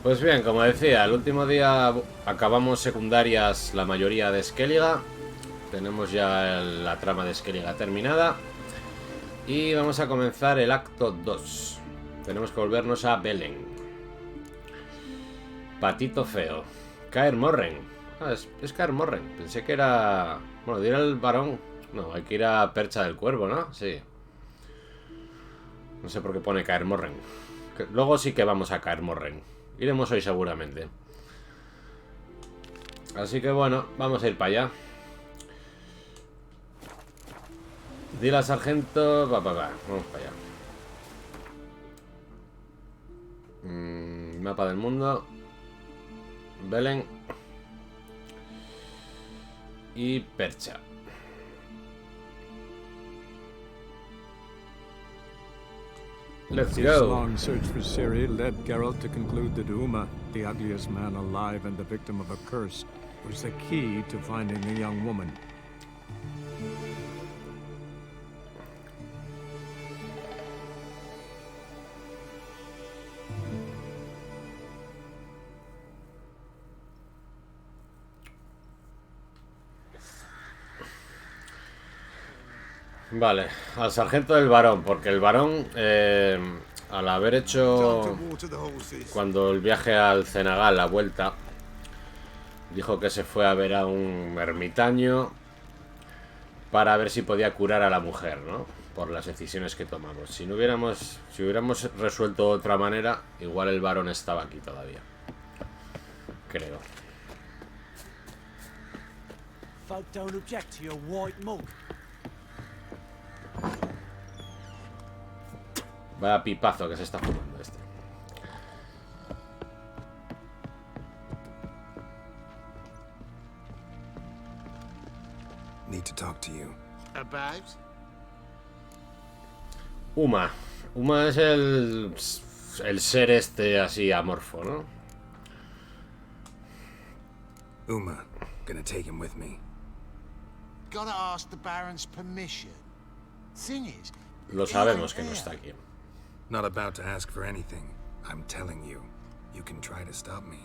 Pues bien, como decía, el último día acabamos secundarias la mayoría de Skellige. Tenemos ya la trama de Skellige terminada. Y vamos a comenzar el acto 2. Tenemos que volvernos a Belén. Patito feo. Caer Morren. Ah, es Caer Morren. Pensé que era... Bueno, de ir al varón. No, hay que ir a Percha del Cuervo, ¿no? Sí. No sé por qué pone Caer Morren. Luego sí que vamos a Caer Morren. Iremos hoy seguramente. Así que bueno, vamos a ir para allá. Dile al sargento... Va. Vamos para allá. Mapa del mundo. Belén. Y Percha. Let's This go. long search for Ciri led Geralt to conclude that Uma, the ugliest man alive and the victim of a curse, was the key to finding the young woman. Vale, al sargento del varón, porque el varón, al haber hecho, cuando el viaje al Cenagal, la vuelta, dijo que se fue a ver a un ermitaño para ver si podía curar a la mujer, ¿no? Por las decisiones que tomamos. Si hubiéramos resuelto de otra manera, igual el varón estaba aquí todavía. Creo. Folk don't object to your white monk. Vaya pipazo que se está fumando este. Need to talk to you. About? Uma. Uma es el ser este así amorfo, ¿no? Uma, gonna take him with me. Gotta ask the Baron's permission. Thing is, Lo sabemos que no está aquí. Not about to ask for anything. I'm telling you, you can try to stop me.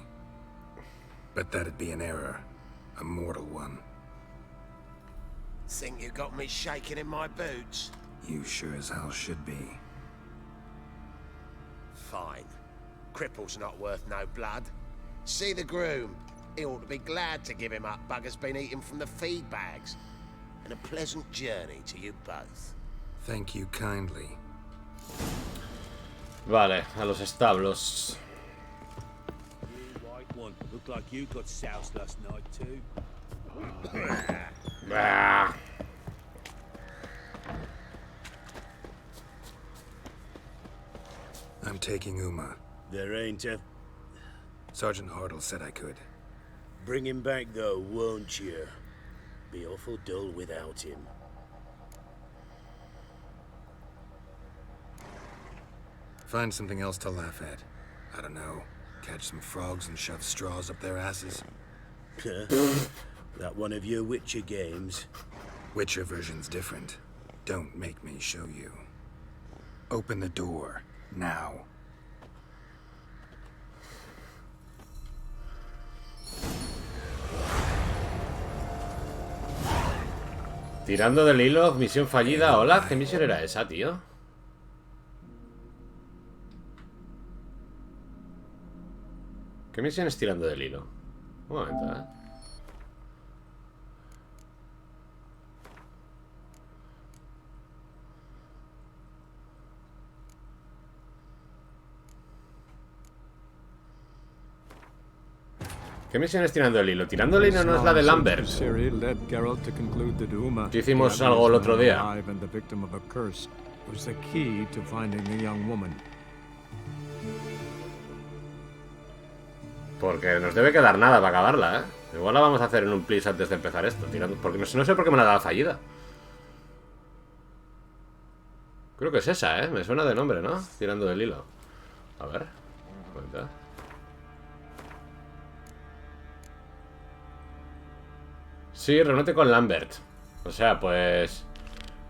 But that'd be an error. A mortal one. think you got me shaking in my boots? You sure as hell should be. Fine. Cripple's not worth no blood. See the groom. He ought to be glad to give him up. Bugger's been eating from the feed bags. And a pleasant journey to you both. Thank you kindly. Vale, a los establos. You white one. Looked like you got soused last night too. Bah. I'm taking Uma. There ain't a... Sergeant Hartle said I could. Bring him back though, won't you? Be awful dull without him. Find something else to laugh at. I don't know. Catch some frogs and shove straws up their asses. That one of your Witcher games. Witcher version's different. Don't make me show you. Open the door. Now. Tirando del hilo, misión fallida. Hola, ¿qué misión era esa, tío? ¿Qué misión es tirando del hilo? Un momento, ¿eh? ¿Qué misión es tirando el hilo? Tirando el hilo no es la de Lambert. Que hicimos algo el otro día. Porque nos debe quedar nada para acabarla, ¿eh? Igual la vamos a hacer en un please antes de empezar esto. Porque no sé por qué me la da fallida. Creo que es esa, ¿eh? Me suena de nombre, ¿no? Tirando del hilo. A ver. Cuenta. Sí, reúnete con Lambert. O sea, pues...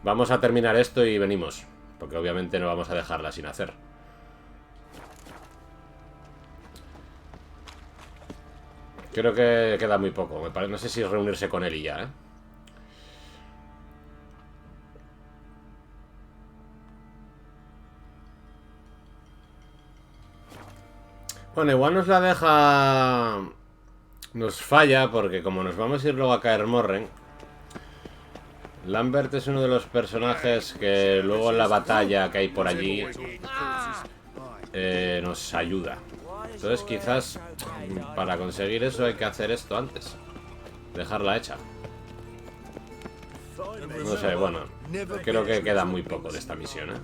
Vamos a terminar esto y venimos. Porque obviamente no vamos a dejarla sin hacer. Creo que queda muy poco. No sé si reunirse con él y ya, ¿eh? Bueno, igual nos la deja... Nos falla porque como nos vamos a ir luego a caer Morren, Lambert es uno de los personajes que luego en la batalla que hay por allí nos ayuda. Entonces quizás para conseguir eso hay que hacer esto antes. Dejarla hecha. No sé, bueno. Creo que queda muy poco de esta misión, ¿eh?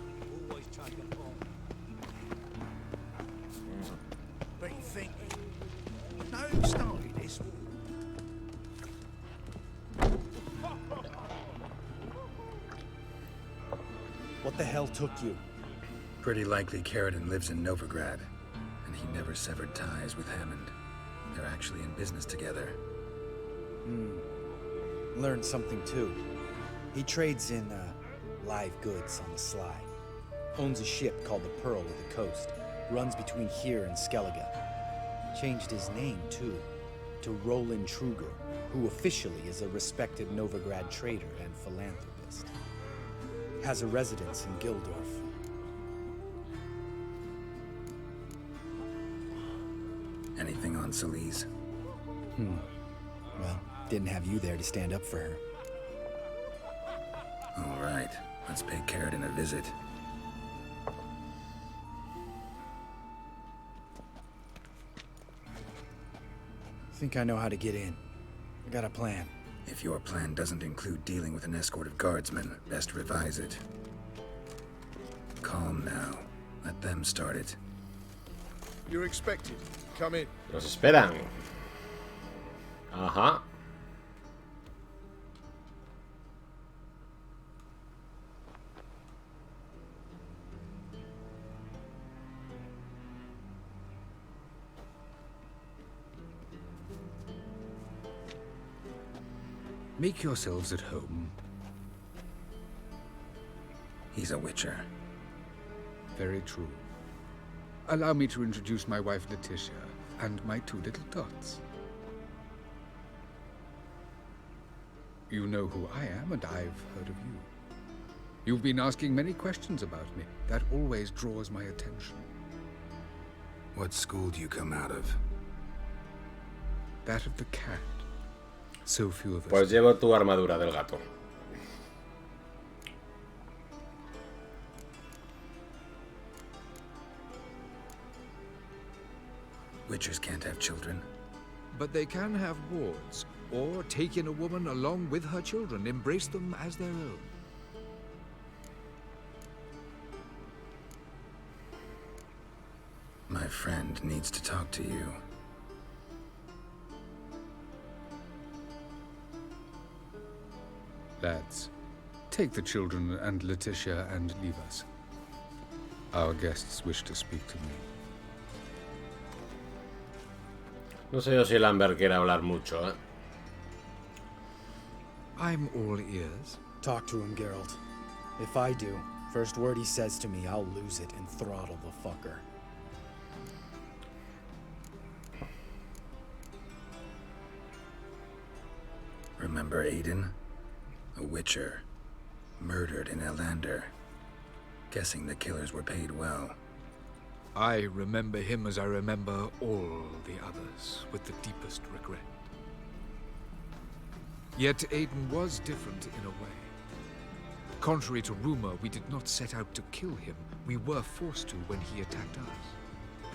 What the hell took you? Pretty likely Carradine lives in Novigrad, and he never severed ties with Hammond. They're actually in business together. Learned something too. He trades in live goods on the sly. Owns a ship called the Pearl of the Coast. Runs between here and Skellige. Changed his name too, to Roland Truger, who officially is a respected Novigrad trader and philanthropist. Has a residence in Gildorf. Anything on Celise? Well, didn't have you there to stand up for her. All right, let's pay Carradine a visit. Think I know how to get in. I got a plan. If your plan doesn't include dealing with an escort of guardsmen, best revise it. Calm now. Let them start it. You're expected. Come in. Nos esperan. Ajá. Make yourselves at home. He's a witcher. Very true. Allow me to introduce my wife, Letitia, and my two little tots. You know who I am, and I've heard of you. You've been asking many questions about me. That always draws my attention. What school do you come out of? That of the cat. So few of us. Pues llevo tu armadura del gato. Witchers can't have children. But they can have wards, or take in a woman along with her children, embrace them as their own. My friend needs to talk to you. Lads, take the children and Letitia and leave us. Our guests wish to speak to me. No sé yo si Lambert quiere hablar mucho, ¿eh? I'm all ears. Talk to him, Geralt. If I do, first word he says to me, I'll lose it and throttle the fucker. Remember Aiden? A witcher. Murdered in Elander. Guessing the killers were paid well. I remember him as I remember all the others, with the deepest regret. Yet Aiden was different in a way. Contrary to rumor, we did not set out to kill him. We were forced to when he attacked us.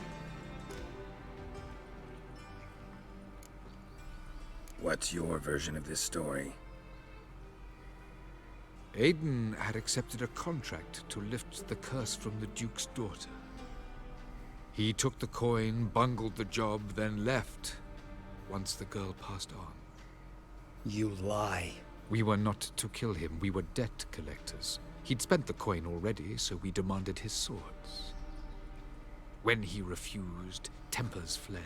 What's your version of this story? Aiden had accepted a contract to lift the curse from the Duke's daughter. He took the coin, bungled the job, then left once the girl passed on. You lie. We were not to kill him, we were debt collectors. He'd spent the coin already, so we demanded his swords. When he refused, tempers flared.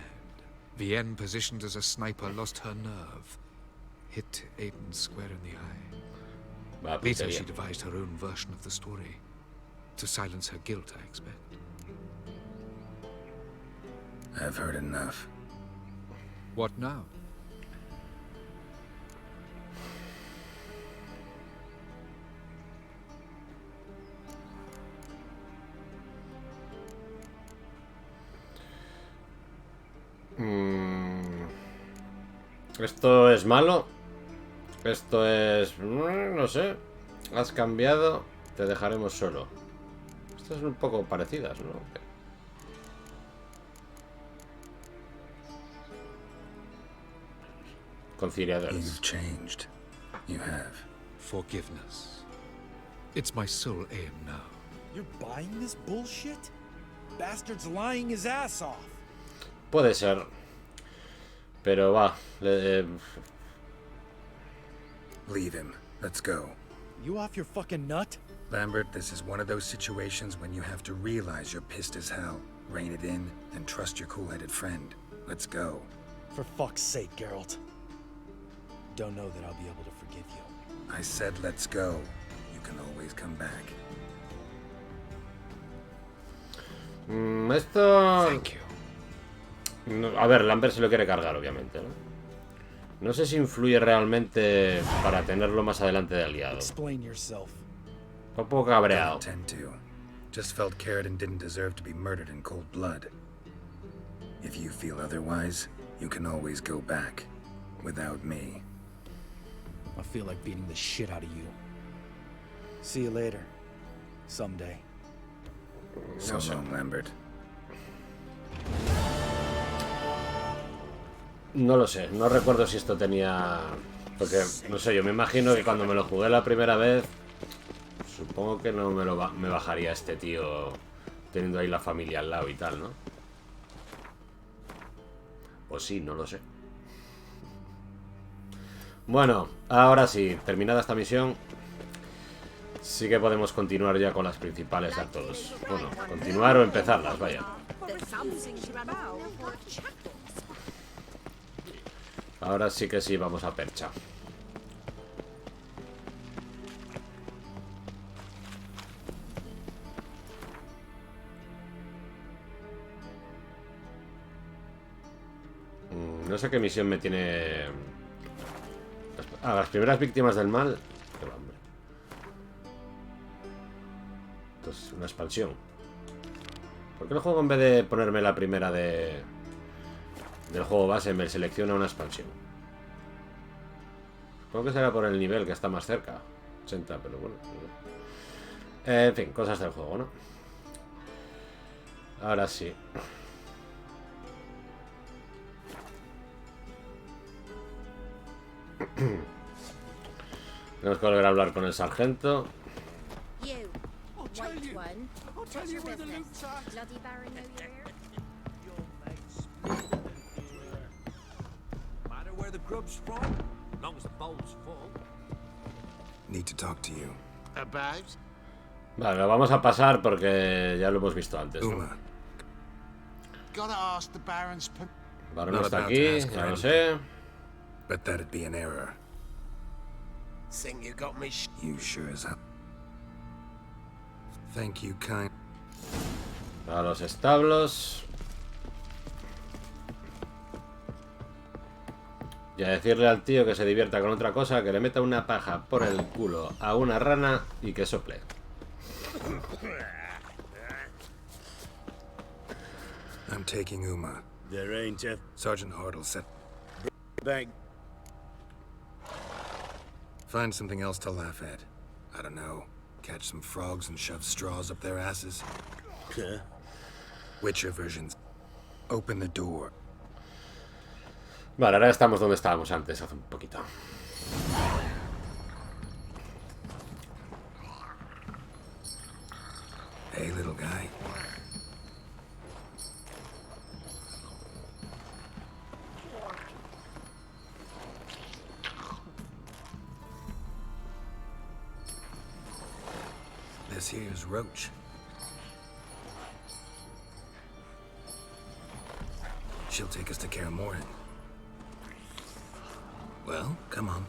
Vienne, positioned as a sniper, lost her nerve. Hit Aiden square in the eye. Later, she devised her own version of the story. To silence her guilt, I expect. I've heard enough. What now? Esto es malo. Esto es... no sé. Has cambiado. Te dejaremos solo. Estas son un poco parecidas, ¿no? Conciliadores. You've changed. You have. Forgiveness. It's my sole aim now. You're buying this bullshit? Bastard's lying his ass off. Puede ser. Pero va. Leave him. Let's go. You off your fucking nut? Lambert, this is one of those situations when you have to realize you're pissed as hell. Rein it in, and trust your cool-headed friend. Let's go. For fuck's sake, Geralt. Don't know that I'll be able to forgive you. I said let's go. You can always come back. Esto... Thank you. No, a ver, Lambert se lo quiere cargar, obviamente, ¿no? No sé si influye realmente para tenerlo más adelante de aliado. Explain yourself. Un poco cabreado. Don't intend to. Just felt Carradine didn't deserve to be murdered in cold blood. If you feel otherwise, you can always go back. Without me. I feel like beating the shit out of you. See you later. Someday. So long, Lambert. No lo sé, no recuerdo si esto tenía... Porque, no sé, yo me imagino que cuando me lo jugué la primera vez, supongo que no me bajaría este tío teniendo ahí la familia al lado y tal, ¿no? O sí, no lo sé. Bueno, ahora sí, terminada esta misión, sí que podemos continuar ya con las principales de Actos. Bueno, continuar o empezarlas, vaya. Ahora sí que sí, vamos a percha. No sé qué misión me tiene... Ah, las primeras víctimas del mal. Qué va, hombre. Esto es una expansión. ¿Por qué el juego en vez de ponerme la primera del juego base me selecciona una expansión? Supongo que será por el nivel que está más cerca. 80, pero bueno. En fin, cosas del juego, ¿no? Ahora sí. Tenemos que volver a hablar con el sargento. Need to talk to you. About? Vale, lo vamos a pasar porque ya lo hemos visto antes, ¿no? Uma. Gotta ask the Baron's Barón está aquí, ya lo sé. But that'd be an error. Think you got me You sure as hell. Thank you, kind. A los establos. Y a decirle al tío que se divierta con otra cosa, que le meta una paja por el culo a una rana y que sople. I'm taking Uma. There ain't a Sergeant Hartle said. bag. Find something else to laugh at. I don't know. Catch some frogs and shove straws up their asses. Huh? Witcher versions. Open the door. Vale, ahora estamos donde estábamos antes, hace un poquito. Hey, little guy. This here's Roach. She'll take us to Kaer Morhen. Well, come on.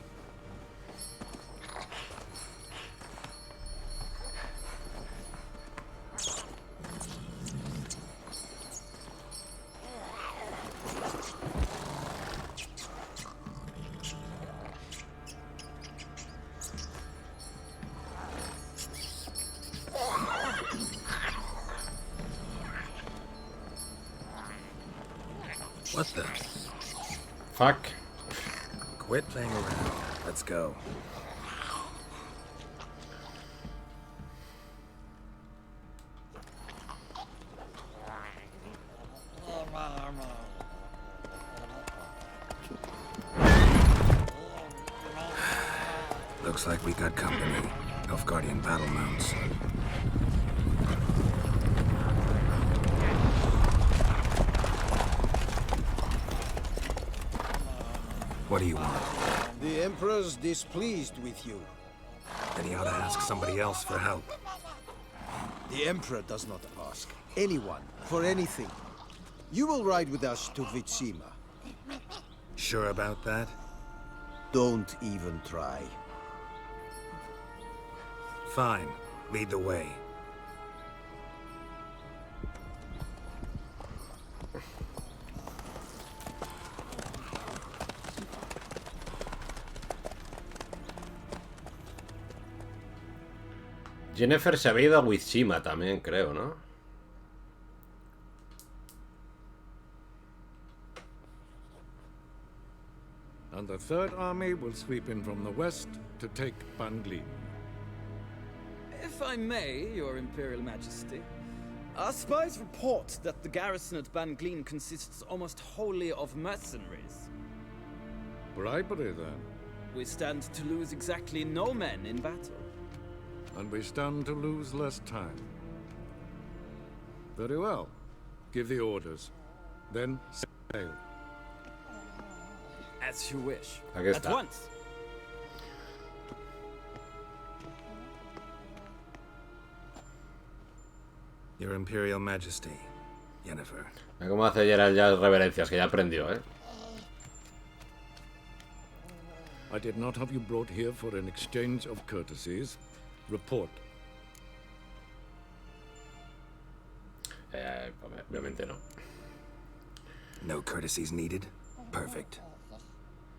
What the? Fuck. Quit playing around. Let's go. Looks like we got company. Elfguardian battle mounts. What do you want? The Emperor's displeased with you. Then he ought to ask somebody else for help. The Emperor does not ask anyone for anything. You will ride with us to Vitsima. Sure about that? Don't even try. Fine. Lead the way. Jennifer se había ido a Wishima también, creo, ¿no? And the Third Army will sweep in from the west to take Banglin. If I may, Your Imperial Majesty, our spies report that the garrison at Banglin consists almost wholly of mercenaries. Bribery, then. We stand to lose exactly no men in battle. And we stand to lose less time. Very well. Give the orders. Then sail. As you wish. Aquí At está. once. Your Imperial Majesty, Yennefer. Mira cómo hace Geralt ya reverencias, que ya aprendió, ¿eh? I did not have you brought here for an exchange of courtesies. Report. Obviamente no. No courtesies needed? Perfect.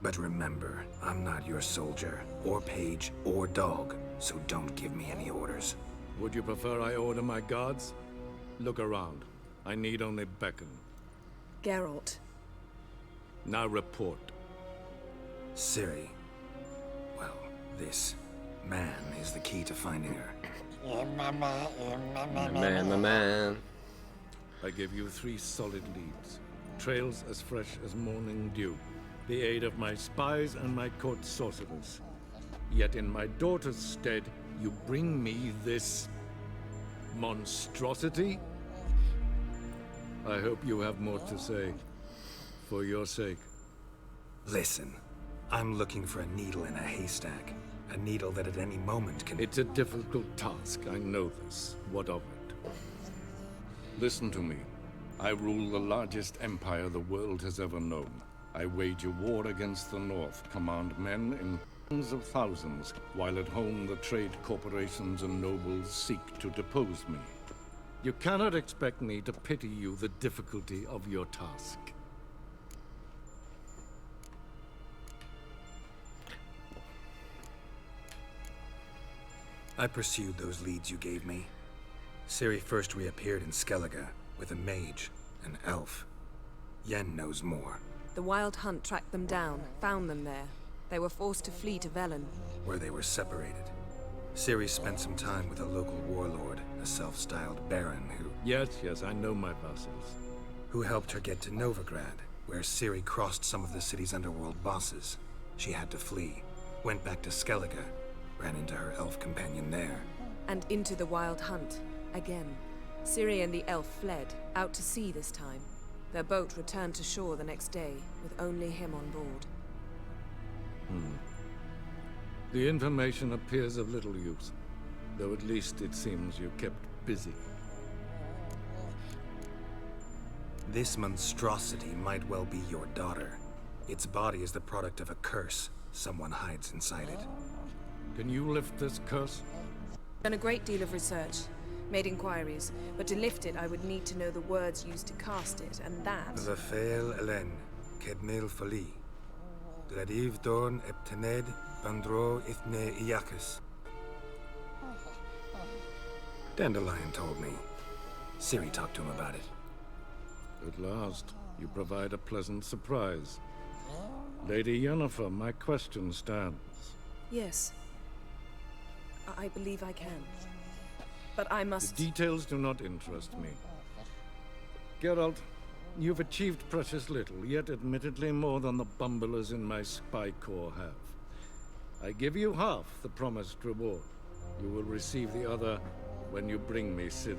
But remember, I'm not your soldier, or page, or dog, so don't give me any orders. Would you prefer I order my guards? Look around. I need only beckon. Geralt. Now report. Ciri. Well, this man is the key to finding her. Man. I give you 3 solid leads. Trails as fresh as morning dew. The aid of my spies and my court sorcerers. Yet in my daughter's stead, you bring me this monstrosity? I hope you have more to say. For your sake. Listen, I'm looking for a needle in a haystack. A needle that at any moment can... It's a difficult task, I know this. What of it? Listen to me. I rule the largest empire the world has ever known. I wage a war against the North, command men in tens of thousands, while at home the trade corporations and nobles seek to depose me. You cannot expect me to pity you the difficulty of your task. I pursued those leads you gave me. Ciri first reappeared in Skellige with a mage, an elf. Yen knows more. The Wild Hunt tracked them down, found them there. They were forced to flee to Velen. Where they were separated. Ciri spent some time with a local warlord, a self-styled baron Yes, I know my vassals. who helped her get to Novigrad, where Ciri crossed some of the city's underworld bosses. She had to flee, went back to Skellige, ran into her elf companion there. And into the Wild Hunt, again. Ciri and the elf fled, out to sea this time. Their boat returned to shore the next day, with only him on board. The information appears of little use, though at least it seems you kept busy. This monstrosity might well be your daughter. Its body is the product of a curse. Someone hides inside it. Can you lift this curse? Done a great deal of research, made inquiries, but to lift it I would need to know the words used to cast it, and that... Vafael Elen, Kedmil Fali. Gladiv Dorn Eptened Bandro Ithne Iacus. Dandelion told me. Ciri talked to him about it. At last. You provide a pleasant surprise. Lady Yennefer, my question stands. Yes. I believe I can. But I must... The details do not interest me. Geralt, you've achieved precious little, yet admittedly more than the bumblers in my spy corps have. I give you half the promised reward. You will receive the other when you bring me Ciri.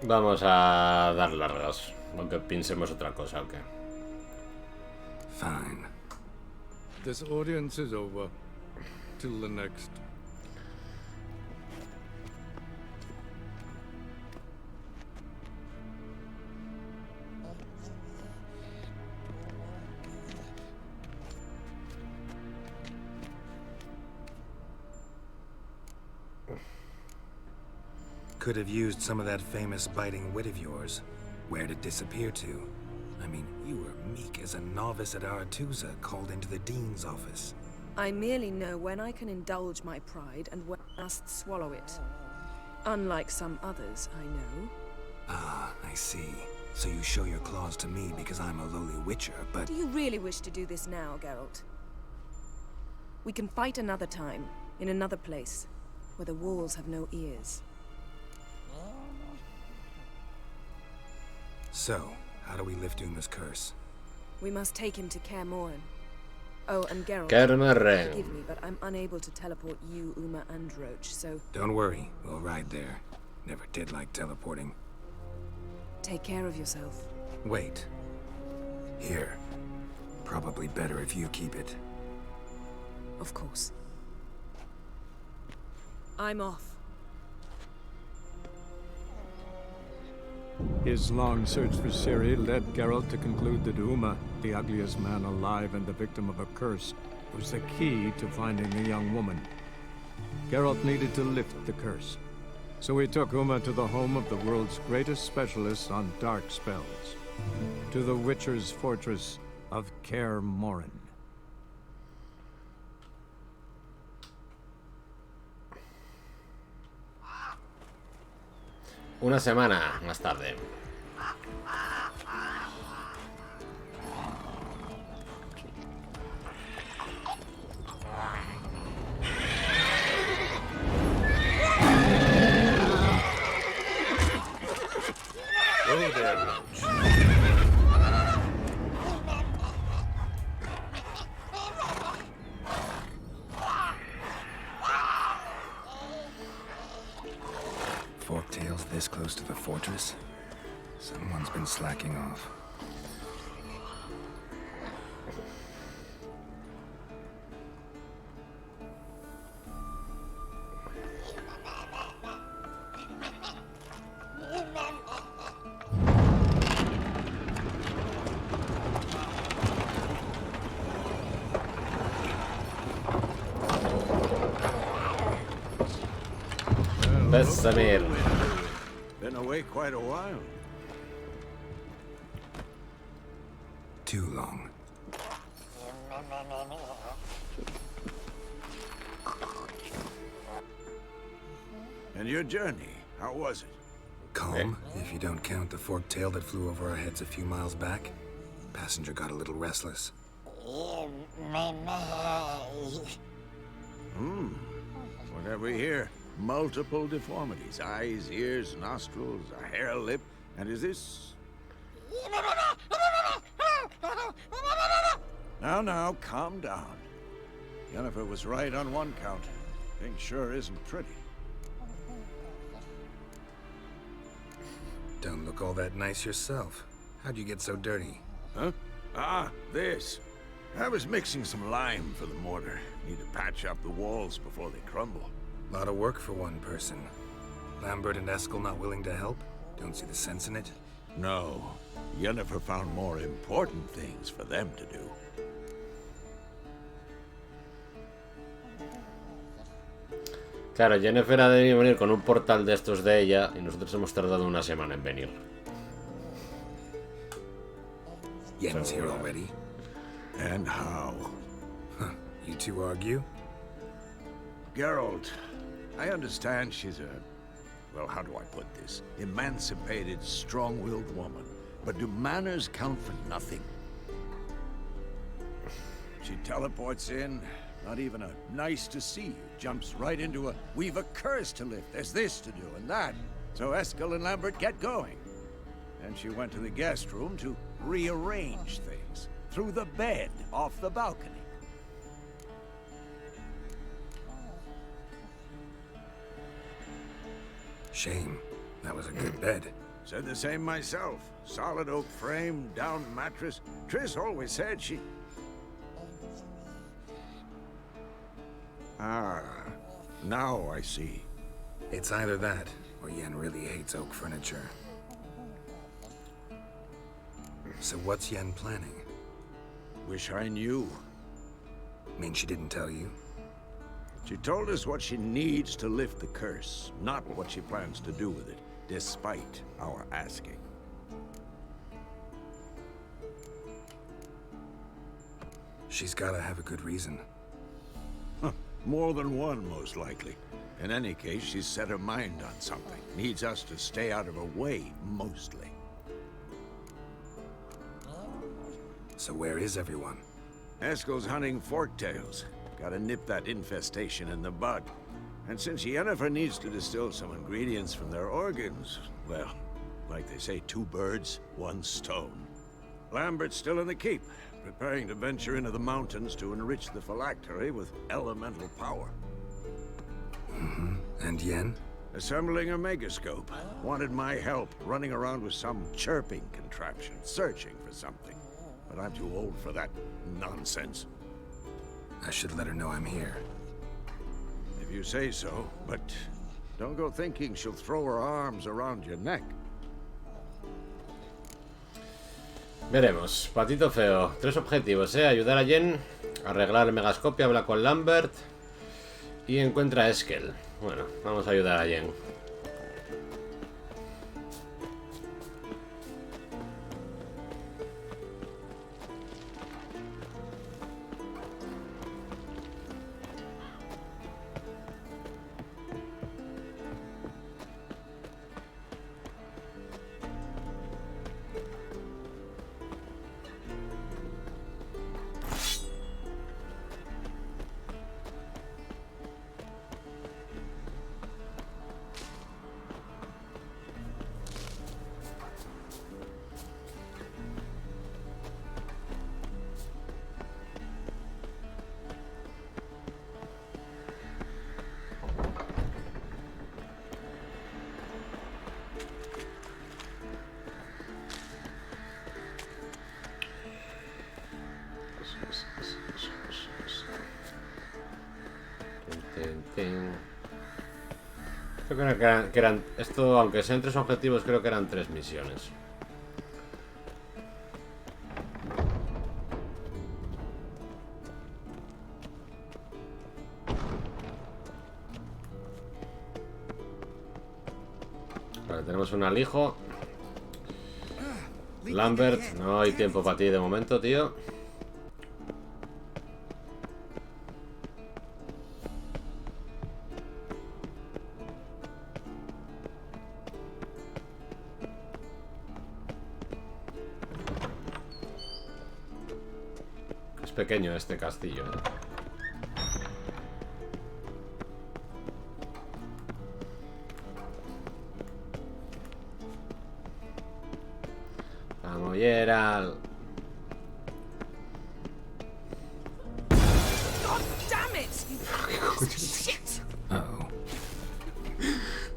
Vamos a dar largas, aunque pensemos otra cosa, ¿ok? Fine. This audience is over. Till the next. Could have used some of that famous biting wit of yours. Where'd it disappear to? I mean, you were meek as a novice at Aretusa called into the Dean's office. I merely know when I can indulge my pride and when I must swallow it. Unlike some others, I know. Ah, I see. So you show your claws to me because I'm a lowly witcher, but... Do you really wish to do this now, Geralt? We can fight another time, in another place, where the walls have no ears. So, how do we lift Uma's curse? We must take him to Kaer Morhen. Oh, and Geralt, forgive me, but I'm unable to teleport you, Uma, and Roach, so... Don't worry, we'll ride there. Never did like teleporting. Take care of yourself. Wait. Here. Probably better if you keep it. Of course. I'm off. His long search for Ciri led Geralt to conclude that Uma, the ugliest man alive and the victim of a curse, was the key to finding the young woman. Geralt needed to lift the curse, so he took Uma to the home of the world's greatest specialist on dark spells, to the Witcher's fortress of Kaer Morhen. Una semana más tarde. Oh, there, Roach. Forktail's this close to the fortress? Someone's been slacking off. Samir. Been away quite a while. Too long. And your journey, how was it? Calm, if you don't count the forktail that flew over our heads a few miles back. Passenger got a little restless. What have we here? Multiple deformities. Eyes, ears, nostrils, a hair lip. And is this... Now, calm down. Yennefer was right on one count. Thing sure isn't pretty. Don't look all that nice yourself. How'd you get so dirty? Huh? Ah, this. I was mixing some lime for the mortar. Need to patch up the walls before they crumble. Lot of work for one person. Lambert and Eskel not willing to help? Don't see the sense in it? No. Yennefer found more important things for them to do. Claro, Yennefer ha debido venir con un portal de estos de ella y nosotros hemos tardado una semana en venir. Yen's here already? And how? Huh. You two argue? Geralt, I understand she's a... well, how do I put this? Emancipated, strong-willed woman. But do manners count for nothing? She teleports in, not even a nice to see you, jumps right into a, we've a curse to lift, there's this to do and that. So Eskel and Lambert get going. And she went to the guest room to rearrange things. Through the bed, off the balcony. Shame. That was a good bed. Said the same myself. Solid oak frame, down mattress. Triss always said she... Ah, now I see. It's either that, or Yen really hates oak furniture. So what's Yen planning? Wish I knew. Mean she didn't tell you? She told us what she needs to lift the curse, not what she plans to do with it, despite our asking. She's gotta have a good reason. Huh. More than one, most likely. In any case, she's set her mind on something. Needs us to stay out of her way, mostly. So where is everyone? Eskel's hunting forktails. Gotta nip that infestation in the bud. And since Yennefer needs to distill some ingredients from their organs, well, like they say, 2 birds, 1 stone. Lambert's still in the keep, preparing to venture into the mountains to enrich the phylactery with elemental power. Mm-hmm. And Yen? Assembling a megascope. Wanted my help running around with some chirping contraption, searching for something. But I'm too old for that nonsense. I should let her know I'm here. If you say so, but don't go thinking she'll throw her arms around your neck. Veremos. Patito feo. 3 objetivos, ayudar a Yen, arreglar el megascopio, habla con Lambert y encuentra a Eskel. Bueno, vamos a ayudar a Yen. Creo que eran esto, aunque sean 3 objetivos, creo que eran 3 misiones. Vale, tenemos un alijo. Lambert, no hay tiempo para ti de momento, tío. Es pequeño este castillo, Vamos, Geralt.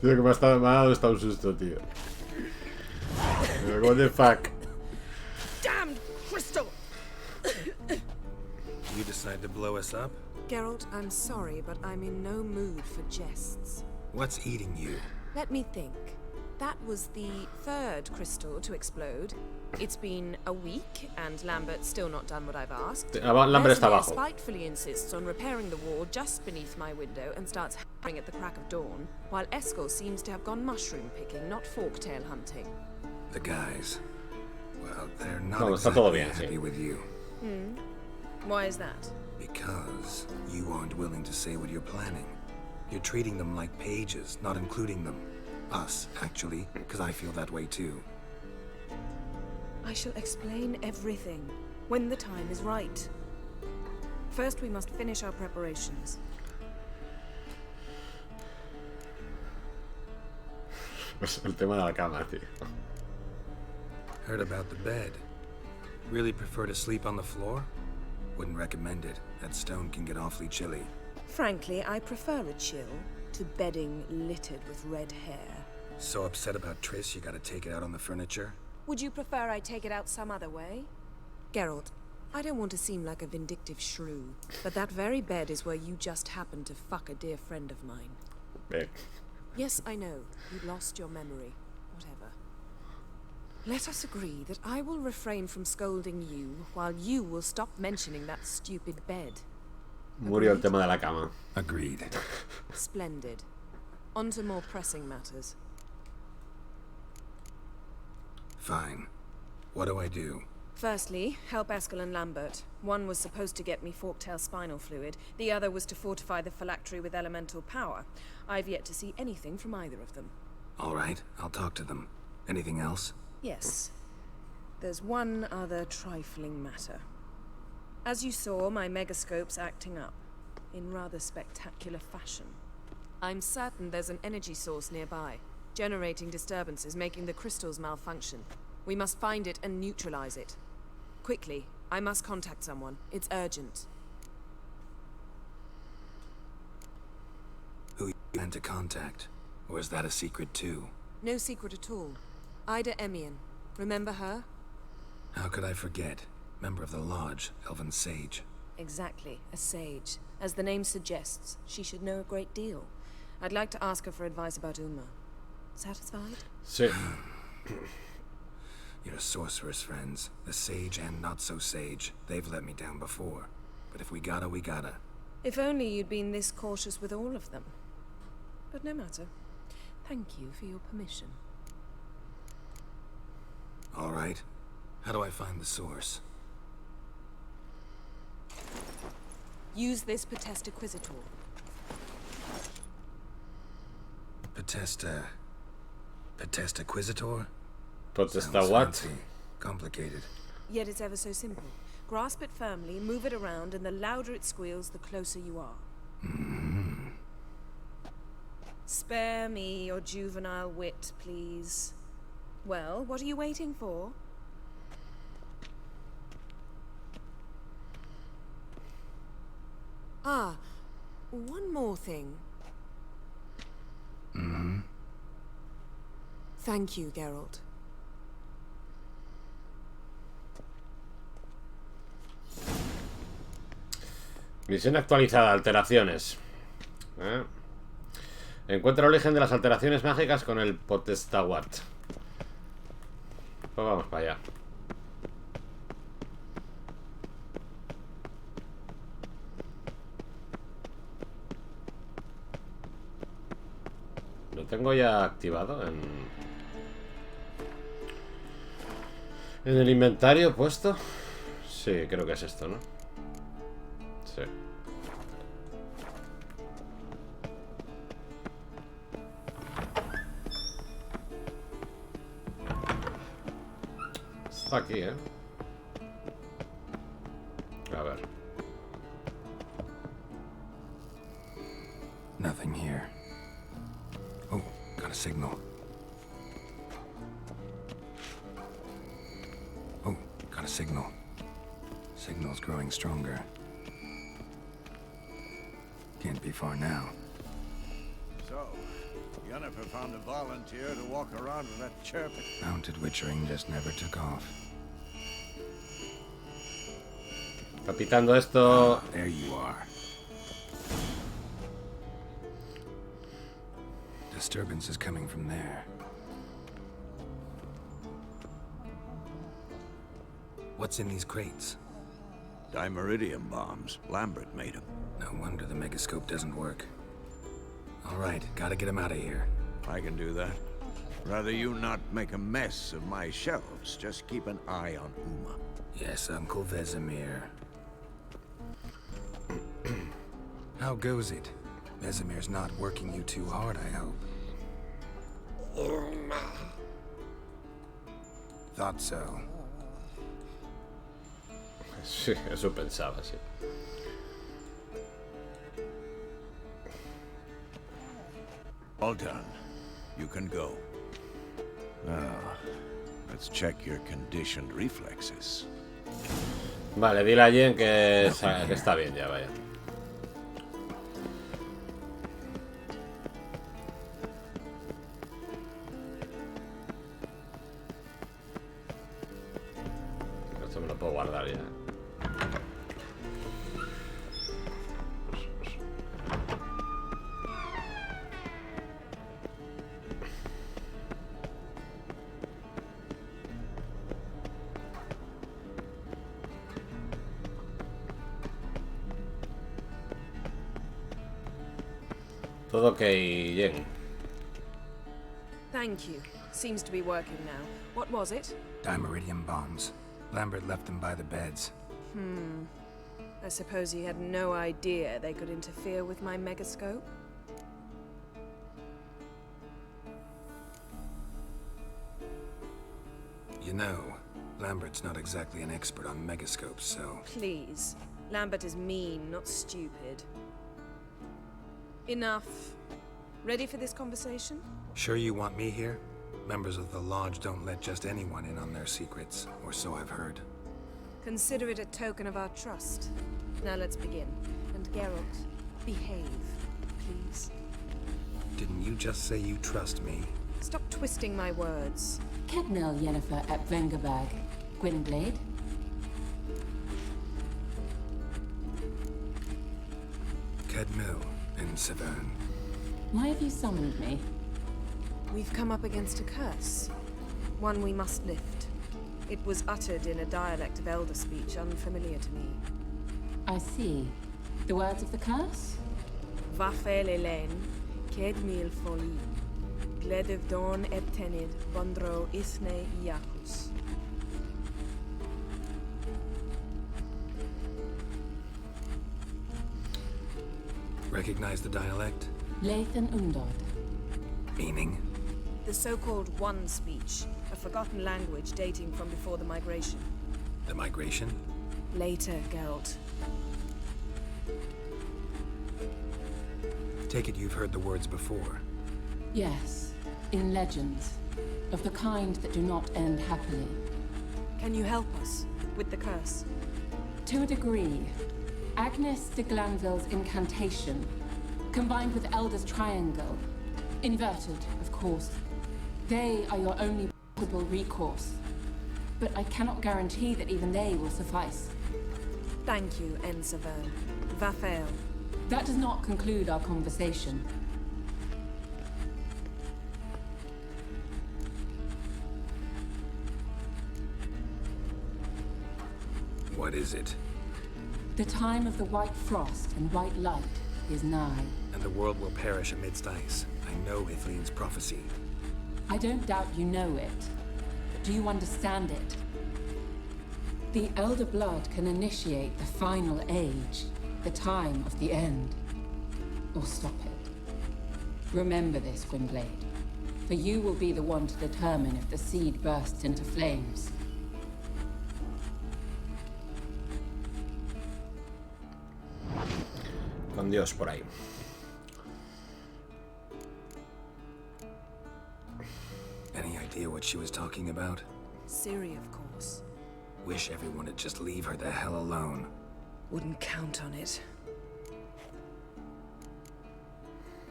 Tío, que me ha dado hasta un susto, tío. What the fuck? Damned crystal! You decide to blow us up? Geralt, I'm sorry, but I'm in no mood for jests. What's eating you? Let me think. That was the 3rd crystal to explode. It's been a week, and Lambert's still not done what I've asked. Lambert está abajo. Spitefully insists on repairing the wall just beneath my window and starts hammering at the crack of dawn, while Eskel seems to have gone mushroom picking, not forktail hunting. The guys. Well, they're not No, está todo exactly bien, happy sí. with you. Why is that? Because you aren't willing to say what you're planning. You're treating them like pages, not including them. Us, actually, because I feel that way too. I shall explain everything when the time is right. First, we must finish our preparations. El tema de la cama, tío. Heard about the bed. Really prefer to sleep on the floor? Wouldn't recommend it. That stone can get awfully chilly. Frankly, I prefer a chill to bedding littered with red hair. So upset about Triss, you gotta take it out on the furniture? Would you prefer I take it out some other way? Geralt, I don't want to seem like a vindictive shrew, but that very bed is where you just happened to fuck a dear friend of mine. Yes, I know. You lost your memory. Whatever. Let us agree that I will refrain from scolding you, while you will stop mentioning that stupid bed. Murió el tema de la cama. Agreed. Splendid. On to more pressing matters. Fine. What do I do? Firstly, help Eskel and Lambert. One was supposed to get me forktail spinal fluid, the other was to fortify the phylactery with elemental power. I've yet to see anything from either of them. All right, I'll talk to them. Anything else? Yes. There's one other trifling matter. As you saw, my megascope's acting up, in rather spectacular fashion. I'm certain there's an energy source nearby, generating disturbances, making the crystals malfunction. We must find it and neutralize it. Quickly, I must contact someone. It's urgent. Who you plan to contact? Or is that a secret too? No secret at all. Ida Emian. Remember her? How could I forget? Member of the Lodge, Elven Sage. Exactly, a sage. As the name suggests, she should know a great deal. I'd like to ask her for advice about Uma. Satisfied? Sí. Your sorceress friends, the sage and not so sage, they've let me down before. But if we gotta, we gotta. If only you'd been this cautious with all of them. But no matter. Thank you for your permission. All right. How do I find the source? Use this Potesta Quisitor. Potesta Quisitor? Potesta what? Fancy. Complicated. Yet it's ever so simple. Grasp it firmly, move it around, and the louder it squeals, the closer you are. Spare me your juvenile wit, please. Well, what are you waiting for? Ah, one more thing. Thank you, Geralt. Misión actualizada, alteraciones. Encuentra el origen de las alteraciones mágicas con el Potestawat. Pues vamos para allá. Lo tengo ya activado en el inventario puesto. Sí, creo que es esto, ¿no? Sí. Está aquí, ¿eh? A ver. Nothing here. Oh, got a signal. Oh, got a signal. Signal's growing stronger. Can't be far now. So, Yennefer found a volunteer to walk around with that chirping. Mounted witchering just never took off. Está pitando esto. There you are. Disturbance is coming from there. What's in these crates? Dimeridium bombs. Lambert made them. No wonder the megascope doesn't work. All right, gotta get him out of here. I can do that. Rather you not make a mess of my shelves. Just keep an eye on Uma. Yes, Uncle Vesemir. How goes it? Vesemir's not working you too hard, I hope. Thought so. Sí, eso pensaba, sí. All done. You can go. Now, let's check your conditioned reflexes. Vale, dile a Jen que está bien ya, vaya. Esto me lo puedo guardar ya. Todo ok, Jen. Thank you. Seems to be working now. What was it? Dimeridium bombs. Lambert left them by the beds. I suppose he had no idea they could interfere with my megascope? You know, Lambert's not exactly an expert on megascopes, so... Please. Lambert is mean, not stupid. Enough. Ready for this conversation? Sure you want me here? Members of the Lodge don't let just anyone in on their secrets, or so I've heard. Consider it a token of our trust. Now let's begin. And Geralt, behave, please. Didn't you just say you trust me? Stop twisting my words. Kednel Yennefer at Vengerberg. Gwynblade? Kedmil and Severn. Why have you summoned me? We've come up against a curse. One we must lift. It was uttered in a dialect of Elder speech unfamiliar to me. I see. The words of the curse? Vafel Elen, Kedmil Foli, Gledev Don Ebtenid, Bondro Isne Iacus. Recognize the dialect? Lathan Undod. Meaning? The so-called One speech, a forgotten language dating from before the migration. The migration? Later, Geralt. Take it you've heard the words before. Yes, in legends. Of the kind that do not end happily. Can you help us with the curse? To a degree. Agnes de Glanville's incantation, combined with Elder's triangle, inverted, of course. They are your only possible recourse. But I cannot guarantee that even they will suffice. Thank you, Severn. Vafel. That does not conclude our conversation. What is it? The time of the white frost and white light is nigh. And the world will perish amidst ice. I know Ithleen's prophecy. I don't doubt you know it. Do you understand it? The Elder Blood can initiate the final age, the time of the end, or stop it. Remember this, Gwynblade, for you will be the one to determine if the seed bursts into flames. Con Dios por ahí. Any idea what she was talking about? Ciri, of course. Wish everyone would just leave her the hell alone. Wouldn't count on it.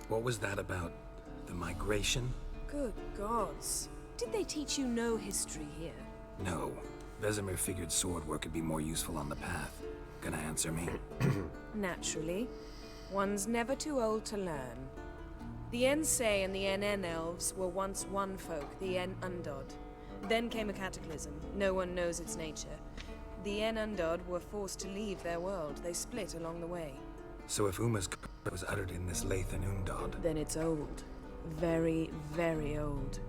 What was that about? The migration? Good gods. Did they teach you no history here? No. Vesemir figured sword work could be more useful on the path. Gonna answer me? Naturally. One's never too old to learn. The Ensei and the NN elves were once one folk, the En Undod. Then came a cataclysm. No one knows its nature. The En Undod were forced to leave their world. They split along the way. So if Uma's curse was uttered in this Lathan Undod... Then it's old. Very, very old.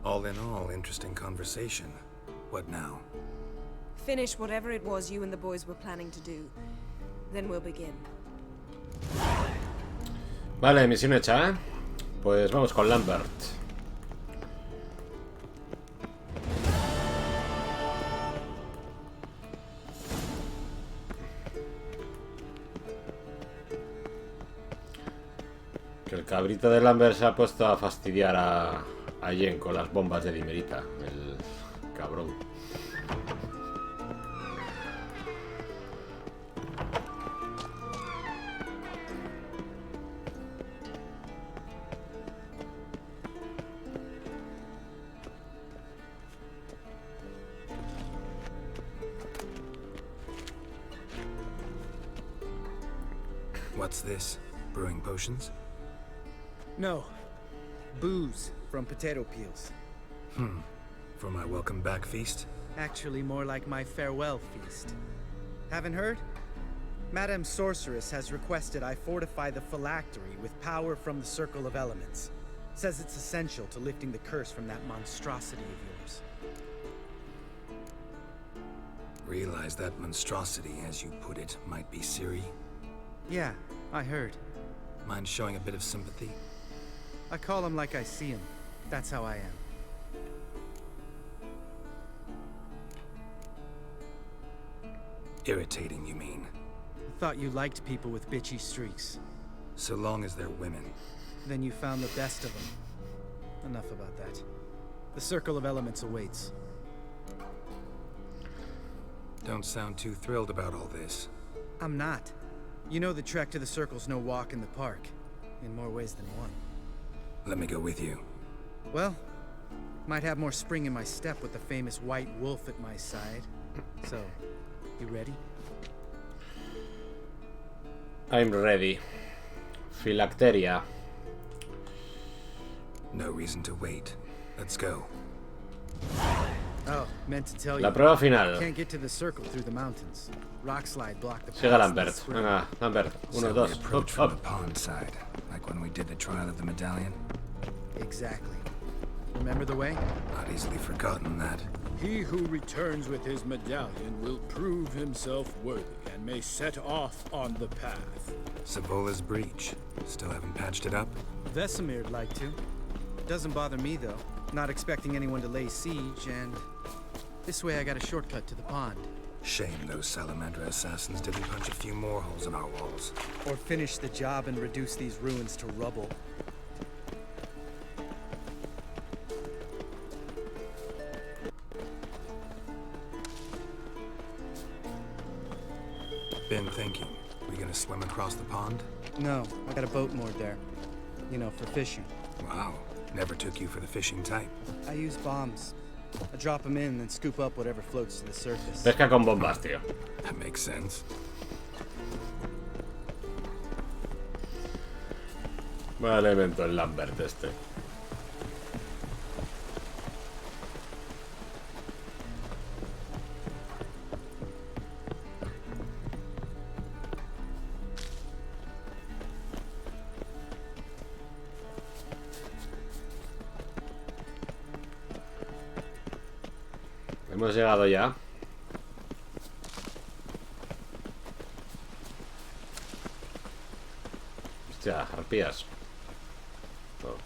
All in all, interesting conversation. What now? Finish whatever it was you and the boys were planning to do. Then we'll begin. Vale, misión hecha, ¿eh? Pues vamos con Lambert. Que el cabrito de Lambert se ha puesto a fastidiar a Jen con las bombas de dimerita. El cabrón. What's this? Brewing potions? No. Booze from potato peels. For my welcome back feast? Actually, more like my farewell feast. Haven't heard? Madame Sorceress has requested I fortify the phylactery with power from the Circle of Elements. Says it's essential to lifting the curse from that monstrosity of yours. Realize that monstrosity, as you put it, might be Ciri? Yeah, I heard. Mind showing a bit of sympathy? I call him like I see him. That's how I am. Irritating, you mean? I thought you liked people with bitchy streaks. So long as they're women. Then you found the best of them. Enough about that. The Circle of Elements awaits. Don't sound too thrilled about all this. I'm not. You know the trek to the Circle's no walk in the park. In more ways than one. Let me go with you. Well, might have more spring in my step with the famous white wolf at my side. So, you ready? I'm ready. Phylacteria. No reason to wait. Let's go. Oh, meant to tell you. La prueba final. Can't get to the Circle through the mountains. Rock slide blocked the path. Siga Lambert. Venga, Lambert. So Uno, we dos. approach Up, from the up. pond side, like when we did the trial of the medallion. Exactly. Remember the way? Not easily forgotten that. He who returns with his medallion will prove himself worthy and may set off on the path. Savola's breach. Still haven't patched it up? Vesemir'd like to. Doesn't bother me though. Not expecting anyone to lay siege, and this way I got a shortcut to the pond. Shame those Salamandra assassins didn't punch a few more holes in our walls. Or finish the job and reduce these ruins to rubble. Been thinking. We gonna swim across the pond? No, I got a boat moored there. You know, for fishing. Wow. Never took you for the fishing type. I use bombs. I drop them in, then scoop up whatever floats to the surface. Pesca con bombas, tío. That makes sense. Buen elemento el Lambert este. Hemos llegado ya. Hostia, arpías. Oh.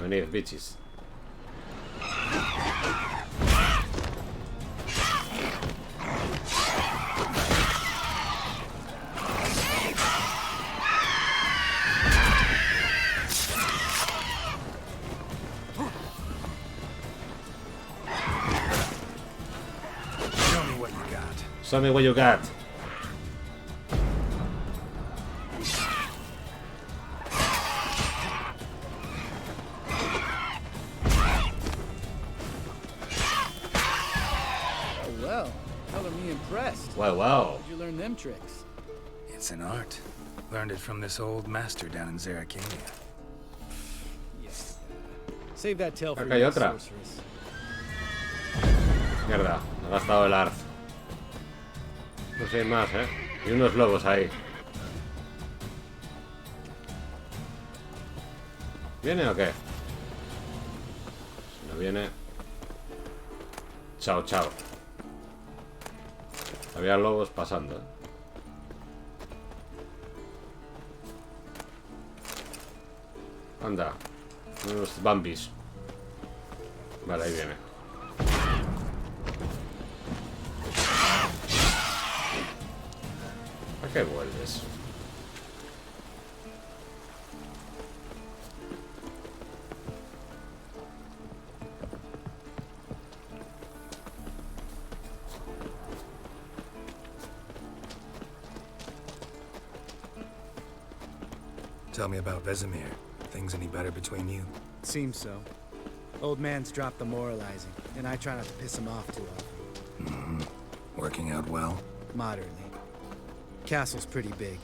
Venid, bichis. Show me what you got. Oh, well, color me impressed. Wow, wow. Where'd you learn them tricks? It's an art. Learned it from this old master down in Zeracania. Yes. Save that tale for Acá hay your otra. sorceress. Mierda, me ha gastado el arz. No sé más, y unos lobos ahí. ¿Viene o qué? No viene. Chao, chao. Había lobos pasando, ¿eh? Anda. Unos bambis. Vale, ahí viene. ¿A qué vuelves? Tell me about Vesemir. Things any better between you? Seems so. Old man's dropped the moralizing, and I try not to piss him off too often. Mm-hmm. Working out well? Moderately. Castle's pretty big.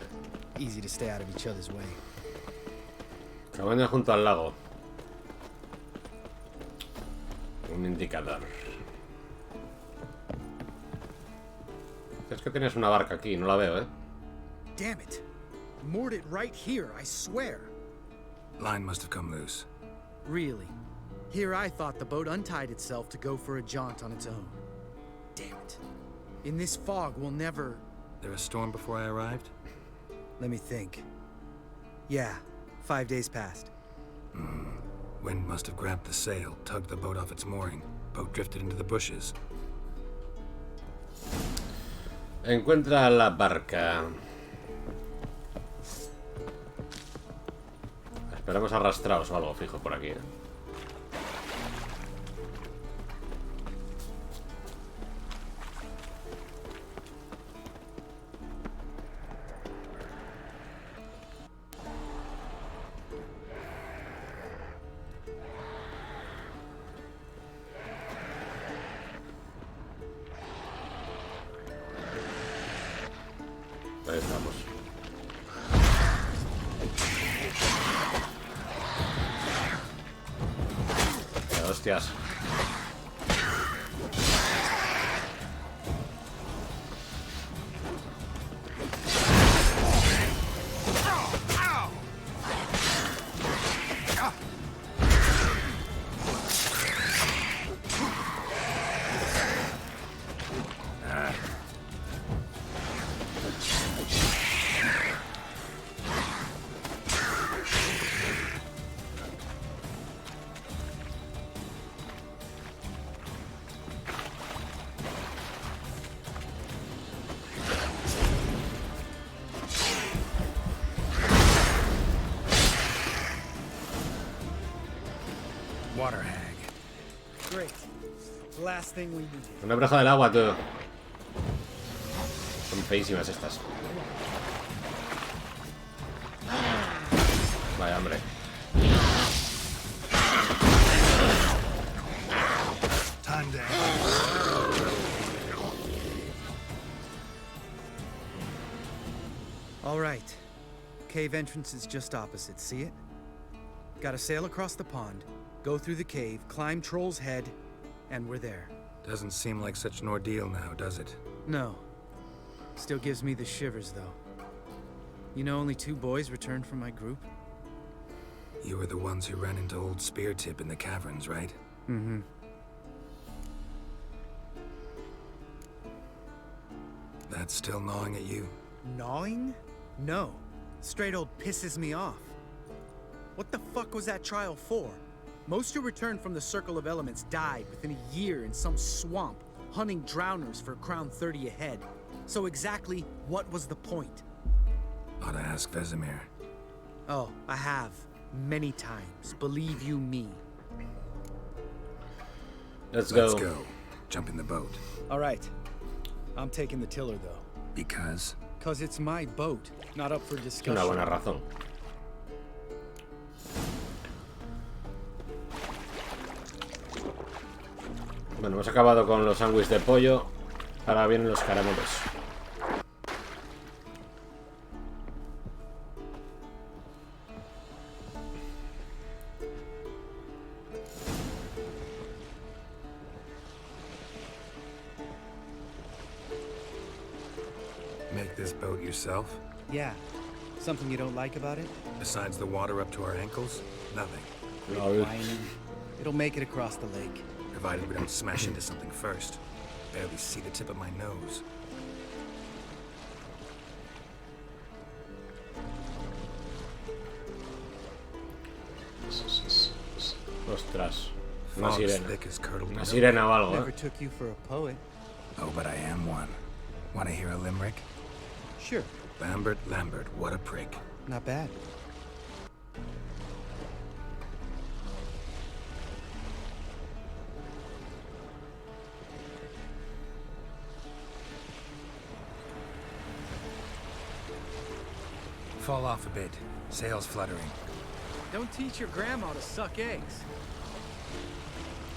Easy to stay out of each other's way. Cabaña junto al lago. Un indicador. Es que tienes una barca aquí, no la veo, ¿eh? Damn it! Moored it right here, I swear. Line must have come loose. Really? Here I thought the boat untied itself to go for a jaunt on its own. Damn it. In this fog, we'll never... There a storm before I arrived? Let me think. Yeah, 5 days passed. Wind must have grabbed the sail, tugged the boat off its mooring. Boat drifted into the bushes. Encuentra la barca. Esperamos arrastrados o algo fijo por aquí, ¿eh? Ahí estamos. Hostias. Water hag. Great. Last thing we needed. Una breja del agua, tío. Son feísimas estas. Vaya, hombre. Time down. All right. Cave entrance is just opposite. See it? Gotta sail across the pond, go through the cave, climb Troll's Head, and we're there. Doesn't seem like such an ordeal now, does it? No. Still gives me the shivers, though. You know only 2 boys returned from my group? You were the ones who ran into old Spear Tip in the caverns, right? Mm-hmm. That's still gnawing at you? Gnawing? No. Straight old pisses me off. What the fuck was that trial for? Most who returned from the Circle of Elements died within a year in some swamp, hunting drowners for Crown 30 a head. So exactly what was the point? Ought to ask Vesemir. Oh, I have. Many times. Believe you me. Let's go. Let's go. Jump in the boat. All right. I'm taking the tiller, though. Because? Because it's my boat, not up for discussion. Una buena razón. Bueno, hemos acabado con los sándwiches de pollo. Ahora vienen los caramelos. Make this boat yourself? Yeah. Something you don't like about it? Besides the water up to our ankles? Nothing. Whining. It'll make it across the lake. Provided we don't smash into something first. Barely see the tip of my nose. Ostras. Una Fog's sirena. thick as curdled Una milk. sirena o algo, Never took you for a poet. Oh, but I am one. Want to hear a limerick? Sure. Lambert, Lambert, what a prick. Not bad. Fall off a bit. Sails fluttering. Don't teach your grandma to suck eggs.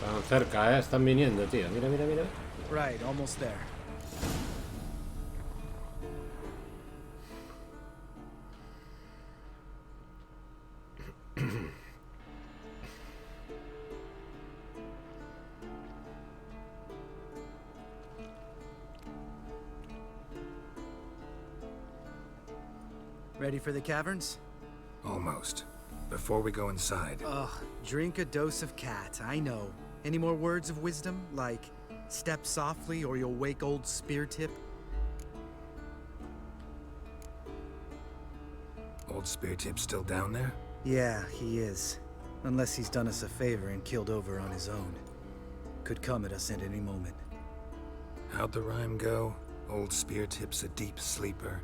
Están cerca, están viniendo, tío. Mira, mira, mira. Right, almost there. Ready for the caverns? Almost. Before we go inside, Ugh, drink a dose of cat, I know. Any more words of wisdom? Like, step softly or you'll wake old Spear Tip? Old Spear Tip's still down there? Yeah, he is. Unless he's done us a favor and killed over on his own. Could come at us at any moment. How'd the rhyme go? Old Spear Tip's a deep sleeper.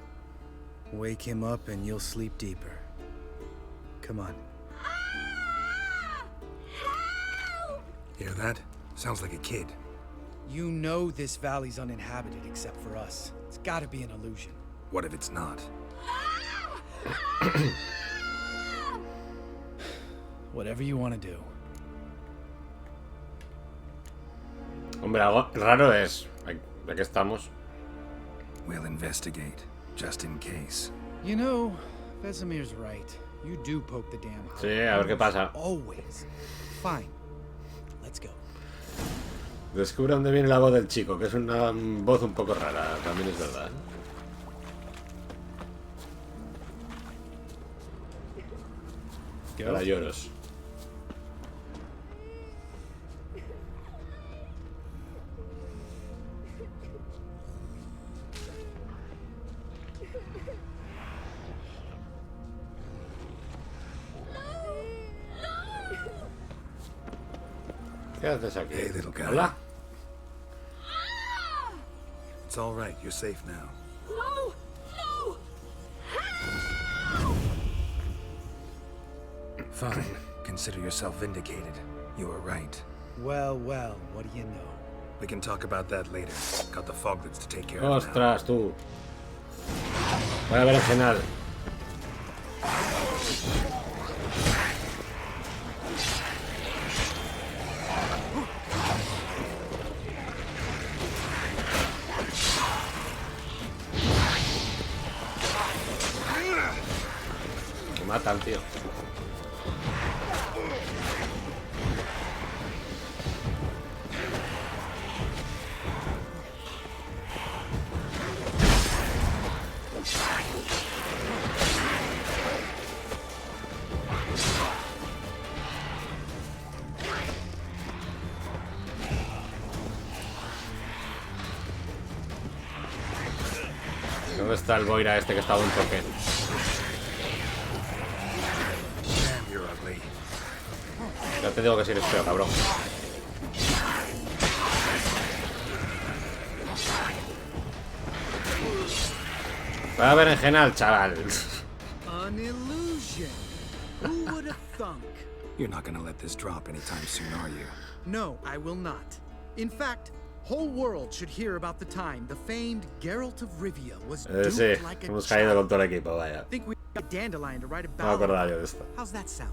Wake him up and you'll sleep deeper. Come on. Hear that? Sounds like a kid. You know this valley's uninhabited except for us. It's gotta be an illusion. What if it's not? Whatever you want to do. Hombre, algo raro es. ¿De qué estamos? We'll investigate, just in case. You know, Vesemir's right. You do poke the damn hole. Sí, a ver qué pasa. Always. Fine. Let's go. Descubre dónde viene la voz del chico, que es una voz un poco rara, también es verdad. Ahora lloros. ¿Qué haces aquí? Hey, little guy. Hola. It's all right. You're safe now. No! No! Fine. Consider yourself vindicated. You were right. Well, well, what do you know? We can talk about that later. Got the foglets to take care of now. Ostras, tú. Voy a ver el final. Me matan, tío. ¿Dónde está el boira este que está a buen toque? Damn, you're ugly. Ya te digo que si eres feo, cabrón. Va a berenjenal, chaval. An illusion. Who would have thunk? You're not gonna let this drop anytime soon, are you? No, I will not. In fact, whole world should hear about the time the famed Geralt of Rivia was duped Sí, like a hemos caído con child. todo el equipo, vaya. Think we got Dandelion to write a No me ballad. acordaba yo de esto. How's that sound?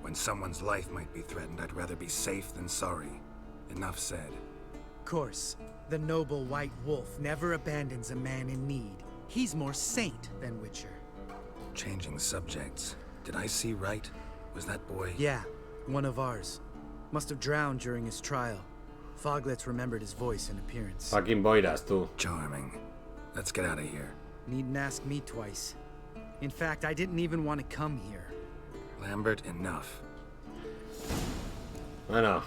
When someone's life might be threatened, I'd rather be safe than sorry. Enough said. Of course, the noble white wolf never abandons a man in need. He's more saint than Witcher. Changing subjects. Did I see right? Was that boy? Yeah, one of ours. Must have drowned during his trial. Foglets remembered his voice and appearance. Fucking boiras, tú. Charming. Let's get out of here. Needn't ask me twice. In fact, I didn't even want to come here. Lambert, enough. Bueno,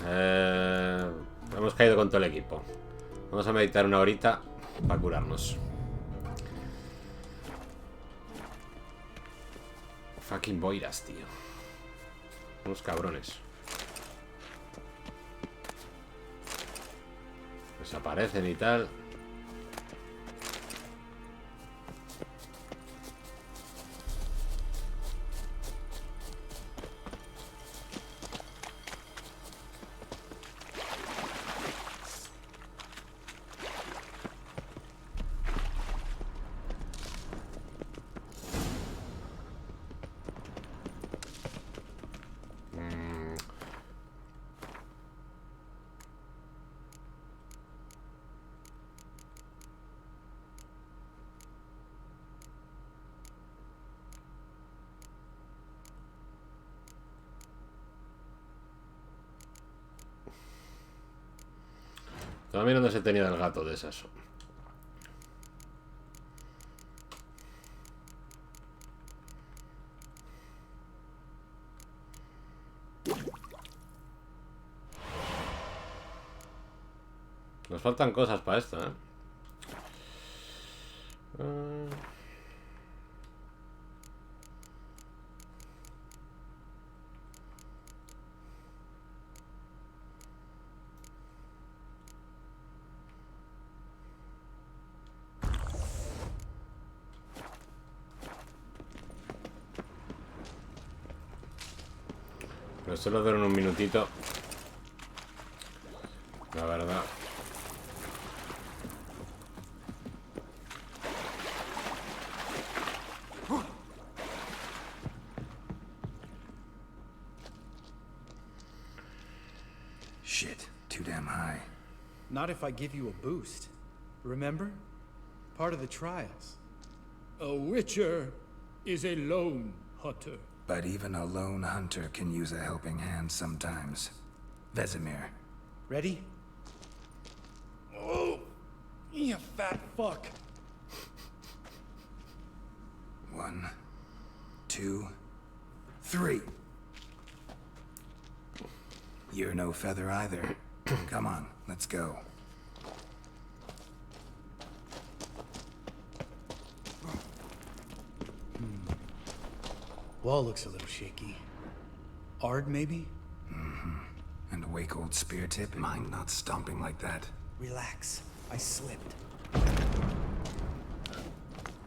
hemos caído con todo el equipo. Vamos a meditar una horita para curarnos. Fucking boiras, tío. Unos cabrones. Desaparecen y tal. Estaba mirando ese tenía del gato de esas. Nos faltan cosas para esto, ¿eh? Pero solo duran un minutito. La verdad. Shit, too damn high. Not if I give you a boost. Remember? Part of the trials. A witcher is a lone hunter. But even a lone hunter can use a helping hand sometimes. Vesemir. Ready? Oh, you fat fuck. 1, 2, 3. You're no feather either. Come on, let's go. Wall looks a little shaky. Ard, maybe? Mm-hmm. And a wake old spear tip. Mind not stomping like that. Relax. I slipped.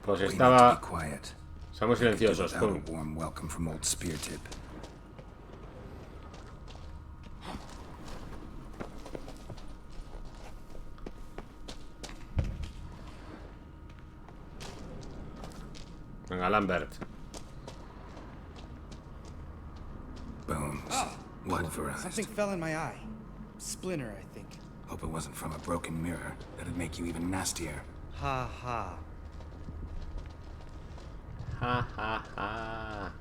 Pues We need estaba... to be quiet. Estamos silenciosos. Without a Pum. warm welcome from old spear tip. Venga, Lambert. Bones. What for us? Something fell in my eye. Splinter, I think. Hope it wasn't from a broken mirror. That'd make you even nastier. Ha ha. Ja, ja, ja.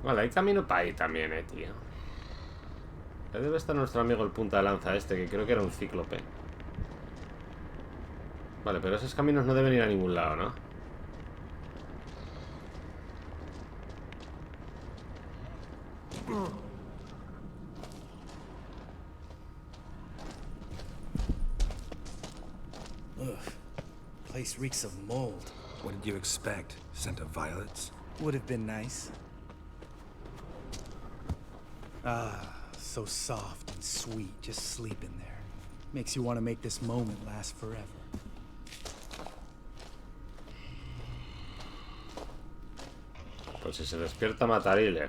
Vale, hay camino para ahí también, tío. Ahí debe estar nuestro amigo el punta de lanza este, que creo que era un cíclope. Vale, pero esos caminos no deben ir a ningún lado, ¿no? Ugh. Place reeks of mold. What did you expect? Scent of violets? Would have been nice. Ah, so soft and sweet, just sleeping there. Makes you want to make this moment last forever. Pues si se despierta matarile.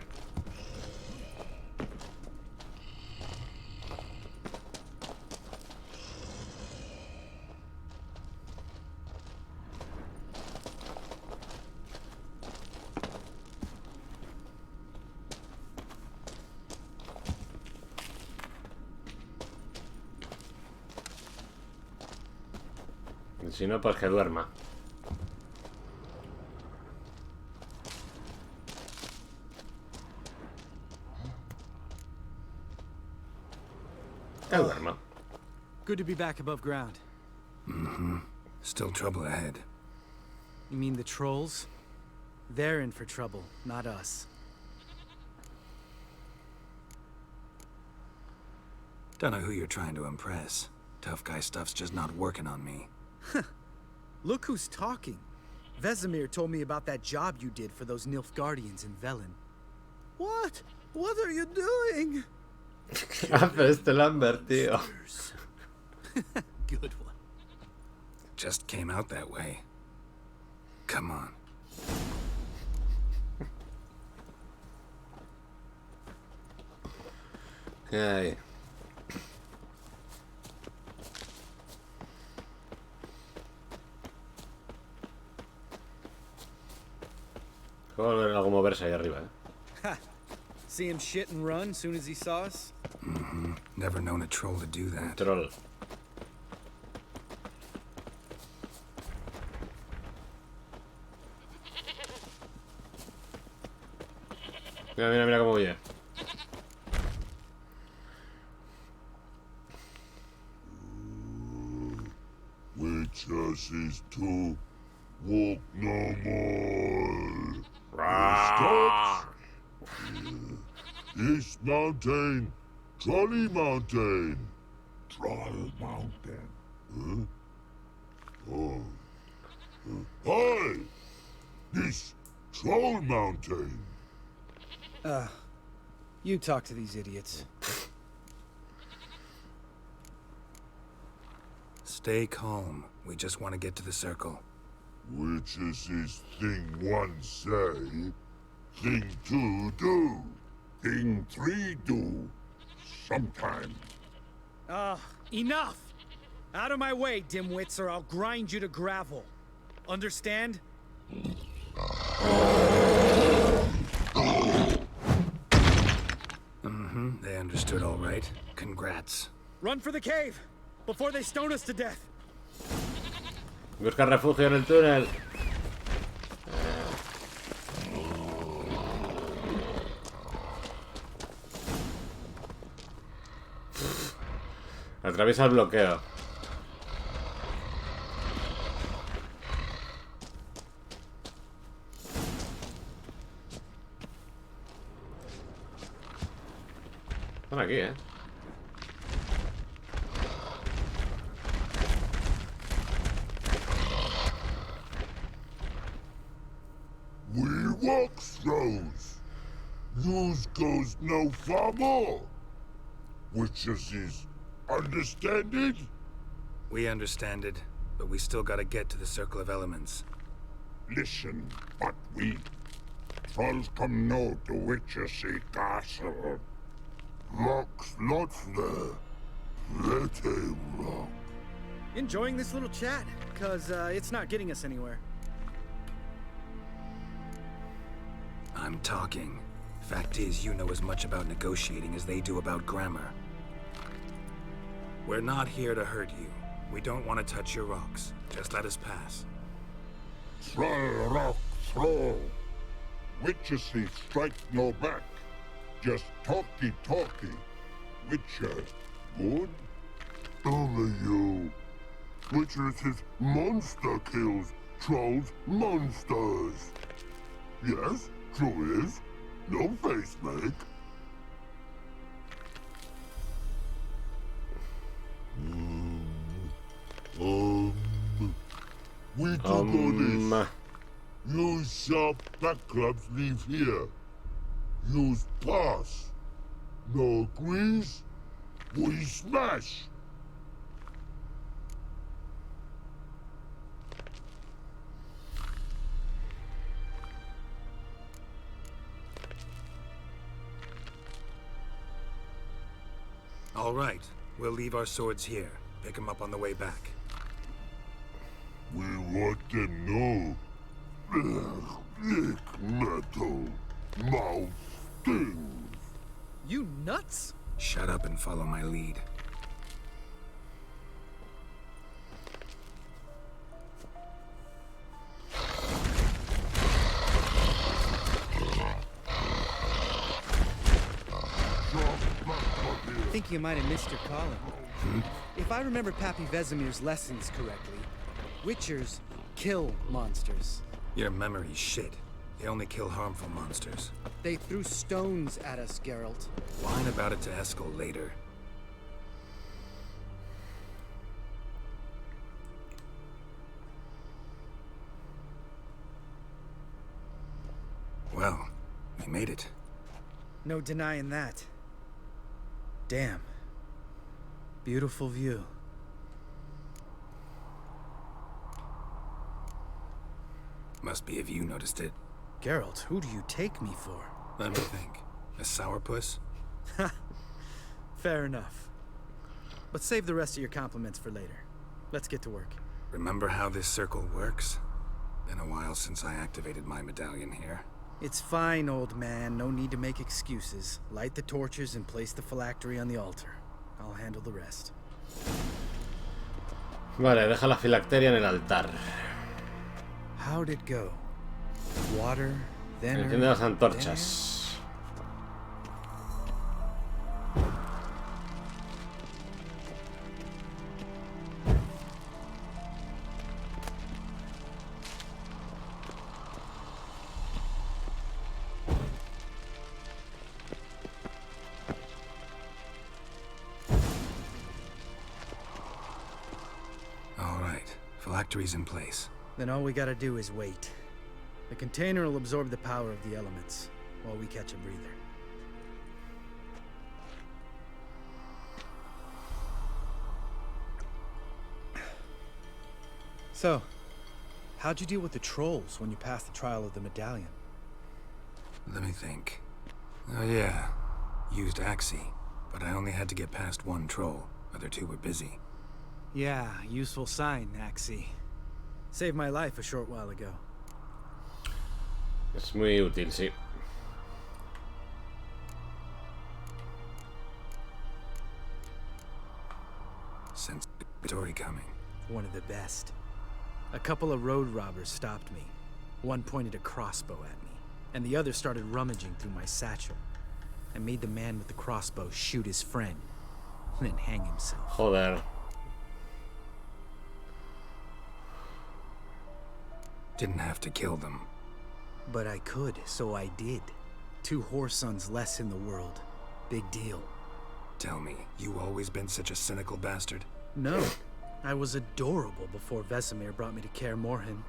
Y si no, pues que duerma. Que duerma. Good to be back above ground. Mm-hmm. Still trouble ahead. You mean the trolls? They're in for trouble, not us. Don't know who you're trying to impress. Tough guy stuff's just not working on me. Look who's talking. Vesemir told me about that job you did for those Nilfgaardians in Velen. What? What are you doing? Este Lambert, tío. Good one. Just came out that way. Come on. Okay. Joder, algo moverse ahí arriba, Ha! See him shit and run soon as he saw us? Mm-hmm. Never known a troll to do that. Troll. Mira, mira, mira cómo huye. Witches is to walk no more. Stop. This mountain, Trolley Mountain. Troll Mountain. Huh? Oh. Hi! This Troll Mountain. You talk to these idiots. Stay calm. We just want to get to the circle. Which is this thing one say, thing two do, thing three do, sometime. Enough! Out of my way, dimwits, or I'll grind you to gravel. Understand? Mm-hmm. They understood all right. Congrats. Run for the cave! Before they stone us to death! Busca refugio en el túnel. Atraviesa el bloqueo. Están aquí, ¿eh? We walk throws. News goes no far more. Which is understand it? We understand it, but we still gotta get to the Circle of Elements. Listen, but we trolls come no to Witchersea Castle. Rocks lots there. Plenty rock. Enjoying this little chat, cause it's not getting us anywhere. I'm talking. Fact is, you know as much about negotiating as they do about grammar. We're not here to hurt you. We don't want to touch your rocks. Just let us pass. Troll rock throw. Witchersea strike no back. Just talky. Witcher, good? Only you. Witchers's monster kills trolls monsters. Yes, true is. No face make. We do go this. Use sharp backrubs leave here. Use pass. No agrees? We smash. All right. We'll leave our swords here. Pick them up on the way back. We want them know. Thick metal. Mouth stings. You nuts? Shut up and follow my lead. Drop back up here. think you might have missed your calling. If I remember Pappy Vesemir's lessons correctly, Witchers kill monsters. Your memory's shit. They only kill harmful monsters. They threw stones at us, Geralt. Whine about it to Eskel later. Well, we made it. No denying that. Damn. Beautiful view. Must be if you noticed it. Geralt, who do you take me for? Let me think. A sourpuss? Fair enough. But save the rest of your compliments for later. Let's get to work. Remember how this circle works? Been a while since I activated my medallion here. It's fine, old man. No need to make excuses. Light the torches and place the phylactery on the altar. I'll handle the rest. Vale, deja la filacteria en el altar. How'd it go? Water, then Enciende las antorchas. All right, phylactery's in place. Then all we gotta do is wait. The container will absorb the power of the elements, while we catch a breather. So, how'd you deal with the trolls when you passed the trial of the medallion? Let me think. Oh yeah, used Axie, but I only had to get past one troll. Other two were busy. Yeah, useful sign, Axie. Saved my life a short while ago. Es muy útil, sí. Sense story coming. One of the best. A couple of road robbers stopped me. One pointed a crossbow at me, and the other started rummaging through my satchel. I made the man with the crossbow shoot his friend, and then hang himself. Joder. Didn't have to kill them. But I could, so I did. 2 whoresons less in the world. Big deal. Tell me, you always been such a cynical bastard? No. I was adorable before Vesemir brought me to Kaer Morhen.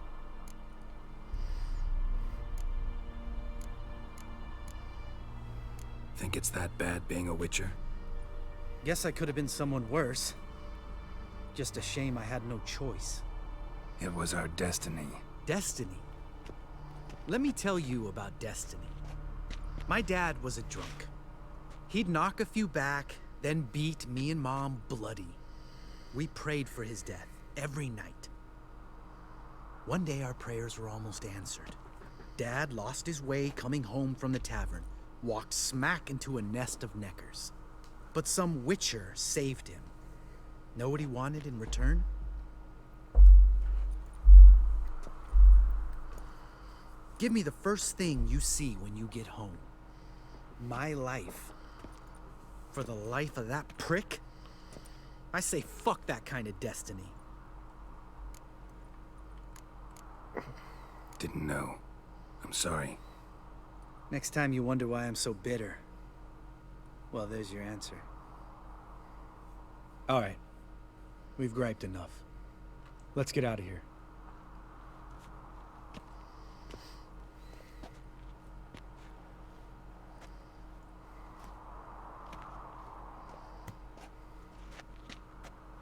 Think it's that bad being a Witcher? Guess I could have been someone worse. Just a shame I had no choice. It was our destiny. Destiny? Let me tell you about destiny. My dad was a drunk. He'd knock a few back, then beat me and Mom bloody. We prayed for his death every night. One day our prayers were almost answered. Dad lost his way coming home from the tavern, walked smack into a nest of neckers. But some Witcher saved him. Know what he wanted in return? Give me the first thing you see when you get home. My life. For the life of that prick? I say fuck that kind of destiny. Didn't know. I'm sorry. Next time you wonder why I'm so bitter, well, there's your answer. All right. We've griped enough. Let's get out of here.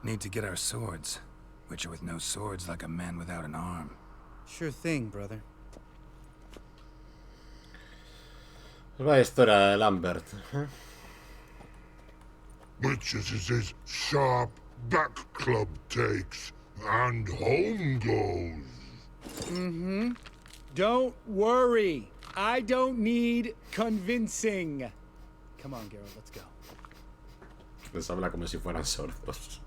Need to get our swords. Witcher with no swords like a man without an arm. Sure thing, brother. Vaya historia de Lambert. Witches is his sharp back club takes, and home goes. Mm-hmm. Don't worry. I don't need convincing. Come on, Geralt, let's go. Les habla como si fueran sordos.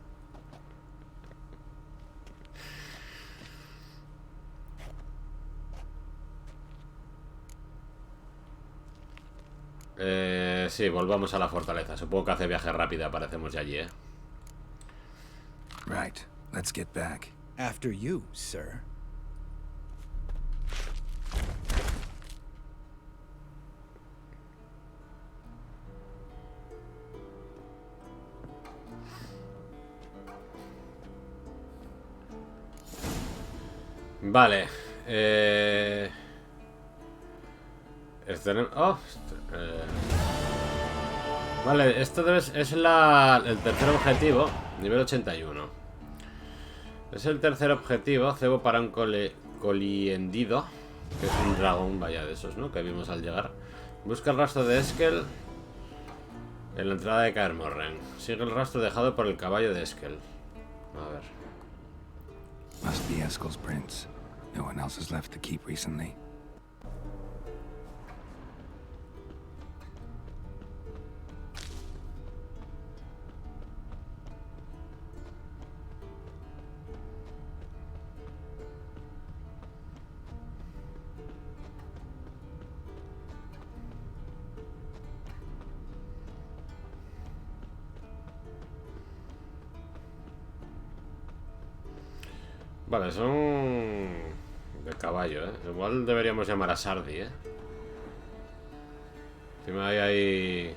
sí, volvamos a la fortaleza. Supongo que hace viaje rápido, aparecemos ya allí, Right. Let's get back. After you, sir. Vale. Vale, esto es el tercer objetivo. Nivel 81. Es el tercer objetivo. Cebo para un coliendido. Que es un dragón, vaya, de esos, ¿no? Que vimos al llegar. Busca el rastro de Eskel en la entrada de Kaer Morhen. Sigue el rastro dejado por el caballo de Eskel. A ver. Must be Eskel's prints. No one else has left the keep recently. Vale, son de caballo, ¿eh? Igual deberíamos llamar a Sardi, ¿eh? Encima hay ahí...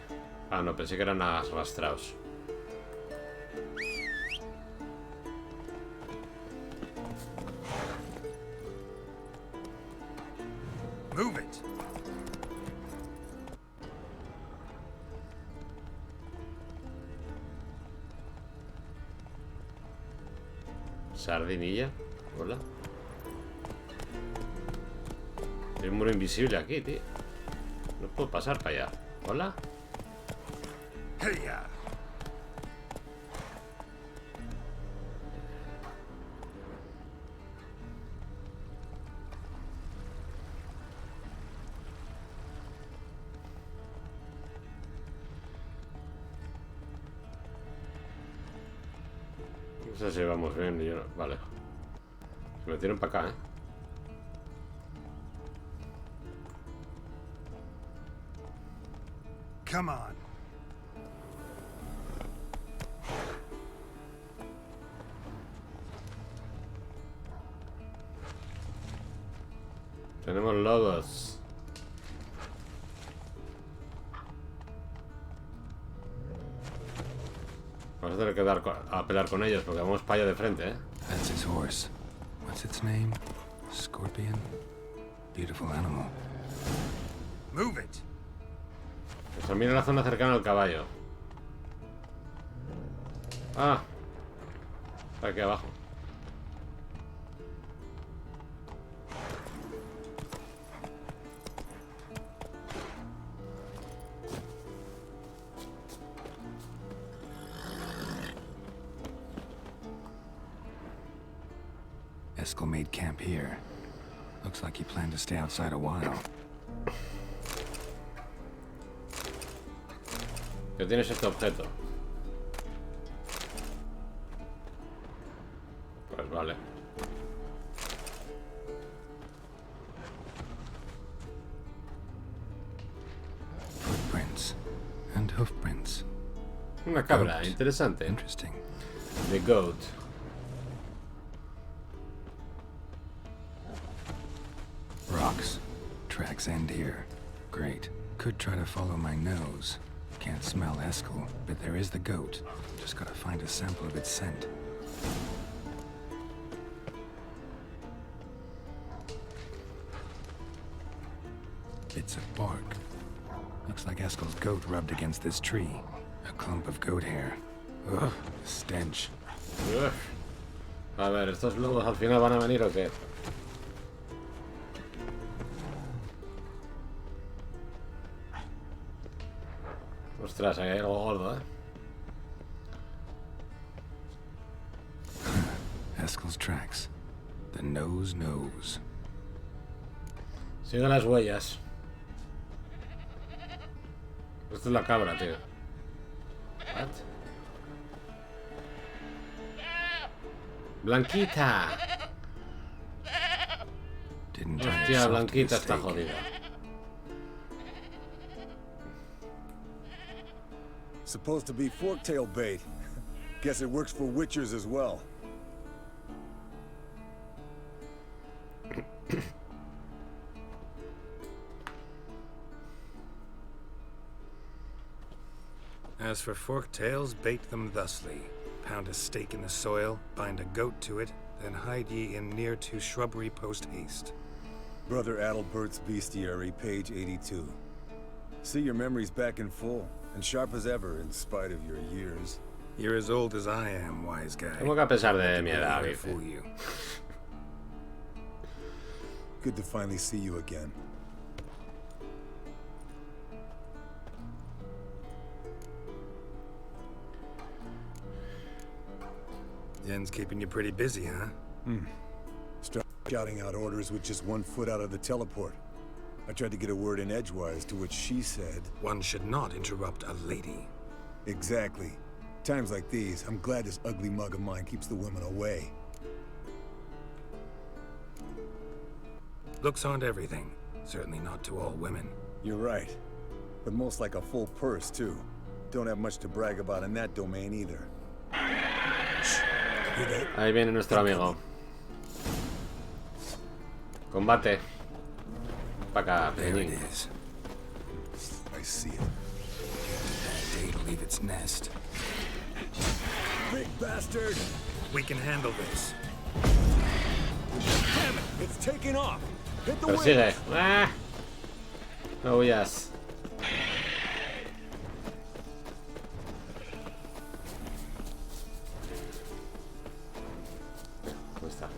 Ah, no, pensé que eran arrastrados. Move it. Sardinilla, hola. Hay un muro invisible aquí, tío. No puedo pasar para allá. Hola. Heya. No sé si vamos bien. Yo... Vale. Se metieron para acá, ¿eh? Come on. Tenemos lobos. Vamos a tener que a pelear con ellos porque vamos para allá de frente, ¿eh? That's his horse. What's its name? Scorpion? Beautiful animal. Move it. Examina la zona cercana al caballo. Ah. Está aquí abajo. Eskel made camp here. Looks like he planned to stay outside a while. ¿Qué tienes este objeto? Pues vale. Footprints and hoofprints. Una cabra, Goat. interesante. Interesting. The goat. Rocks. Tracks end here. Great. Could try to follow my nose. Can't smell Eskel, but there is the goat. Just gotta find a sample of its scent. Bits of bark. Looks like Eskel's goat rubbed against this tree. A clump of goat hair. Ugh, stench. Uf. A ver, ¿estos lobos al final van a venir o qué? Ostras, hay algo gordo, ¿eh? Eskel's tracks. The nose knows. Sigue las huellas. Esto es la cabra, tío. What? Blanquita. Didn't try Hostia, to Blanquita soften está the steak. jodida. Supposed to be forktail bait. Guess it works for witchers as well. As for forktails, bait them thusly. Pound a stake in the soil, bind a goat to it, then hide ye in near to shrubbery post haste. Brother Adalbert's Bestiary, page 82. See your memories back in full, and sharp as ever, in spite of your years. You're as old as I am, wise guy. Como que a pesar de mi edad, dice. Fool you. Good to finally see you again. Yen's keeping you pretty busy, huh? Start shouting out orders with just 1 foot out of the teleport. I tried to get a word in edgewise, to which she said... One should not interrupt a lady. Exactly. Times like these, I'm glad this ugly mug of mine keeps the women away. Looks aren't everything. Certainly not to all women. You're right. But most like a full purse, too. Don't have much to brag about in that domain either. Ahí viene nuestro amigo. Combate. Pa' acá, There it peñín. is. I see it. That day to leave its nest. Big bastard! We can handle this. Damn it! It's taking off! Hit the wind! Persigue. Ah. No huyas. ¿Dónde está?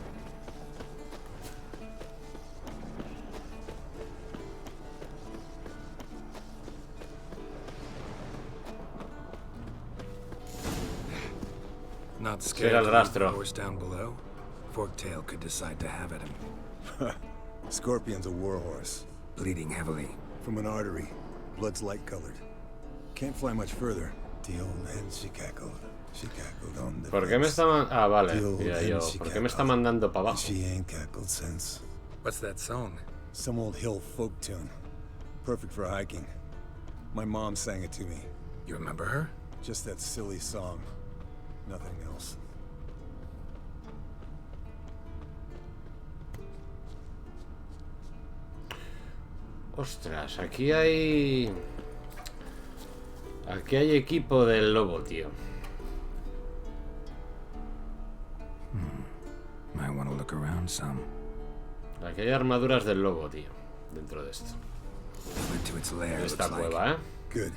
Not Siga scared el of rastro. the horse down below? Forktail could decide to have at him. Scorpion's a warhorse. Bleeding heavily. From an artery. Blood's light-colored. Can't fly much further. The old hen, she cackled. She cackled on the ¿Por qué me fence. está ah, vale, The old mira hen, yo. she ¿Por qué me está cackled. mandando para abajo? She ain't cackled since. What's that song? Some old hill folk tune. Perfect for hiking. My mom sang it to me. You remember her? Just that silly song. Nothing else. Ostras, aquí hay... Aquí hay equipo del lobo, tío. Might want to look around some. Aquí hay armaduras del lobo, tío. Dentro de esto. Went to its lair, De esta looks like. cueva, ¿eh? Good.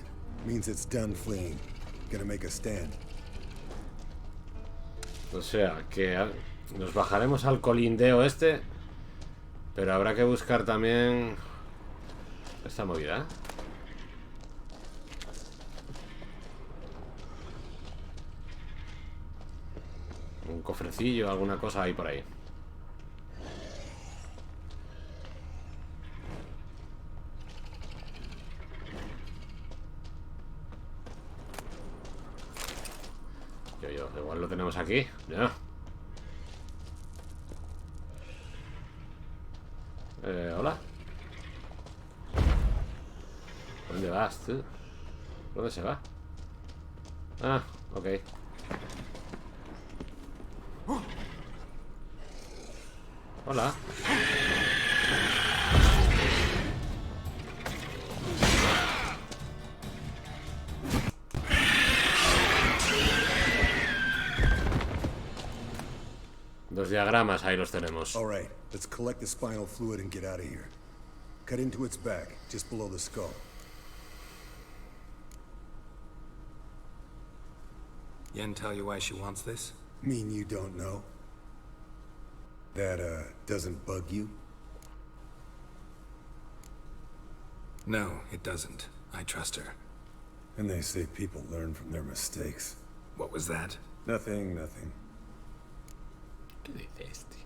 Means it's done fleeing. Gonna make a stand. O sea, que nos bajaremos al colindeo este. Pero habrá que buscar también... Esta movida, ¿eh? Un cofrecillo, alguna cosa ahí por ahí. Igual lo tenemos aquí. Ya. Hola. ¿Dónde vas, tú? ¿Dónde se va? Ah, ok. Hola. Dos diagramas, ahí los tenemos. All right, let's collect the spinal fluid and get out of here. Cut into its back, just below the skull. Yen tell you why she wants this? Mean you don't know? That, doesn't bug you? No, it doesn't. I trust her. And they say people learn from their mistakes. What was that? Nothing, nothing. ¿Qué dice este?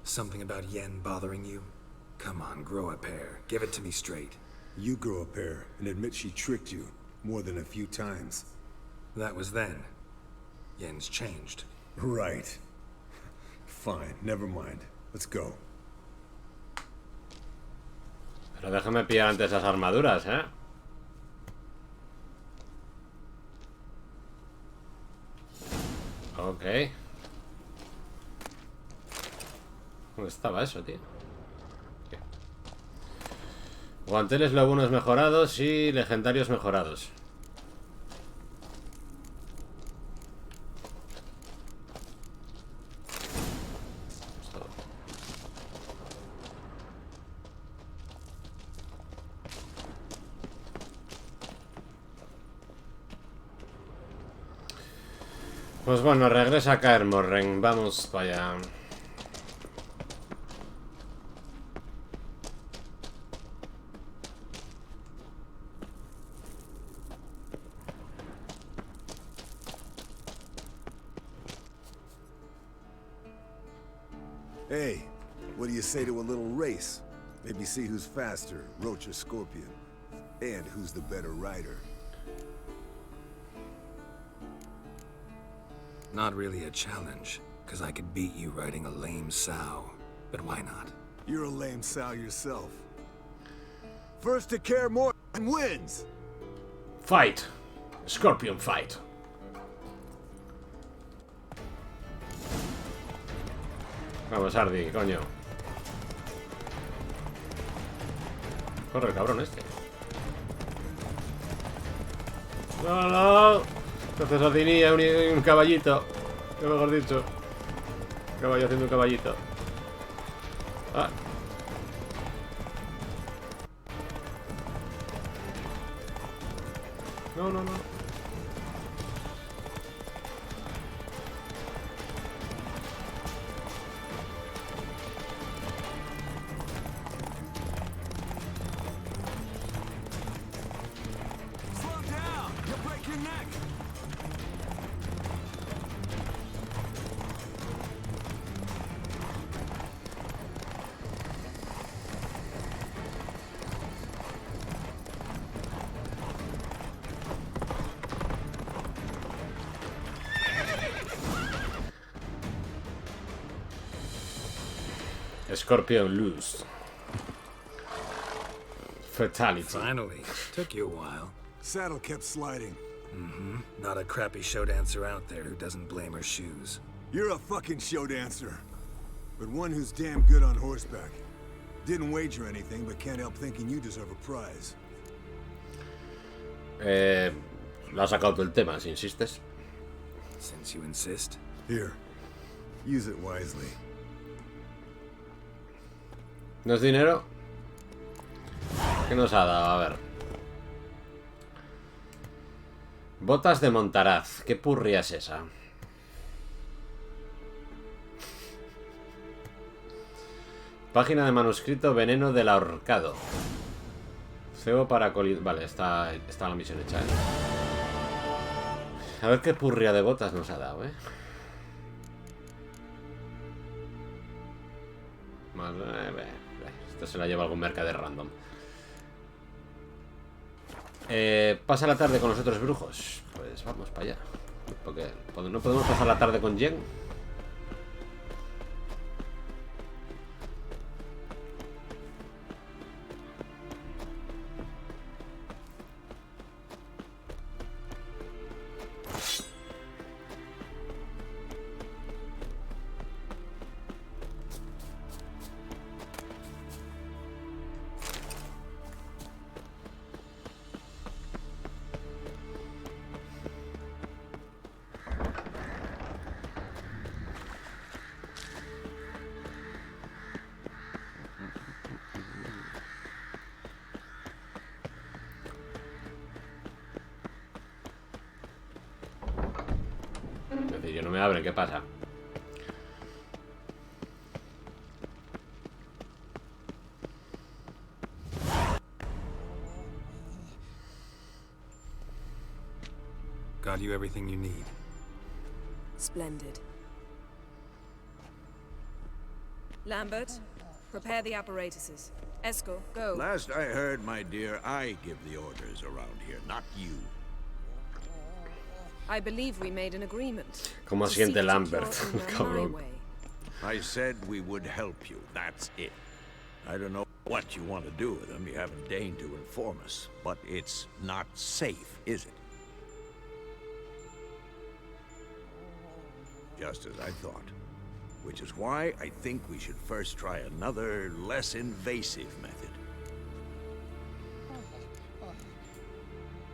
Something about Yen bothering you? Come on, grow a pair. Give it to me straight. You grow a pair and admit she tricked you more than a few times. That was then. Yen's changed. Right. Fine, never mind. Let's go. Pero déjame pillar antes las armaduras, ¿eh? Ok. ¿Dónde estaba eso, tío? ¿Qué? Guanteles lobunos mejorados y legendarios mejorados. Pues bueno, regresa a caer Morren. Vamos para allá. Hey, what do you say to a little race? Maybe see who's faster, Roach or Scorpion. And who's the better rider. Not really a challenge, because I could beat you riding a lame sow. But why not? You're a lame sow yourself. First to care more wins! Fight. Scorpion fight. Vamos, Ardi, coño. Corre el cabrón este. No, no. Entonces Ardinía un caballito. ¿Qué mejor dicho? Caballo haciendo un caballito. Ah. No, no, no. Scorpion lose. Fatality. Finally. Took you a while. Saddle kept sliding. Mm-hmm. Not a crappy show dancer out there who doesn't blame her shoes. You're a fucking show dancer. But one who's damn good on horseback. Didn't wager anything, but can't help thinking you deserve a prize. Lo has sacado del tema, si insistes. Since you insist. Here. Use it wisely. ¿No es dinero? ¿Qué nos ha dado? A ver. Botas de Montaraz. ¿Qué purria es esa? Página de manuscrito Veneno del ahorcado. Cebo para Vale, está la misión hecha, ¿eh? A ver qué purria de botas nos ha dado, ¿eh? Esto se la lleva algún mercader random. Pasa la tarde con los otros brujos. Pues vamos para allá. Porque no podemos pasar la tarde con Jen. Es decir, yo no me abre, ¿qué pasa? Got you everything you need. Splendid. Lambert, prepare the apparatuses. Esco, go. Last I heard, my dear, I give the orders around here, not you. I believe we made an agreement. ¿Cómo siente Lambert? Cabrón. I said we would help you, that's it. I don't know what you want to do with them, you haven't deigned to inform us. But it's not safe, is it? just as I thought. Which is why I think we should first try another, less invasive method.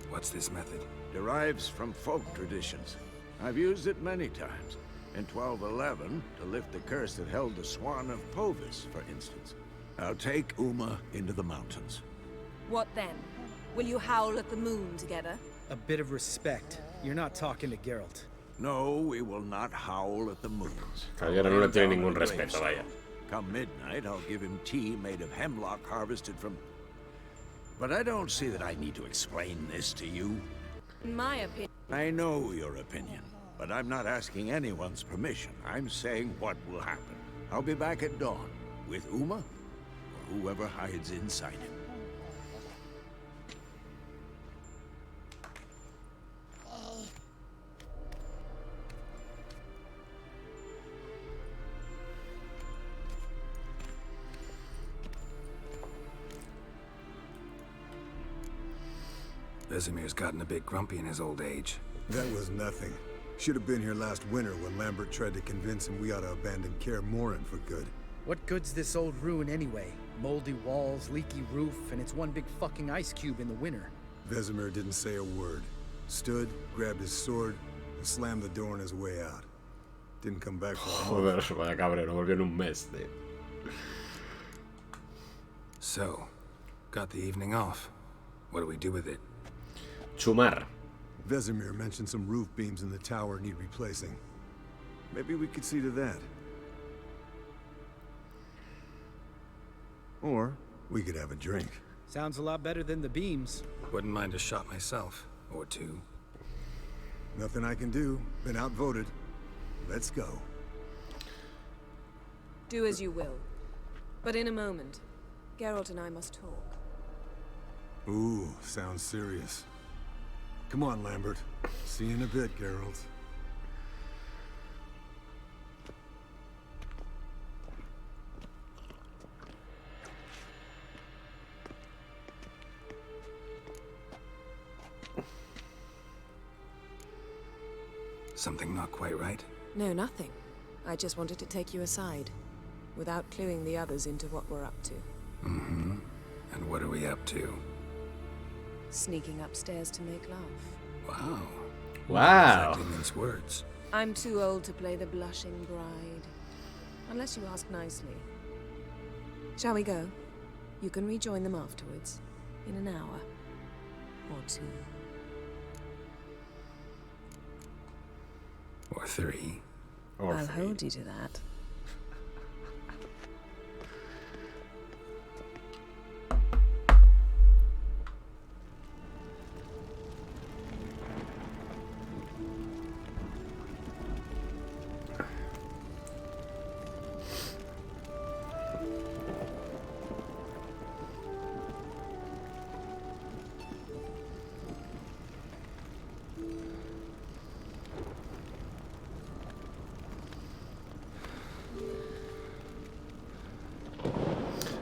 What's this method? Derives from folk traditions. I've used it many times. In 1211, to lift the curse that held the Swan of Povis, for instance. I'll take Uma into the mountains. What then? Will you howl at the moon together? A bit of respect. You're not talking to Geralt. No, we will not howl at the moons. Caballero no le tiene ningún respeto, vaya. Come midnight, I'll give him tea made of hemlock harvested from... But I don't see that I need to explain this to you. In my opinion... I know your opinion, but I'm not asking anyone's permission. I'm saying what will happen. I'll be back at dawn, with Uma, or whoever hides inside him. Vesemir's gotten a bit grumpy in his old age. That was nothing. Should have been here last winter when Lambert tried to convince him we ought to abandon Kaer Morhen for good. What good's this old ruin anyway? Moldy walls, leaky roof, and it's one big fucking ice cube in the winter. Vesemir didn't say a word. Stood, grabbed his sword, and slammed the door on his way out. Didn't come back for a month. Joder, vaya cabrero, volvió en un mes, tío. So, got the evening off. What do we do with it? Chumar. Vesemir mentioned some roof beams in the tower need replacing. Maybe we could see to that. Or we could have a drink. Sounds a lot better than the beams. Wouldn't mind a shot myself. Or two. Nothing I can do. Been outvoted. Let's go. Do as you will. But in a moment, Geralt and I must talk. Ooh, sounds serious. Come on, Lambert. See you in a bit, Geralt. Something not quite right? No, nothing. I just wanted to take you aside, without cluing the others into what we're up to. Mm-hmm. And what are we up to? Sneaking upstairs to make love. Wow. Wow. Exactly mince words. I'm too old to play the blushing bride. Unless you ask nicely. Shall we go? You can rejoin them afterwards. In an hour. Or two. Or three. Or I'll three. hold you to that.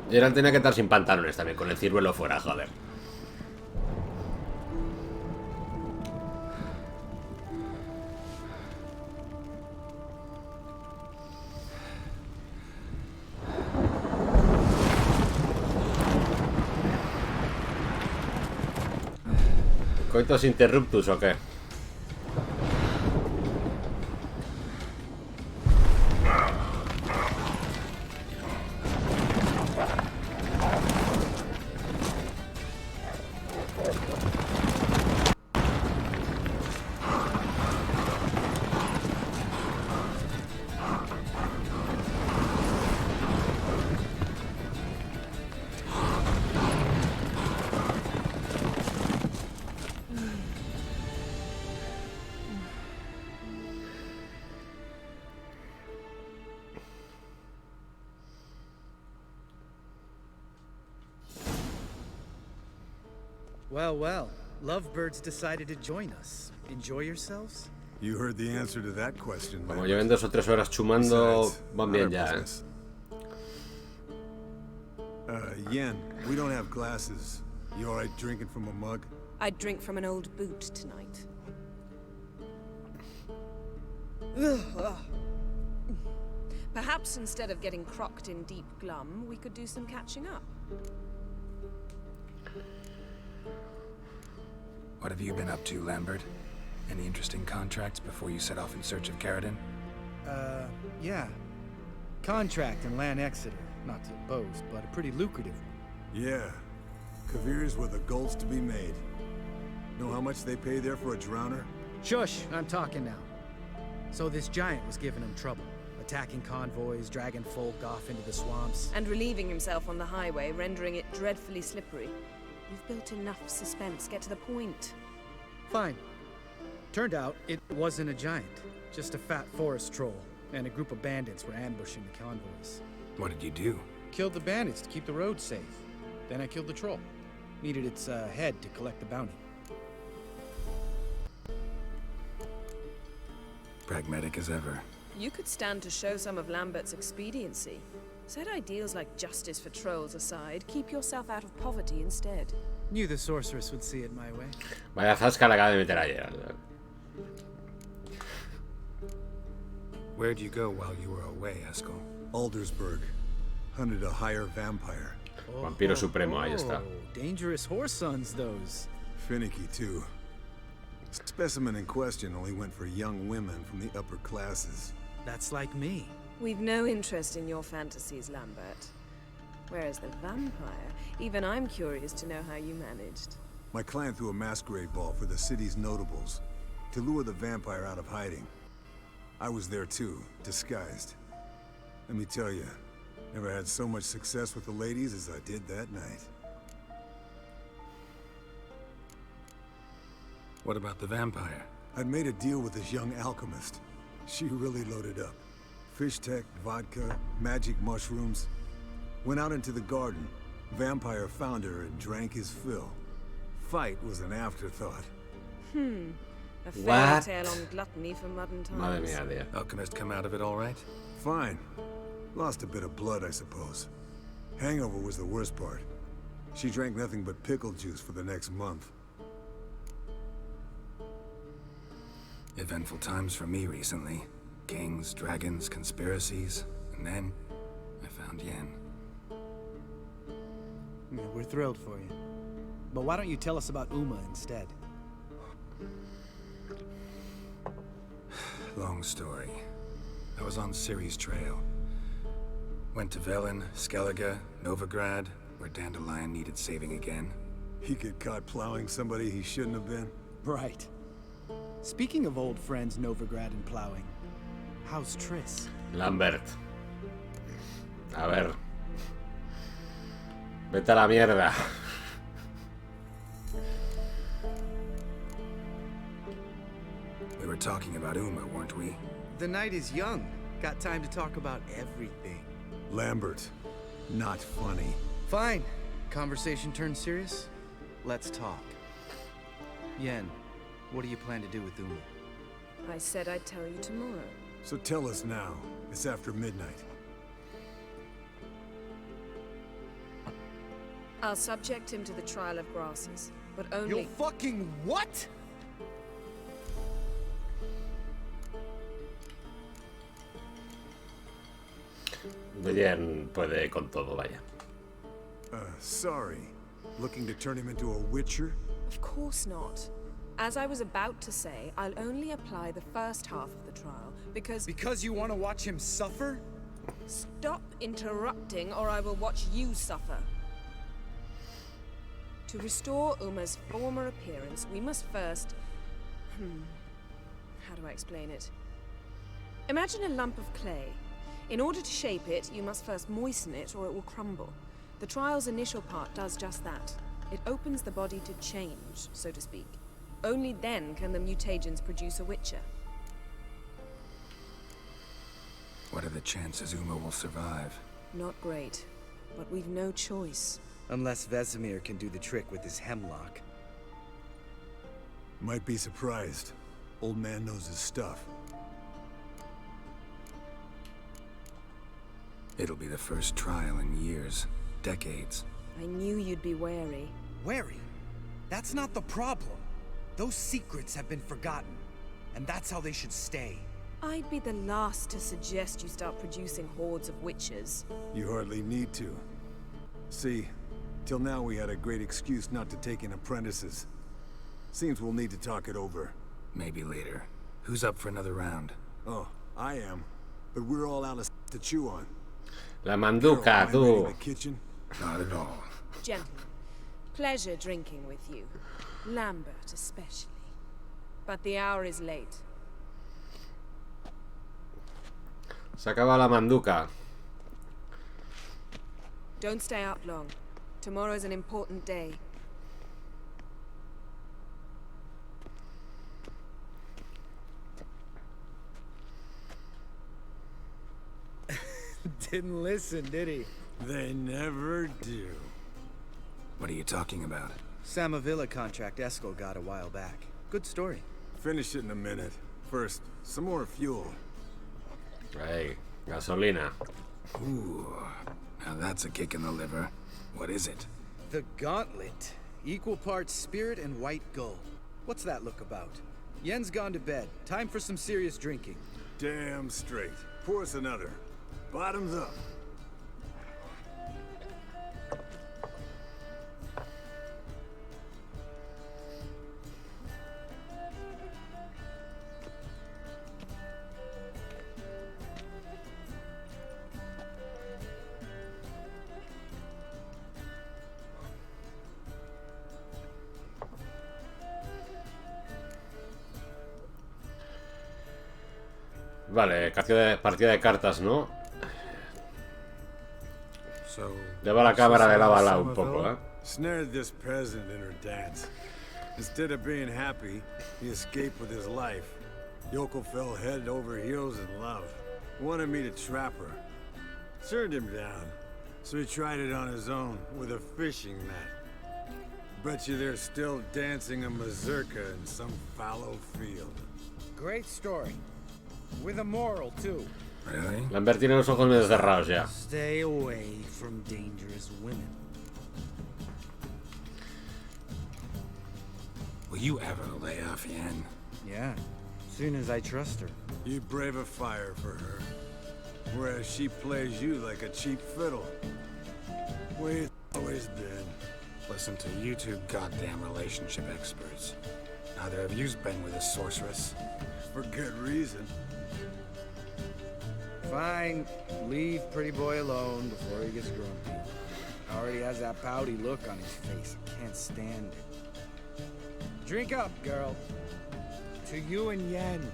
Geralt tenía que estar sin pantalones también, con el ciruelo fuera, joder. ¿Coitos interruptus o qué? Well, well. Lovebirds decided to join us. Enjoy yourselves? You heard the answer to that question, Como Lambert. lleven 2 o 3 horas chumando, Besides, van not bien our ya, business. Yen, we don't have glasses. You alright drinking from a mug? I'd drink from an old boot tonight. Perhaps instead of getting crocked in deep glum, we could do some catching up. What have you been up to, Lambert? Any interesting contracts before you set off in search of Carradine? Yeah. Contract in Lan Exeter. Not to boast, but a pretty lucrative one. Yeah. Kavir's were the golds to be made. Know how much they pay there for a drowner? Shush, I'm talking now. So this giant was giving him trouble. Attacking convoys, dragging folk off into the swamps. And relieving himself on the highway, rendering it dreadfully slippery. You've built enough suspense. Get to the point. Fine. Turned out, it wasn't a giant. Just a fat forest troll. And a group of bandits were ambushing the convoys. What did you do? Killed the bandits to keep the roads safe. Then I killed the troll. Needed its head to collect the bounty. Pragmatic as ever. You could stand to show some of Lambert's expediency. Set ideals like justice for trolls aside, keep yourself out of poverty instead. Knew the sorceress would see it my way. Vaya zasca la acaba de meter ayer. Where'd you go while you were away, Eskel? Aldersburg. Hunted a higher vampire. Vampiro supremo, ahí está. Dangerous horse sons, those. Finicky, too. Specimen in question only went for young women from the upper classes. That's like me. We've no interest in your fantasies, Lambert. Whereas the vampire, even I'm curious to know how you managed. My client threw a masquerade ball for the city's notables to lure the vampire out of hiding. I was there too, disguised. Let me tell you, never had so much success with the ladies as I did that night. What about the vampire? I'd made a deal with this young alchemist. She really loaded up. Fish tech, vodka, magic mushrooms. Went out into the garden. Vampire found her and drank his fill. Fight was an afterthought. A fairy tale on gluttony for modern times. Madre mía, tío. Alchemist come out of it all right? Fine. Lost a bit of blood, I suppose. Hangover was the worst part. She drank nothing but pickle juice for the next month. Eventful times for me recently. Kings, dragons, conspiracies. And then, I found Yen. Yeah, we're thrilled for you. But why don't you tell us about Uma instead? Long story. I was on Ciri's trail. Went to Velen, Skellige, Novigrad, where Dandelion needed saving again. He get caught plowing somebody he shouldn't have been? Right. Speaking of old friends Novigrad and plowing, how's Triss? Lambert. A ver. Vete a la mierda. We were talking about Uma, weren't we? The night is young. Got time to talk about everything. Lambert. Not funny. Fine. Conversation turned serious? Let's talk. Yen, what do you plan to do with Uma? I said I'd tell you tomorrow. So tell us now. It's after midnight. I'll subject him to the trial of grasses, but only— You'll fucking what? Yen puede con todo, vaya. Sorry. Looking to turn him into a witcher? Of course not. As I was about to say, I'll only apply the first half of the trial, because— Because you want to watch him suffer? Stop interrupting, or I will watch you suffer. To restore Uma's former appearance, we must first— how do I explain it? Imagine a lump of clay. In order to shape it, you must first moisten it, or it will crumble. The trial's initial part does just that. It opens the body to change, so to speak. Only then can the mutagens produce a witcher. What are the chances Uma will survive? Not great, but we've no choice. Unless Vesemir can do the trick with his hemlock. Might be surprised. Old man knows his stuff. It'll be the first trial in years. Decades. I knew you'd be wary. Wary? That's not the problem. Those secrets have been forgotten. And that's how they should stay. I'd be the last to suggest you start producing hordes of witches. You hardly need to. See, till now we had a great excuse not to take in apprentices. Seems we'll need to talk it over. Maybe later. Who's up for another round? Oh, I am. But we're all out of to chew on. La manduca, tú. Not at all. Gentlemen, pleasure drinking with you. Lambert especially. But the hour is late. Se acaba la manduca. Don't stay up long. Tomorrow's an important day. Didn't listen, did he? They never do. What are you talking about? Samavilla contract Eskel got a while back. Good story. Finish it in a minute. First, some more fuel. Hey, gasolina. Ooh, now that's a kick in the liver. What is it? The Gauntlet. Equal parts spirit and white gull. What's that look about? Yen's gone to bed. Time for some serious drinking. Damn straight. Pour us another. Bottoms up. Vale, partida de cartas, ¿no? Lleva la cámara de lava un poco, ¿eh? Snared this peasant in her dance. Instead of being happy, he escaped with his life. Yoko fell head over heels in love. Wanted me to trap her. Turned him down. So he tried it on his own with a fishing net. Bet you they're still dancing a mazurka in some fallow field. Great story. With a moral, too. Really? Lambert tiene los ojos medio cerrados ya. Stay away from dangerous women. Will you ever lay off Yen? Yeah, soon as I trust her. You brave a fire for her. Whereas she plays you like a cheap fiddle. Way it's always been. Listen to you two goddamn relationship experts. Neither of you's been with a sorceress. For good reason. Fine. Leave pretty boy alone before he gets grumpy. Already has that pouty look on his face. I can't stand it. Drink up, girl. To you and Yen.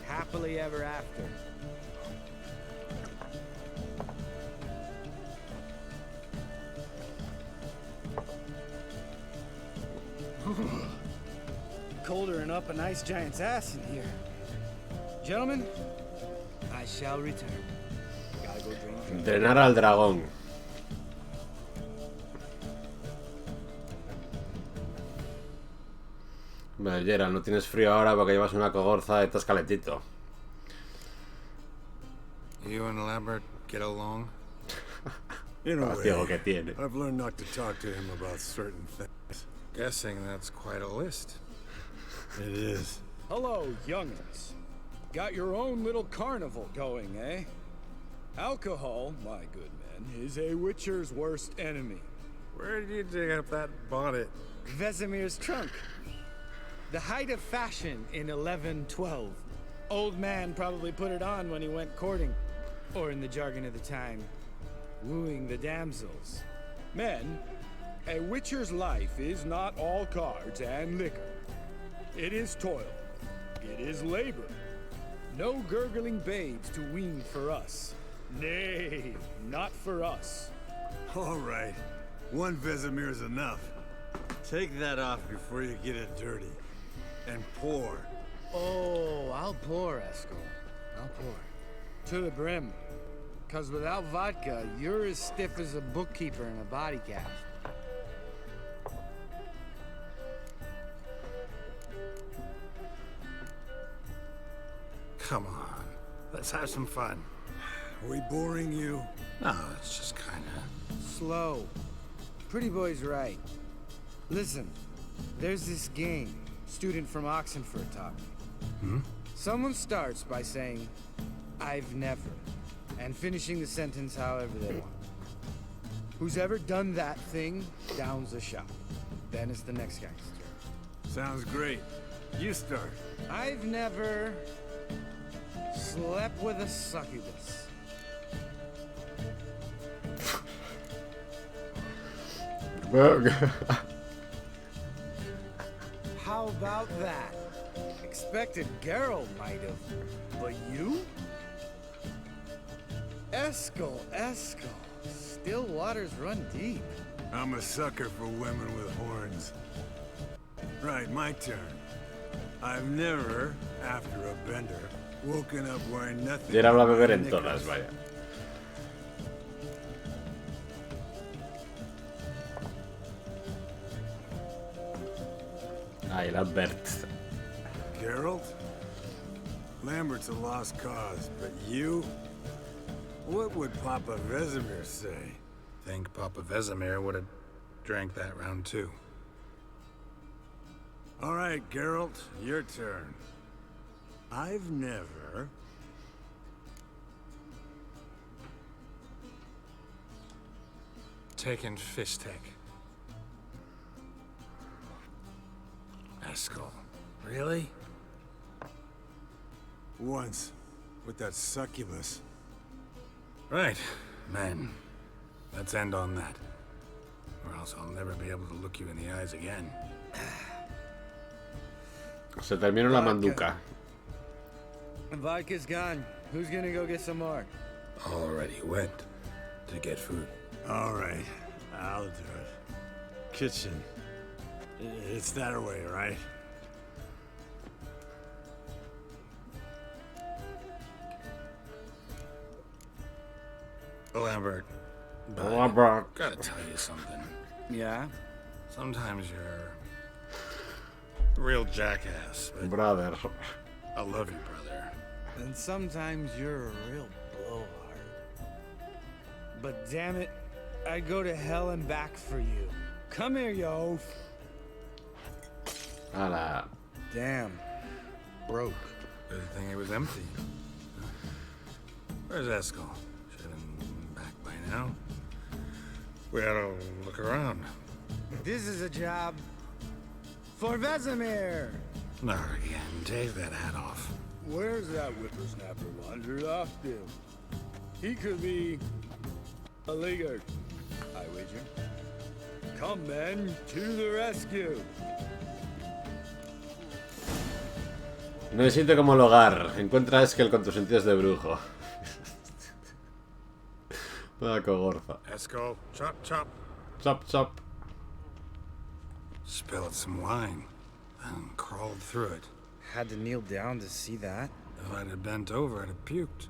Happily ever after. Colder than up an ice giant's ass in here. Gentlemen, I shall return. Gotta go drink. Entrenar al dragón. Vale, Geralt, no tienes frío ahora porque llevas una cogorza y estás calentito. You and Lambert get along? In a Ciego way, que tiene. I've learned not to talk to him about certain things. Guessing that's quite a list. It is. Hello, young'uns. Got your own little carnival going, eh? Alcohol, my good men, is a witcher's worst enemy. Where did you dig up that bonnet? Vesemir's trunk. The height of fashion in 1112. Old man probably put it on when he went courting. Or in the jargon of the time, wooing the damsels. Men, a witcher's life is not all cards and liquor. It is toil. It is labor. No gurgling babes to wean for us. Nay, not for us. All right. One Vesemir's enough. Take that off before you get it dirty. And pour. Oh, I'll pour, Eskel. I'll pour. To the brim. 'Cause without vodka, you're as stiff as a bookkeeper in a body cast. Come on. Let's have some fun. Are we boring you? No, it's just kinda... Slow. Pretty boy's right. Listen, there's this game. Student from Oxenford taught me. Someone starts by saying, I've never, and finishing the sentence however they want. Who's ever done that thing downs the shop. Then it's the next guy's turn. Sounds great. You start. I've never slept with a succubus. How about that? Expected Geralt might have, but you? Eskel. Still waters run deep. I'm a sucker for women with horns. Right, my turn. I've never, after a bender, woken up wearing nothing. Y era a beber en todas, vaya. Ahí, Lambert. Geralt? Lambert's a lost cause, but you? What would Papa Vesemir say? Think Papa Vesemir would have drank that round too. All right, Geralt, your turn. I've never... taken Fishtech. Eskel. Really? Once, with that succubus. Right, men. Let's end on that. Or else I'll never be able to look you in the eyes again. Se terminó la manduca. Vodka's gone. Who's gonna go get some more? Already went to get food. All right, I'll do it. Kitchen. It's that way, right? Lambert. Lambert. Gotta tell you something. Yeah? Sometimes you're a real jackass, but Brother. I love you, brother. And sometimes you're a real blowhard. But damn it, I'd go to hell and back for you. Come here, you oaf. Ala. Damn. Broke. Good thing it was empty. Where's Eskel? Should have been back by now. We ought to look around. This is a job for Vesemir. Not again. Take that hat off. Where's that whippersnapper wandered off to? He could be a leaguer, I wager. Come, men, to the rescue. No me siento como el hogar. Encuentra a Eskel con tus sentidos de brujo. Una cogorza. Eskel, chop, chop. Chop, chop. Spilled some wine and crawled through it. Had to kneel down to see that. If I'd have bent over, I'd have puked.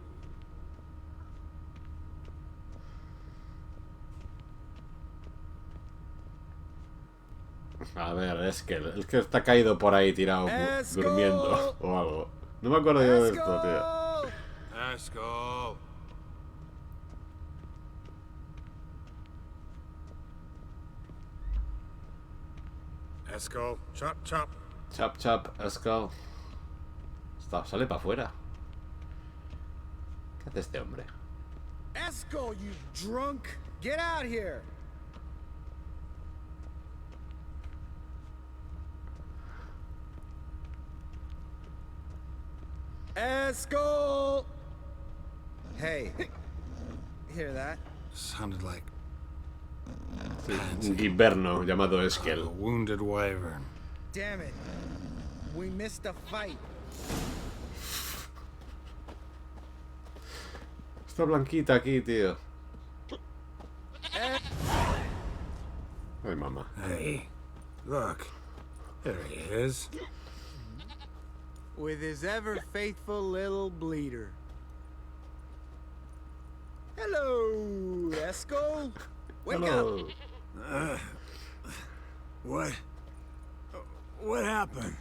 A ver, Eskel. El que está caído por ahí tirado durmiendo o algo. No me acuerdo yo de esto, tío. Eskel. Eskel, chop, chop. Chop, chop, Eskel. Sale para afuera. ¿Qué hace este hombre? Eskel, you drunk! Get out here! Eskel! Hey, hear that? Sounded like Un guiberno llamado a Eskel. wounded wyvern. Damn it. We missed a fight. Está blanquita aquí, tío. Ay, mamá. Hey, look. There he is. With his ever faithful little bleeder. Hello, Eskel. Wake Hello. up. What happened?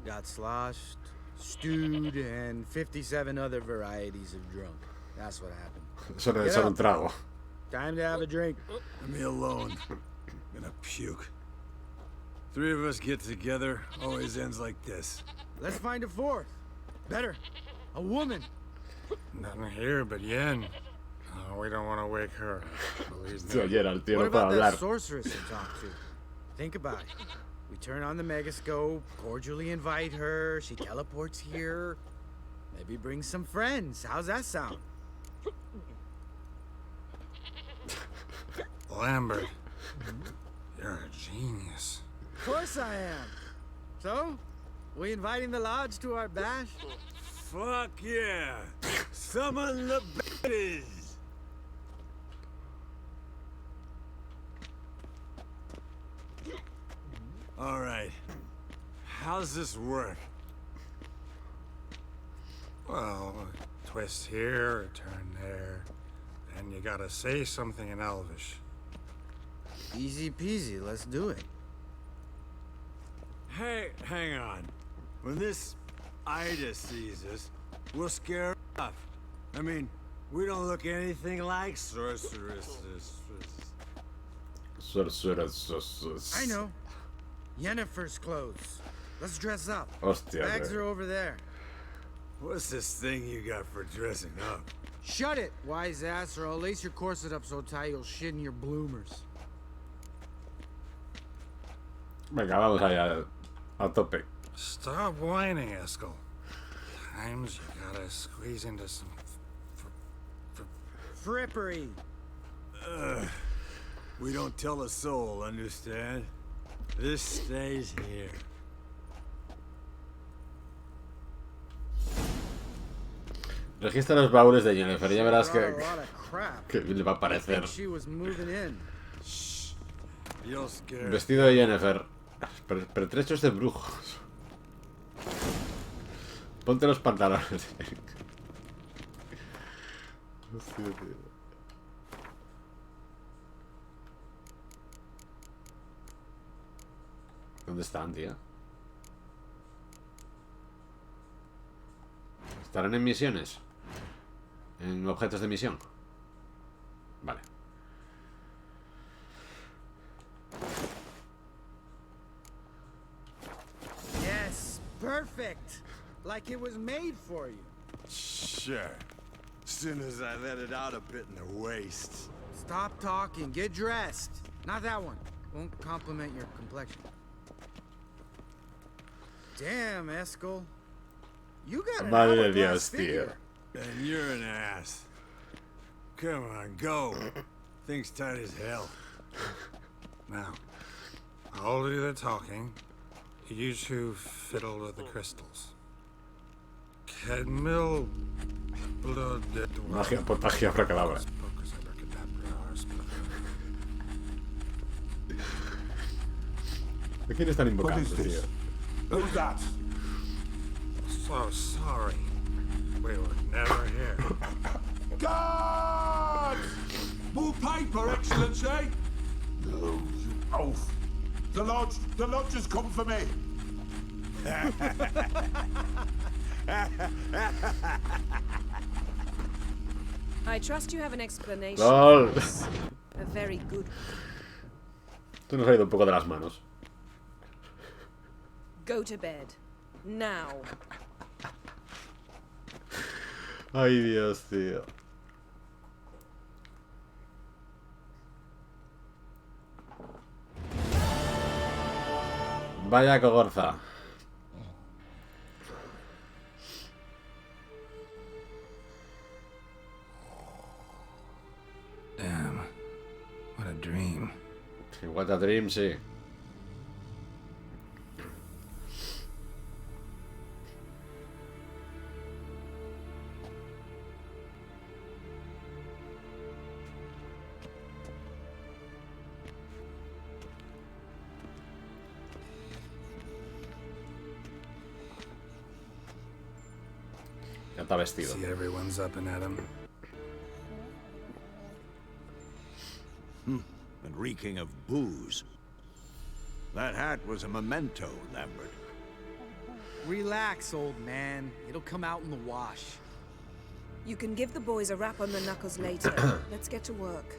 Got sloshed, stewed, and 57 other varieties of drunk. That's what happened. Solo Get solo up. un trago. Time to have a drink. Leave me alone. I'm gonna puke. Three of us get together, always ends like this. Let's find a fourth. Better. A woman. Nothing here but Yen. Oh, we don't want to wake her. Believe Sí, me. ayer el tío What no puede about hablar. that sorceress you talked to? Think about it. We turn on the megascope, cordially invite her, she teleports here. Maybe bring some friends. How's that sound? Lambert, you're a genius. Of course I am. So, we inviting the lodge to our bash? Fuck yeah! Summon the baddies! Alright. How's this work? Well, a twist here, a turn there. Then you gotta say something in Elvish. Easy peasy, let's do it. Hey, hang on. When this Ida sees us, we'll scare her off. I mean, we don't look anything like sorceresses. I know. Yennefer's clothes. Let's dress up. Hostia, Bags bro. are over there. What's this thing you got for dressing up? Shut it, wise ass, or I'll lace your corset up so tight you'll shit in your bloomers. Venga, vamos allá. A tope. Stop whining, Eskel. Times you gotta squeeze into some Frippery. We don't tell a soul, understand? This stays here. Registra los baúles de Jennifer. Ya verás Brought a lot of crap. que le va a I parecer. think she was moving in. You'll scare. Vestido de Jennifer. Pertrechos de brujos. Ponte los pantalones. Hostia, tío. ¿Dónde están, tío? ¿Estarán en misiones? ¿En objetos de misión? Vale. Yes, perfect. Like it was made for you. Sure. Soon as I let it out a bit in the waist. Stop talking, get dressed. Not that one. Won't compliment your complexion. Damn, Eskel. You got an Madre de hourglass Dios, tío. figure. And you're an ass. Come on, go. Thing's tight as hell. Now, I'll do the talking. You two fiddle with the crystals. Cadmil blood. Magia, potagia, abracadabra. ¿De quién están invocando, tío? Who's that? So sorry. We were never here. Guards! More paper, Excellency! No, you oaf. The lodge has come for me. I trust you have an explanation. LOL. A very good. Esto nos ha ido un poco de las manos. Go to bed. Now. Ay, Dios, tío. Vaya cogorza. Damn. What a dream. What a dream, sí. Ya está vestido. See, everyone's up and at 'em. And reeking of booze. That hat was a memento, Lambert. Relax, old man. It'll come out in the wash. You can give the boys a rap on the knuckles later. Let's get to work.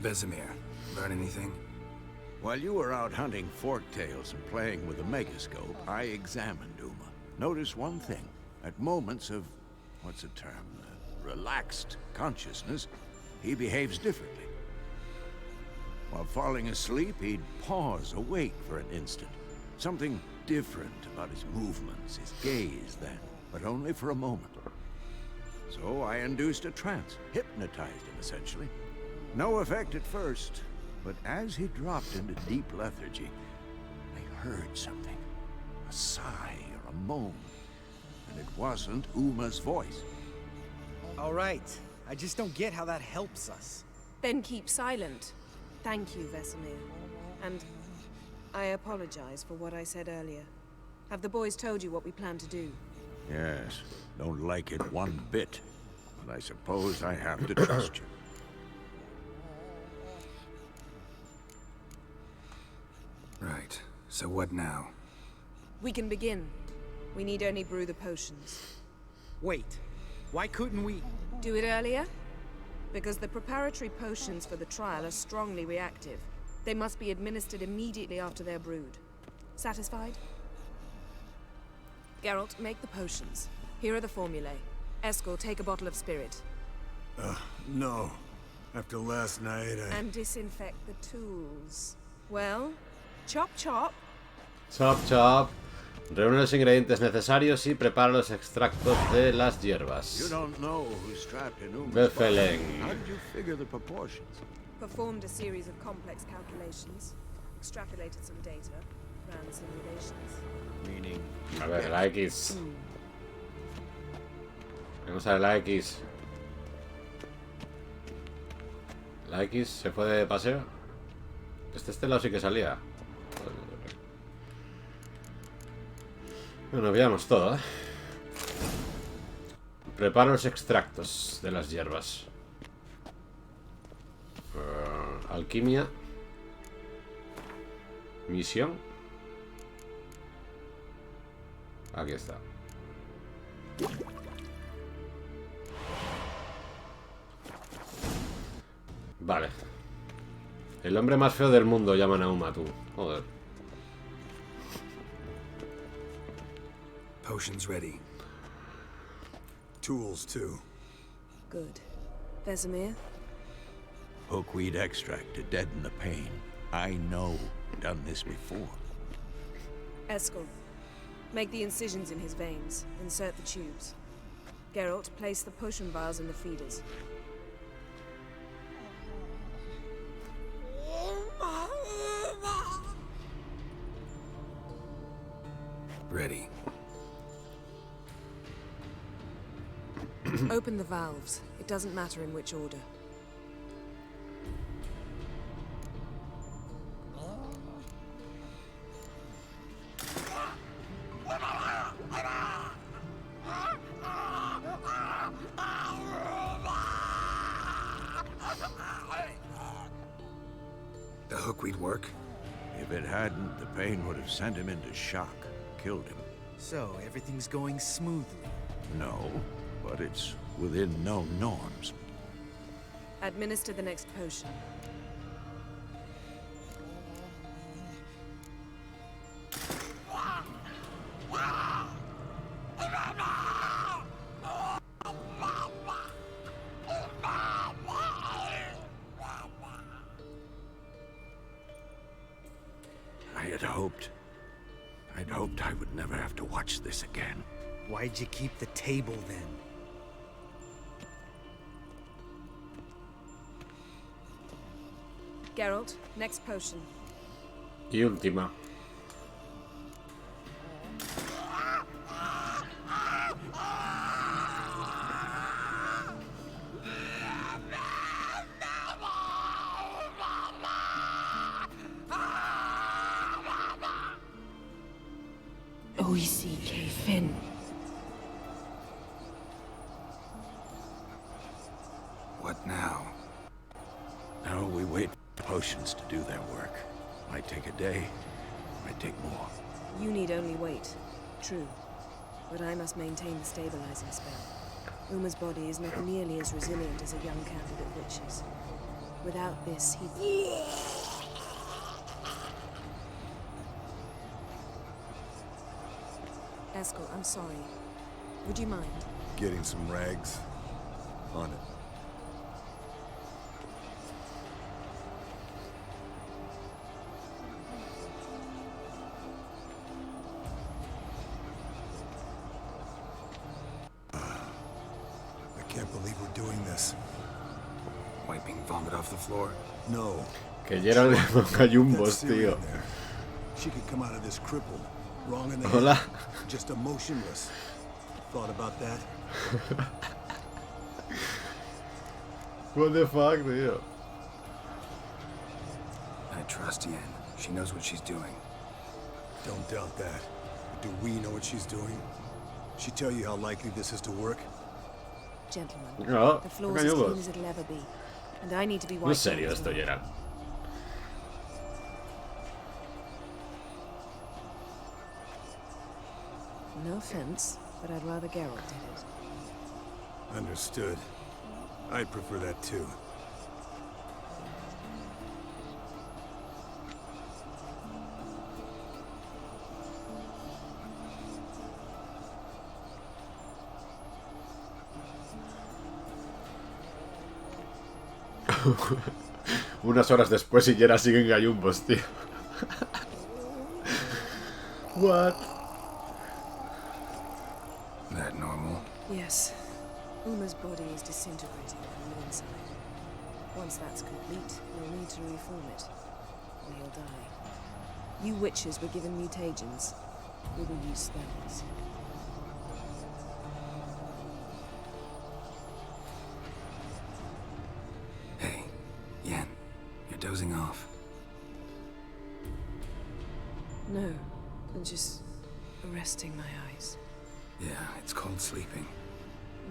Vesemir, learn anything? While you were out hunting forktails and playing with the megascope, I examined Uma. Notice one thing. At moments of, what's the term, relaxed consciousness, he behaves differently. While falling asleep, he'd pause, awake for an instant. Something different about his movements, his gaze then, but only for a moment. So I induced a trance, hypnotized him essentially. No effect at first, but as he dropped into deep lethargy, I heard something. A sigh or a moan. And it wasn't Uma's voice. All right. I just don't get how that helps us. Then keep silent. Thank you, Vesemir. And I apologize for what I said earlier. Have the boys told you what we plan to do? Yes, don't like it one bit. But I suppose I have to trust you. Right. So what now? We can begin. We need only brew the potions. Wait. Why couldn't we... Do it earlier? Because the preparatory potions for the trial are strongly reactive. They must be administered immediately after they're brewed. Satisfied? Geralt, make the potions. Here are the formulae. Eskel, take a bottle of spirit. No. After last night, And disinfect the tools. Well, chop chop. Chop chop. Reúne los ingredientes necesarios y prepara los extractos de las hierbas. You don't know who's trapped in Uma's Befeleng. body. How did you figure the proportions? Performed a series of complex calculations. Extrapolated some data. Ran simulations. Meaning... A ver, la X. Vamos a ver la X. La X se fue de paseo. Este lado sí que salía. Bueno, veamos todo, ¿eh? Preparo los extractos de las hierbas. Alquimia. Misión. Aquí está. Vale. El hombre más feo del mundo llaman a Uma, tú. Joder. Potions ready. tools too. Good. Vesemir? Hookweed extract to deaden the pain. I know. Done this before. Eskel, make the incisions in his veins. Insert the tubes. Geralt, place the potion vials in the feeders. Ready. Open the valves. It doesn't matter in which order. The hookweed work? If it hadn't, the pain would have sent him into shock, killed him. So, everything's going smoothly? No, but it's within known norms. Administer the next potion. I'd hoped I would never have to watch this again. Why'd you keep the table then? Geralt, next potion. Y última. Fin. What now? Now we wait for potions to do their work. Might take a day, might take more. You need only wait. True. But I must maintain the stabilizing spell. Uma's body is not nearly as resilient as a young candidate witch's. Without this, he'd... Escort, I'm sorry. Would you mind? Getting some rags on it. I can't believe we're doing this. Wiping vomit off the floor? No. Que Gerald le ponga yumbos, tío. She could come out of this crippled, wrong in the Hola. head, just emotionless. Thought about that? What the fuck, tío? I trust Yen. She knows what she's doing. Don't doubt that. Do we know what she's doing? She tell you how likely this is to work? Gentlemen, No, the floor's as clean as it'll ever be. And I need to be No wiped es serio out as esto, well. Gerald. No offense, but I'd rather Geralt did it. Understood. I'd prefer that too. Unas horas después y Gerald sigue en gallumbos, tío. What? That normal? Yes. Uma's body is disintegrating from the inside. Once that's complete, we'll need to reform it. Or he'll die. You witches were given mutagens. We will use spells. Hey, Yen, you're dozing off. No, I'm just resting my eyes. Yeah, it's called sleeping.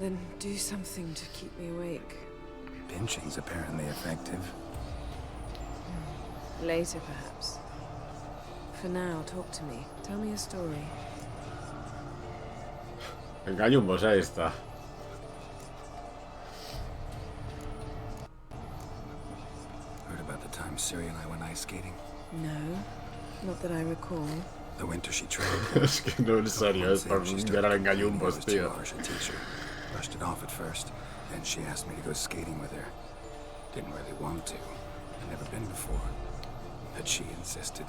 Then do something to keep me awake. Pinching's apparently effective. Later, perhaps. For now, talk to me. Tell me a story. En gallumbos, ahí está. Heard about the time Ciri and I went ice skating? No, not that I recall. The winter she trained. Es que no, en serio, es por Gerald en gallumbos, tío. Brushed it off at first. Then she asked me to go skating with her. Didn't really want to. I'd never been before. But she insisted.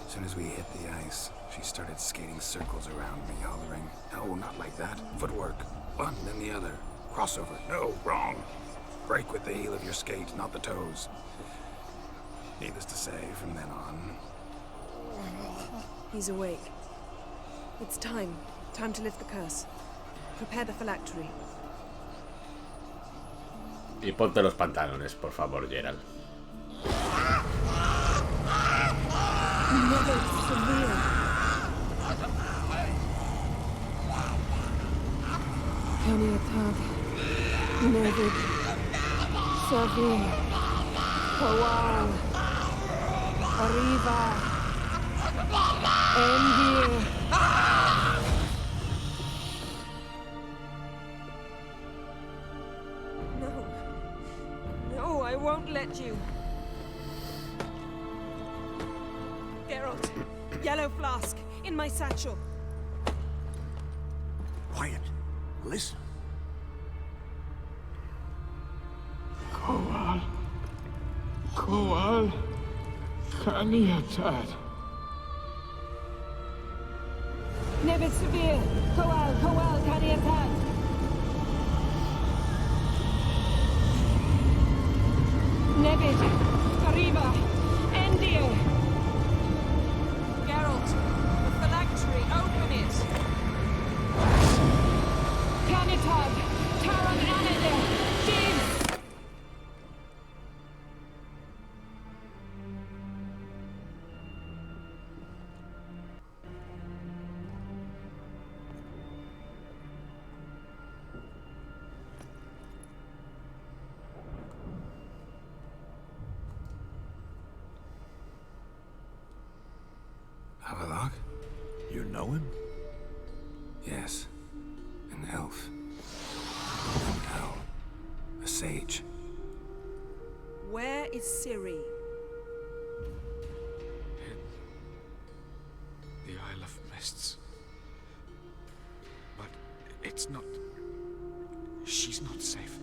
As soon as we hit the ice, she started skating circles around me, hollering, "No, not like that. Footwork. One, then the other. Crossover. No, wrong. Break with the heel of your skate, not the toes." Needless to say, from then on... He's awake. It's time. Time to lift the curse. Prepare the phylactery. Y ponte los pantalones, por favor, Gerald. Mother Severe. Kaniatad. Nevid. Savir. Kowal. Arriva. Endir. No, I won't let you. Geralt, yellow flask, in my satchel. Quiet. Listen. Kowal. Kowal. Kaniatad. Nevid Severe. Kowal, Kaniatad. Nevid. Arriva. Endir. Geralt, the phylactery, open it. Kaniatad. Taran Anadir. Jeeves. Havelock? You know him? Yes. An elf. And now, a sage. Where is Ciri? The Isle of Mists. It's not... She's not safe.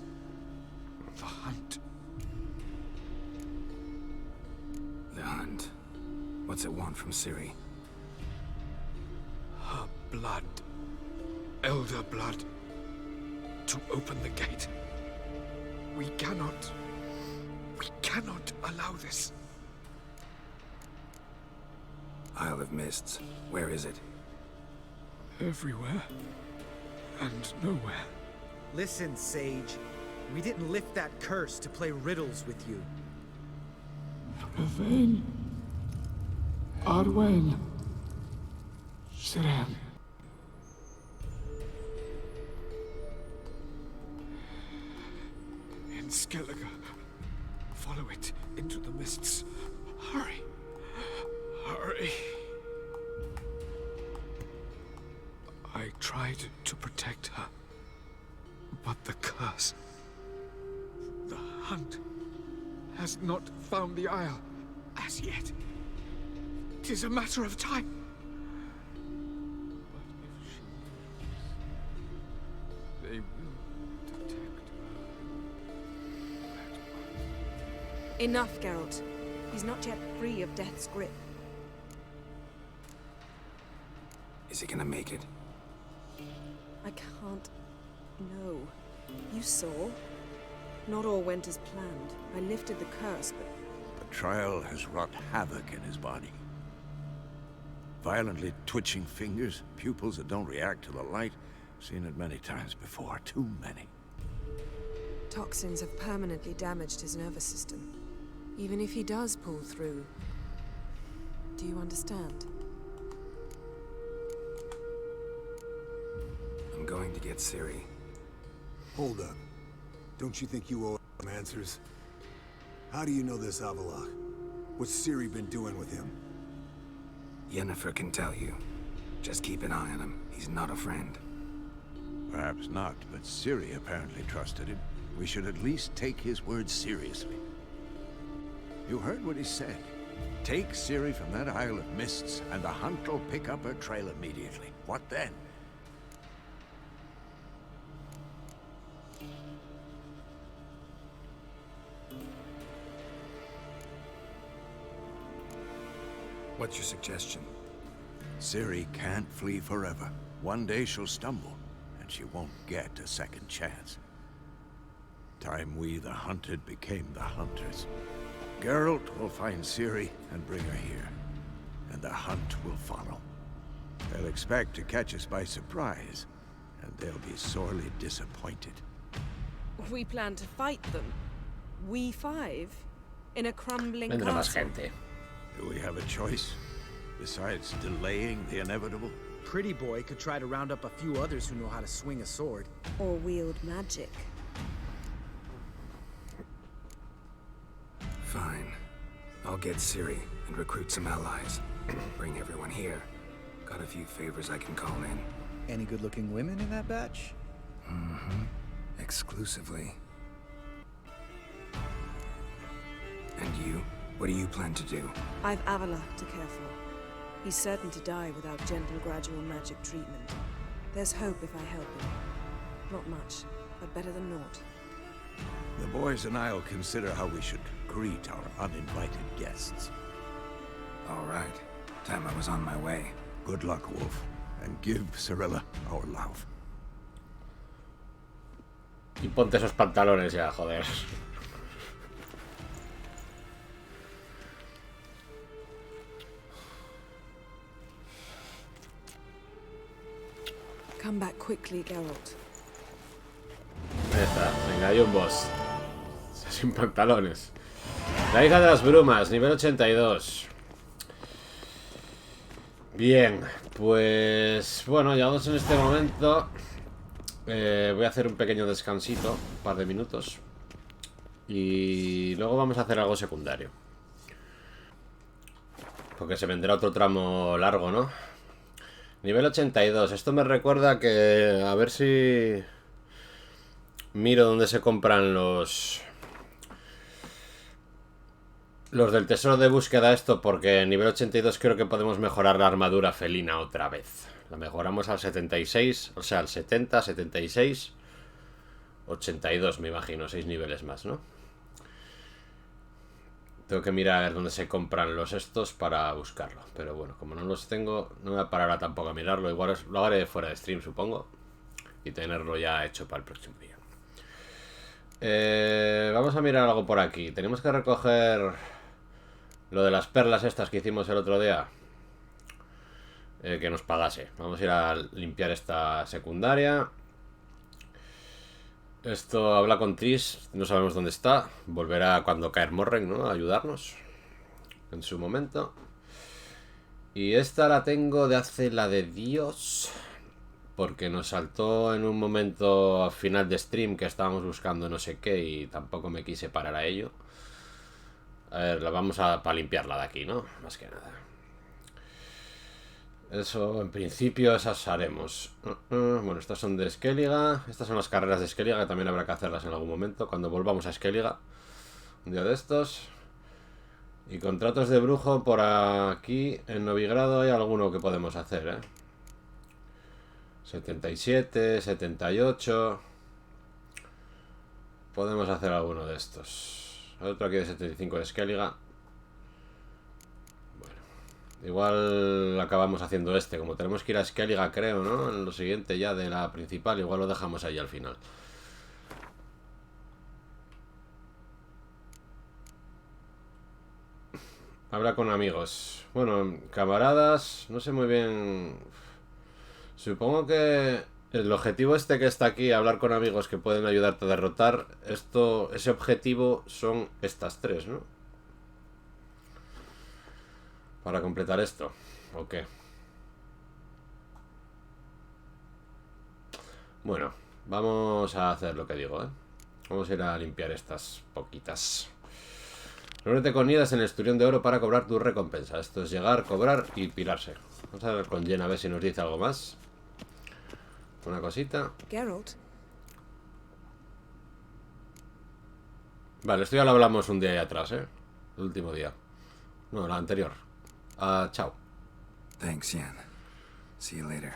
The hunt. The hunt. What's it want from Ciri? Her blood. Elder blood. To open the gate. We cannot allow this. Isle of Mists. Where is it? Everywhere. And nowhere. Listen, Sage. We didn't lift that curse to play riddles with you. Yvain. Arwen. Siren. In Skellige. Follow it into the mists. Hurry. Hurry. I tried to protect her. But the curse... The hunt... has not found the Isle as yet. It is a matter of time. But if she lives, they will detect her. Enough, Geralt. He's not yet free of death's grip. Is he gonna make it? I can't... No. You saw. Not all went as planned. I lifted the curse, but... The trial has wrought havoc in his body. Violently twitching fingers, pupils that don't react to the light. Seen it many times before, too many. Toxins have permanently damaged his nervous system. Even if he does pull through. Do you understand? I'm going to get Ciri. Hold up. Don't you think you owe him answers? How do you know this Avallac'h? What's Ciri been doing with him? Yennefer can tell you. Just keep an eye on him. He's not a friend. Perhaps not, but Ciri apparently trusted him. We should at least take his words seriously. You heard what he said. Take Ciri from that Isle of Mists, and the hunt will pick up her trail immediately. What then? What's your suggestion? Ciri can't flee forever. One day she'll stumble, and she won't get a second chance. Time we, the hunted, became the hunters. Geralt will find Ciri and bring her here, and the hunt will follow. They'll expect to catch us by surprise, and they'll be sorely disappointed. We plan to fight them. We five? In a crumbling Vendrá más castle. gente. Do we have a choice, besides delaying the inevitable? Pretty Boy could try to round up a few others who know how to swing a sword. Or wield magic. Fine. I'll get Ciri and recruit some allies. Bring everyone here. Got a few favors I can call in. Any good-looking women in that batch? Mm-hmm. Exclusively. And you? What do you plan to do? I've Avallac'h to care for. He's certain to die without gentle, gradual magic treatment. There's hope if I help him. Not much, but better than naught. The boys and I'll consider how we should greet our uninvited guests. All right. Time I was on my way. Good luck, Wolf, and give Cirilla our love. Y ponte esos pantalones ya, joder. Come back quickly, Geralt. Ahí está, venga, hay un boss. Sin pantalones. La hija de las brumas, nivel 82. Bien, pues bueno, llegados en este momento. Voy a hacer un pequeño descansito, un par de minutos. Y luego vamos a hacer algo secundario. Porque se vendrá otro tramo largo, ¿no? Nivel 82. Esto me recuerda que... A ver si... Miro dónde se compran los del tesoro de búsqueda esto, porque en nivel 82 creo que podemos mejorar la armadura felina otra vez. La mejoramos al 76, o sea, al 70, 76, 82, me imagino, 6 niveles más, ¿no? Tengo que mirar a ver dónde se compran los estos para buscarlo. Pero bueno, como no los tengo, no me voy a parar a tampoco a mirarlo. Igual lo haré fuera de stream, supongo. Y tenerlo ya hecho para el próximo día. Vamos a mirar algo por aquí. Tenemos que recoger lo de las perlas estas que hicimos el otro día. Que nos pagase. Vamos a ir a limpiar esta secundaria. Esto habla con Tris, no sabemos dónde está. Volverá cuando caer Morren, ¿no? A ayudarnos en su momento. Y esta la tengo de hace la de Dios, porque nos saltó en un momento al final de stream que estábamos buscando no sé qué y tampoco me quise parar a ello. A ver, la vamos a para limpiarla de aquí, ¿no? Más que nada. Eso, en principio, esas haremos. Bueno, estas son de Skellige. Estas son las carreras de Skellige, que también habrá que hacerlas en algún momento, cuando volvamos a Skellige. Un día de estos. Y contratos de brujo por aquí, en Novigrado, hay alguno que podemos hacer, ¿eh? 77, 78. Podemos hacer alguno de estos. Otro aquí de 75 de Skellige. Igual acabamos haciendo este. Como tenemos que ir a Skellige, creo, ¿no? En lo siguiente ya de la principal. Igual lo dejamos ahí al final. Habla con amigos. Bueno, camaradas. No sé muy bien. Supongo que el objetivo este que está aquí, hablar con amigos que pueden ayudarte a derrotar. Ese objetivo son estas tres, ¿no? Para completar esto, ¿o qué? Bueno, vamos a hacer lo que digo, ¿eh? Vamos a ir a limpiar estas poquitas. Reúnete con Nidas en el Esturión de Oro para cobrar tu recompensa. Esto es llegar, cobrar y pirarse. Vamos a ver con Jen a ver si nos dice algo más. Una cosita. Geralt. Vale, esto ya lo hablamos un día ahí atrás, ¿eh? El último día. No, la anterior. Chao. Thanks, Jan. See you later.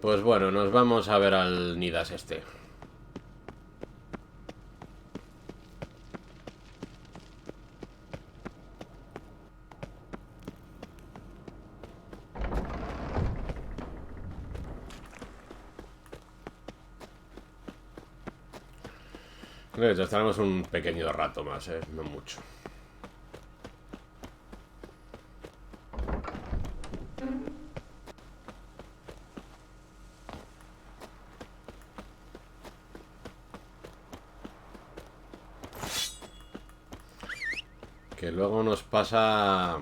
Pues bueno, nos vamos a ver al Nidas este. Creo que estaremos un pequeño rato más, no mucho. Que luego nos pasa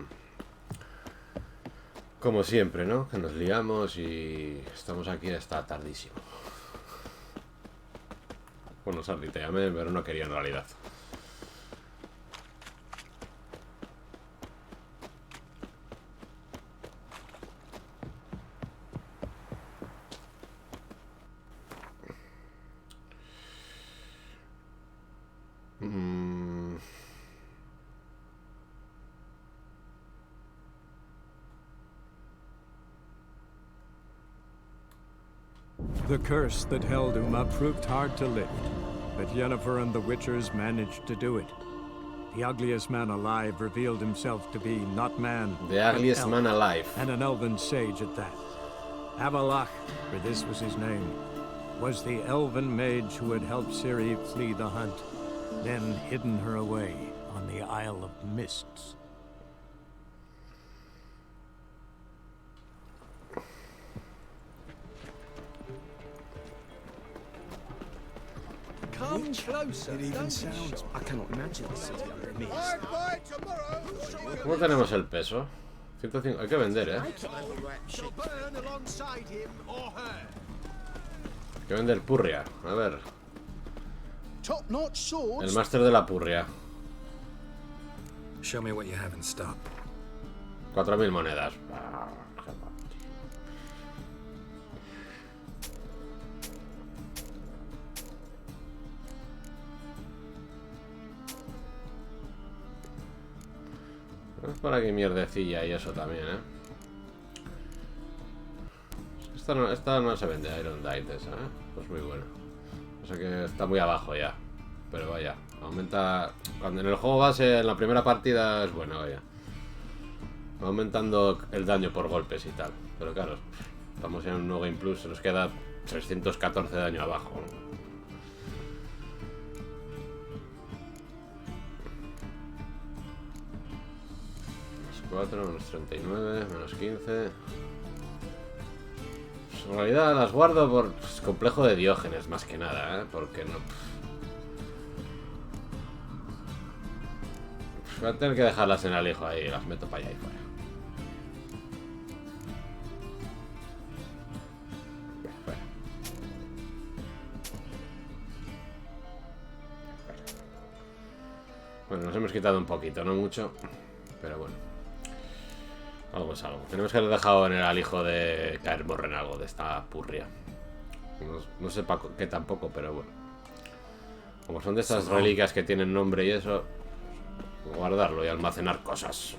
como siempre, ¿no? Que nos liamos y estamos aquí hasta tardísimo. Bueno, Sardi, te llamé, pero no quería en realidad. The curse that held Uma proved hard to lift, but Yennefer and the Witchers managed to do it. The ugliest man alive revealed himself to be not man, the ugliest man alive, and an elven sage at that. Avalach, for this was his name, was the elven mage who had helped Ciri flee the hunt, then hidden her away on the Isle of Mists. Come closer. It even sounds. I cannot imagine the city under mist. ¿Cómo tenemos el peso? 105. Hay que vender, ¿eh? Hay que vender purria. A ver. El máster de la purria. Show me what you have in stock. 4.000 monedas. Es por aquí mierdecilla y eso también, ¿eh? esta no se vende, Iron Dite esa, ¿eh? Pues muy buena. O sea que está muy abajo ya. Pero vaya, aumenta... Cuando en el juego base, en la primera partida, es buena, vaya. Va aumentando el daño por golpes y tal. Pero claro, estamos en un nuevo Game Plus, se nos queda 314 de daño abajo, ¿no? Menos 4, menos 39, menos 15... Pues en realidad las guardo por complejo de Diógenes, más que nada, ¿eh? Porque no... Voy a tener que dejarlas en el hijo ahí, las meto para allá y fuera. Fuera. Bueno, nos hemos quitado un poquito, no mucho, pero bueno. Algo es algo. Tenemos que haber dejado en el alijo de caer morre en algo de esta purria. No sé para qué tampoco, pero bueno. Como son de esas reliquias que tienen nombre y eso, guardarlo y almacenar cosas.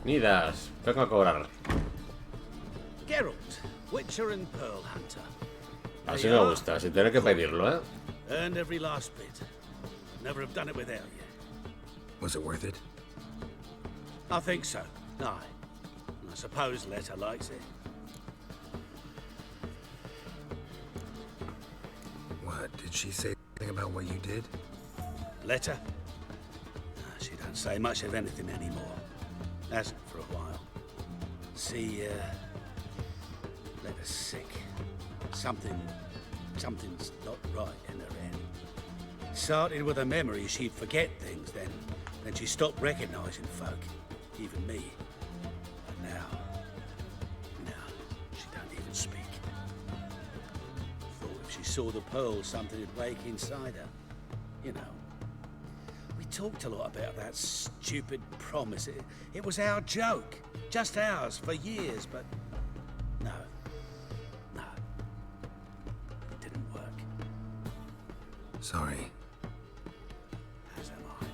Nidas, vengo a cobrar. Geralt, Witcher and Pearl Hunter. Así me gusta, sin tener que pedirlo, ¿eh? Earned every last bit. Never have done it without you. Was it worth it? I think so. Aye. I suppose Letta likes it. What, did she say anything about what you did? Letta? She don't say much of anything anymore. Hasn't for a while. See, Letta's sick. Something's not right in her head. Started with a memory she'd forget things, then she stopped recognizing folk, even me. But now she don't even speak. Thought if she saw the pearl, something would wake inside her. You know. We talked a lot about that stupid promise. It was our joke, just ours for years, but no. Sorry. As am I.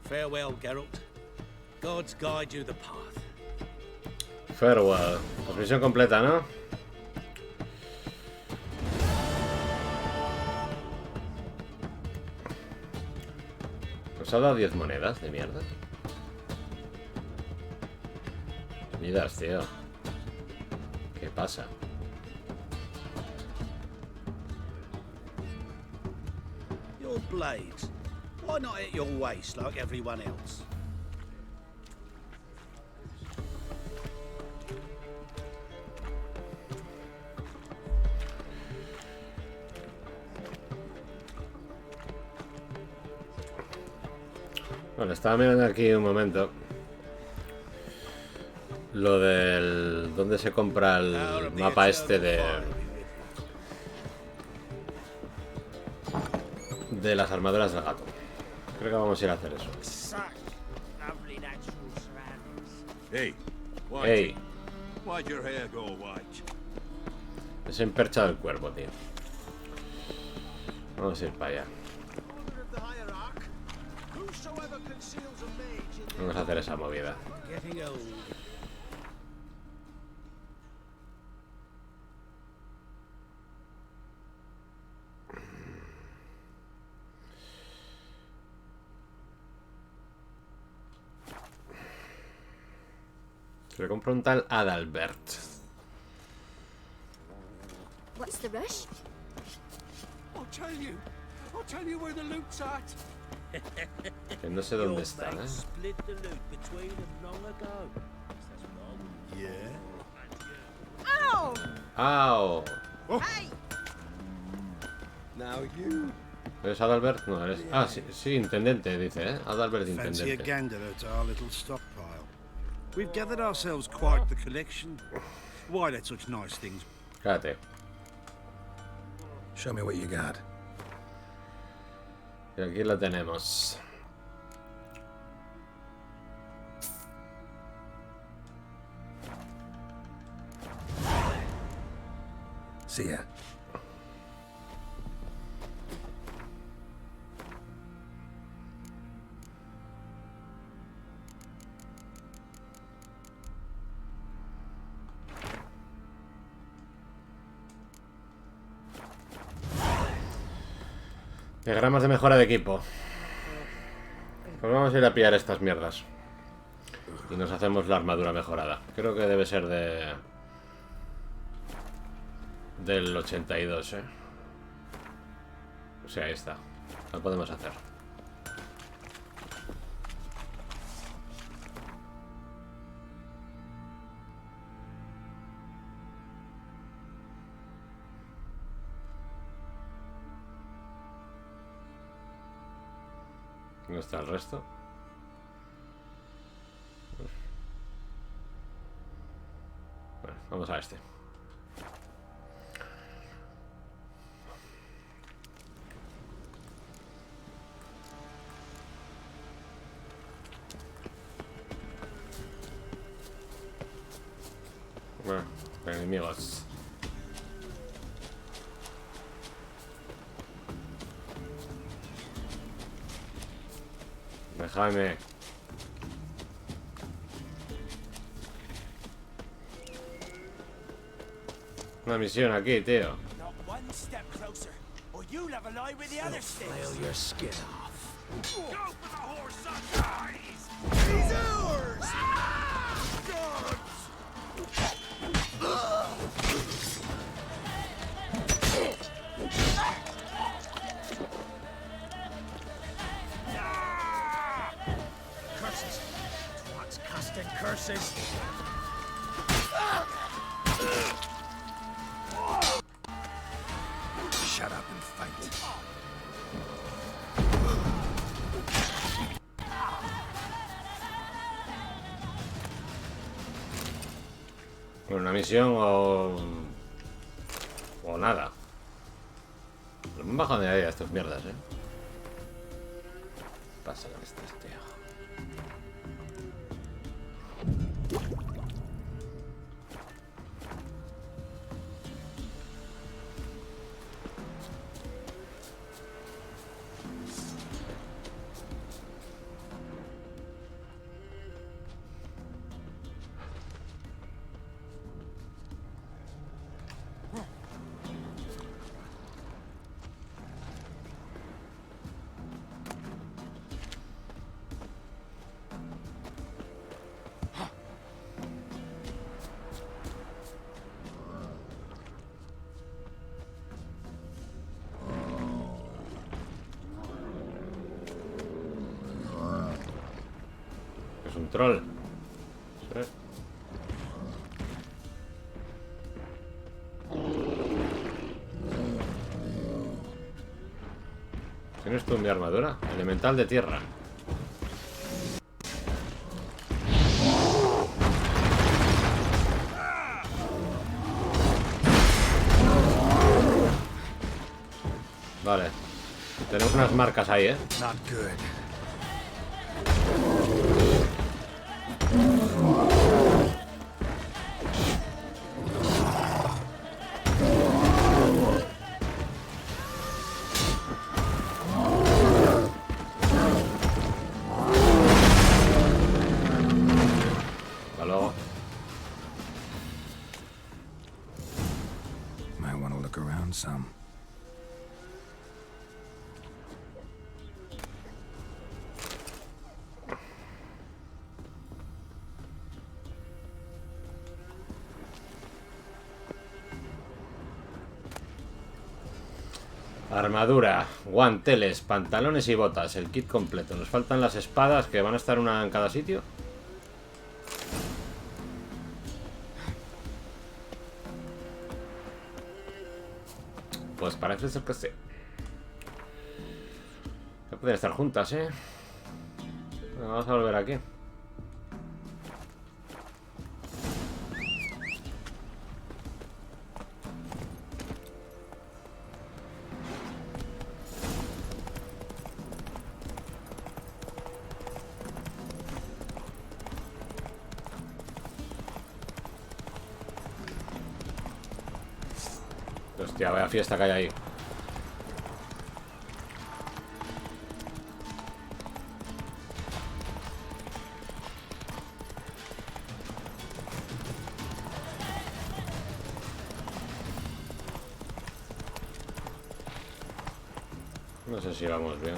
Farewell, Geralt. Gods guide you the path. Farewell. Pues misión completa, ¿no? Nos ha dado 10 monedas de mierda. Midas, tío. ¿Qué pasa? Blades. Why not at your waist like everyone else? Bueno, estaba mirando aquí un momento lo del... ¿Dónde se compra el mapa este de las armaduras del gato? Creo que vamos a ir a hacer eso. Hey, hey. Why'd your hair go white? Es en percha del cuervo, tío. Vamos a ir para allá. Vamos a hacer esa movida. Se le compra un tal Adalbert. What's the rush? I'll tell you where the loot's at. Que no sé dónde está, ¿eh? Split the loot between them long ago. Yeah. Ow! ¡Au! Hey! Now you. ¿Eres Adalbert? No, eres... Ah, sí, sí, intendente, dice, ¿eh? Adalbert Fancy a intendente. gander at our little stockpile. We've gathered ourselves quite the collection. Why let such nice things? Cállate. Show me what you got. Y aquí la tenemos. See ya. Diagramas de mejora de equipo. Pues vamos a ir a pillar estas mierdas. Y nos hacemos la armadura mejorada. Creo que debe ser del 82, ¿eh? O sea, ahí está. Lo podemos hacer. ¿Dónde está el resto? Bueno, vamos a este. Bueno, enemigos. Déjame. Una misión aquí, tío. Flail your skin off. Go for the horse on eyes! He's ours! Curses! What's casting curses? Shut up and fight. Una misión o nada. Pero me han bajado de ahí a estas mierdas, ¿eh? Pasa con estas, tío. Es un troll. Sí. ¿Tienes tú mi armadura? Elemental de tierra. Vale. Tenemos unas marcas ahí, ¿eh? Not good. Hasta luego. Might want to look around some. Armadura, guanteles, pantalones y botas. El kit completo. Nos faltan las espadas, que van a estar una en cada sitio. Pues parece ser que sí. No pueden estar juntas, ¿eh? Bueno, vamos a volver aquí. Hostia, vaya fiesta que hay ahí. No sé si vamos bien.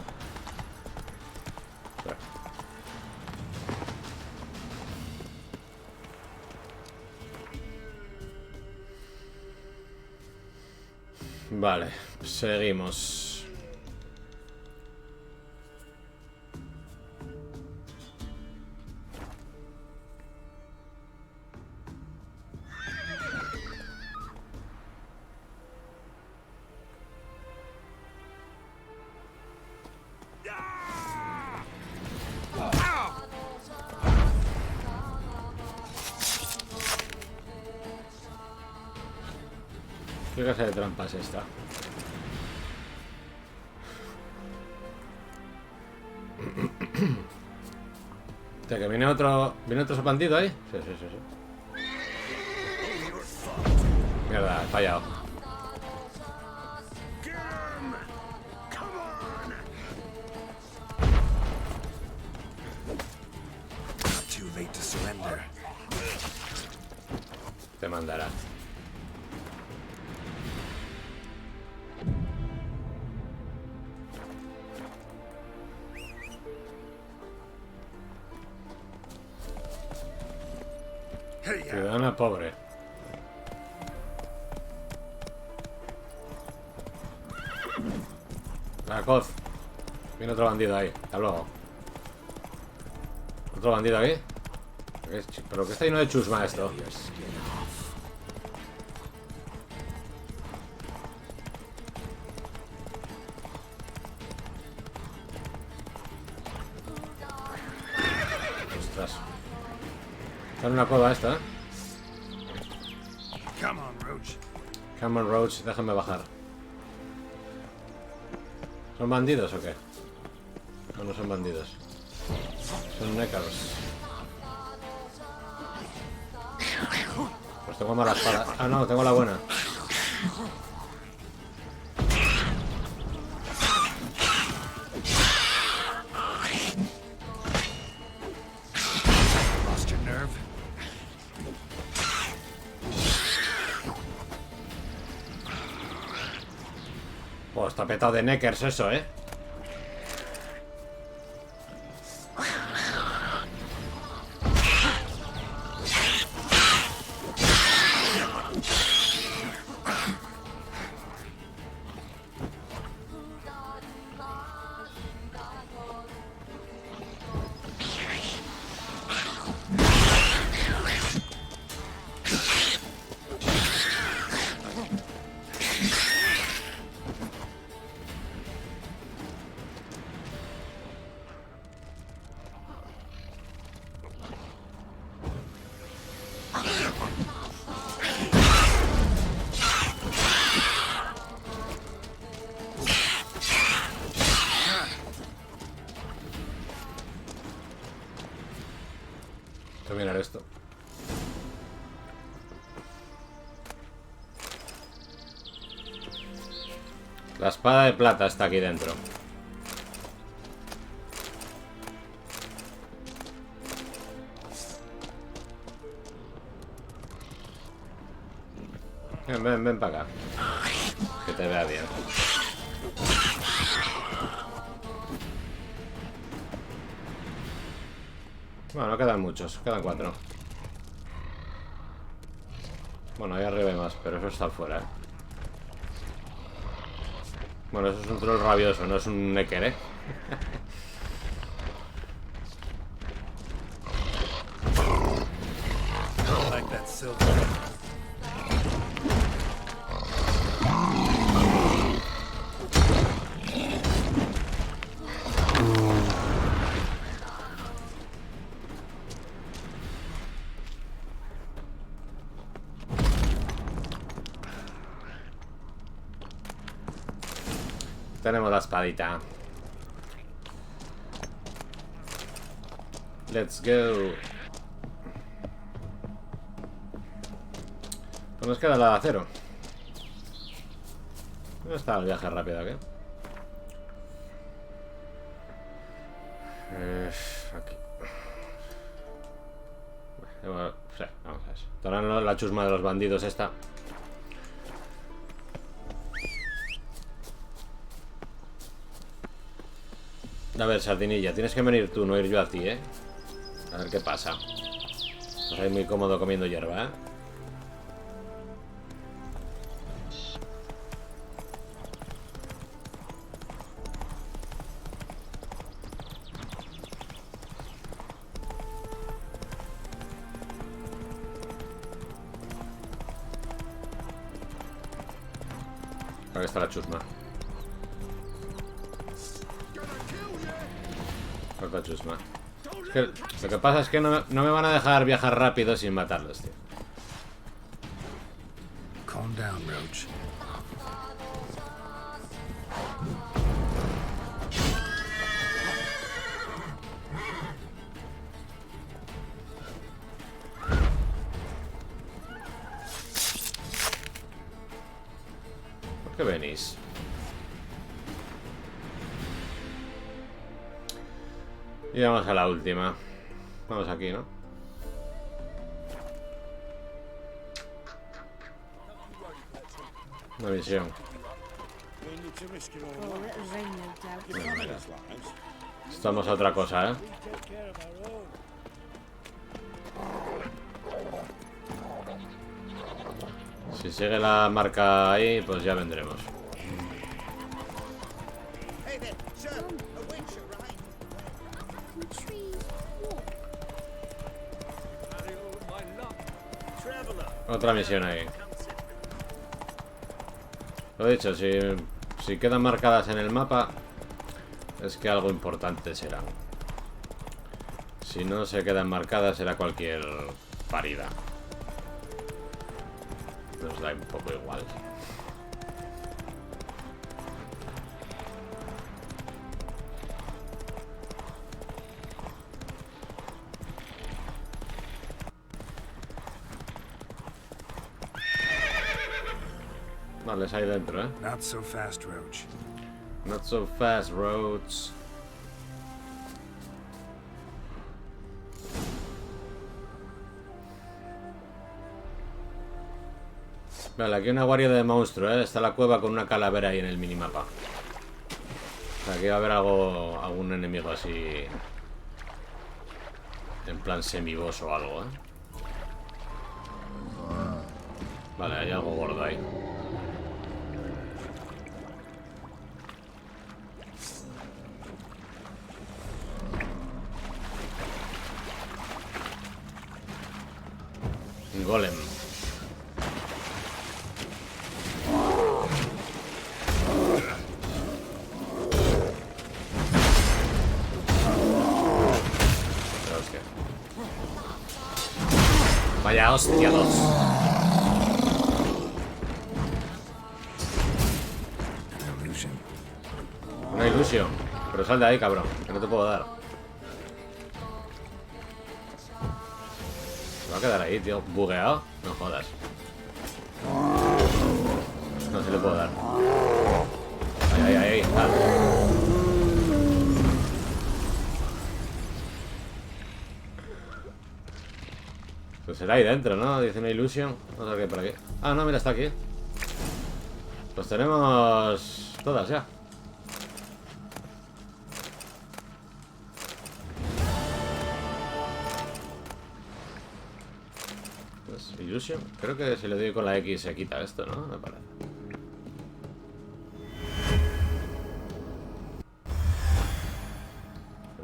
Vale, seguimos. ¿Qué clase de trampa es esta? ¿Que viene otro bandido ahí? Sí. Mierda, he fallado. Too late to surrender. Te mandará. Ciudadana pobre. Coz. Viene otro bandido ahí. Hasta luego. ¿Otro bandido ahí? ¿Pero que está lleno de chusma esto? Ostras. Está en una cueva esta, ¿eh? Come on, Roach, déjame bajar. ¿Son bandidos o qué? No, no son bandidos. Son nécaros. Pues tengo mala espada. Ah, no, tengo la buena. Oh, está petado de neckers eso, ¿eh? Mirar esto. La espada de plata está aquí dentro. Ven para acá. Que te vea bien. Bueno, no quedan muchos, quedan 4. Bueno, ahí arriba hay más, pero eso está afuera, ¿eh? Bueno, eso es un troll rabioso, no es un necker, ¿eh? Tenemos la espadita. Let's go. Pues nos queda la de acero. ¿Dónde está el viaje rápido aquí? Aquí. Bueno, sí, vamos a ver. Ahora no, la chusma de los bandidos esta. A ver, Sardinilla, tienes que venir tú, no ir yo a ti, ¿eh? A ver qué pasa. Estás ahí muy cómodo comiendo hierba, ¿eh? Aquí está la chusma. Corta chusma. Es que lo que pasa es que no me van a dejar viajar rápido sin matarlos, tío. Calm down, Roach. ¿Por qué venís? Y vamos a la última. Vamos aquí, ¿no? Una misión. Estamos a otra cosa, ¿eh? Si sigue la marca ahí, pues ya vendremos. Otra misión ahí. Lo dicho, si quedan marcadas en el mapa, es que algo importante será. Si no se quedan marcadas, será cualquier parida. Nos da un poco igual. Vale, es ahí dentro, ¿eh? Not so fast, Roach. Not so fast, Roach. Vale, aquí una guardia de monstruo, ¿eh? Está la cueva con una calavera ahí en el minimapa. O sea, aquí va a haber algún enemigo así... En plan semiboss o algo, ¿eh? Vale, hay algo gordo ahí. Un golem. Hostia. Vaya hostia, dos. Una ilusión. Pero sal de ahí, cabrón, que no te puedo dar. Se va a quedar ahí, tío. ¿Bugueado? No jodas. No se le puedo dar. Ahí, ahí, ahí. Ah. Pues será ahí dentro, ¿no? Dice una ilusión. Vamos a ver qué hay por aquí. Ah, no, mira, está aquí. Pues tenemos todas ya. Pues ilusión. Creo que si le doy con la X se quita esto, ¿no? Me parece.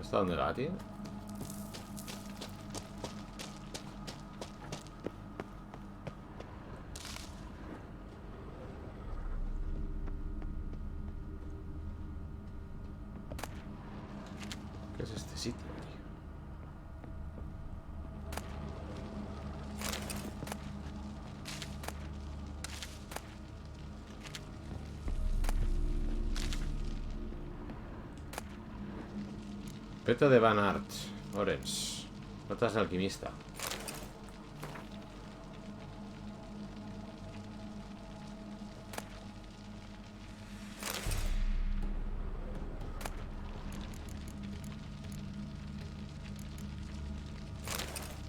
¿Esto dónde va, tío? ¿Qué es este sitio, tío? Peto de Van Art. Orange. Notas de alquimista.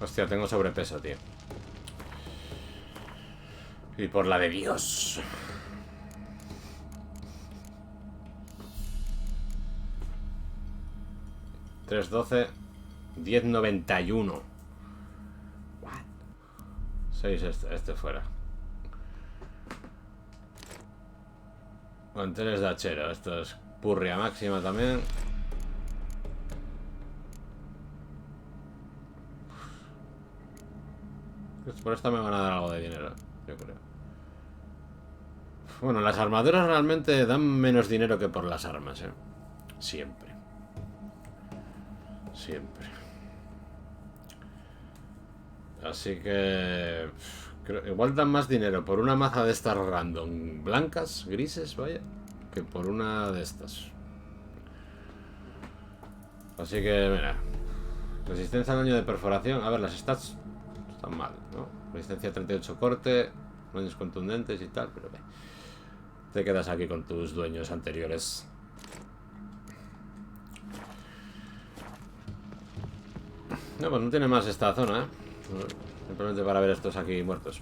Hostia, tengo sobrepeso, tío. Y por la de Dios. $3.12. $10.91. 6 este fuera. Manteles de hachero. Esto es purria máxima también. Por esta me van a dar algo de dinero, yo creo. Bueno, las armaduras realmente dan menos dinero que por las armas, ¿eh? Siempre. Siempre. Así que... igual dan más dinero por una maza de estas random blancas, grises, vaya, que por una de estas. Así que, mira. Resistencia al daño de perforación. A ver, las stats están mal, ¿no? Resistencia 38 corte, daños contundentes y tal, pero ve. Te quedas aquí con tus dueños anteriores. No, pues no tiene más esta zona, ¿eh? Simplemente para ver estos aquí muertos.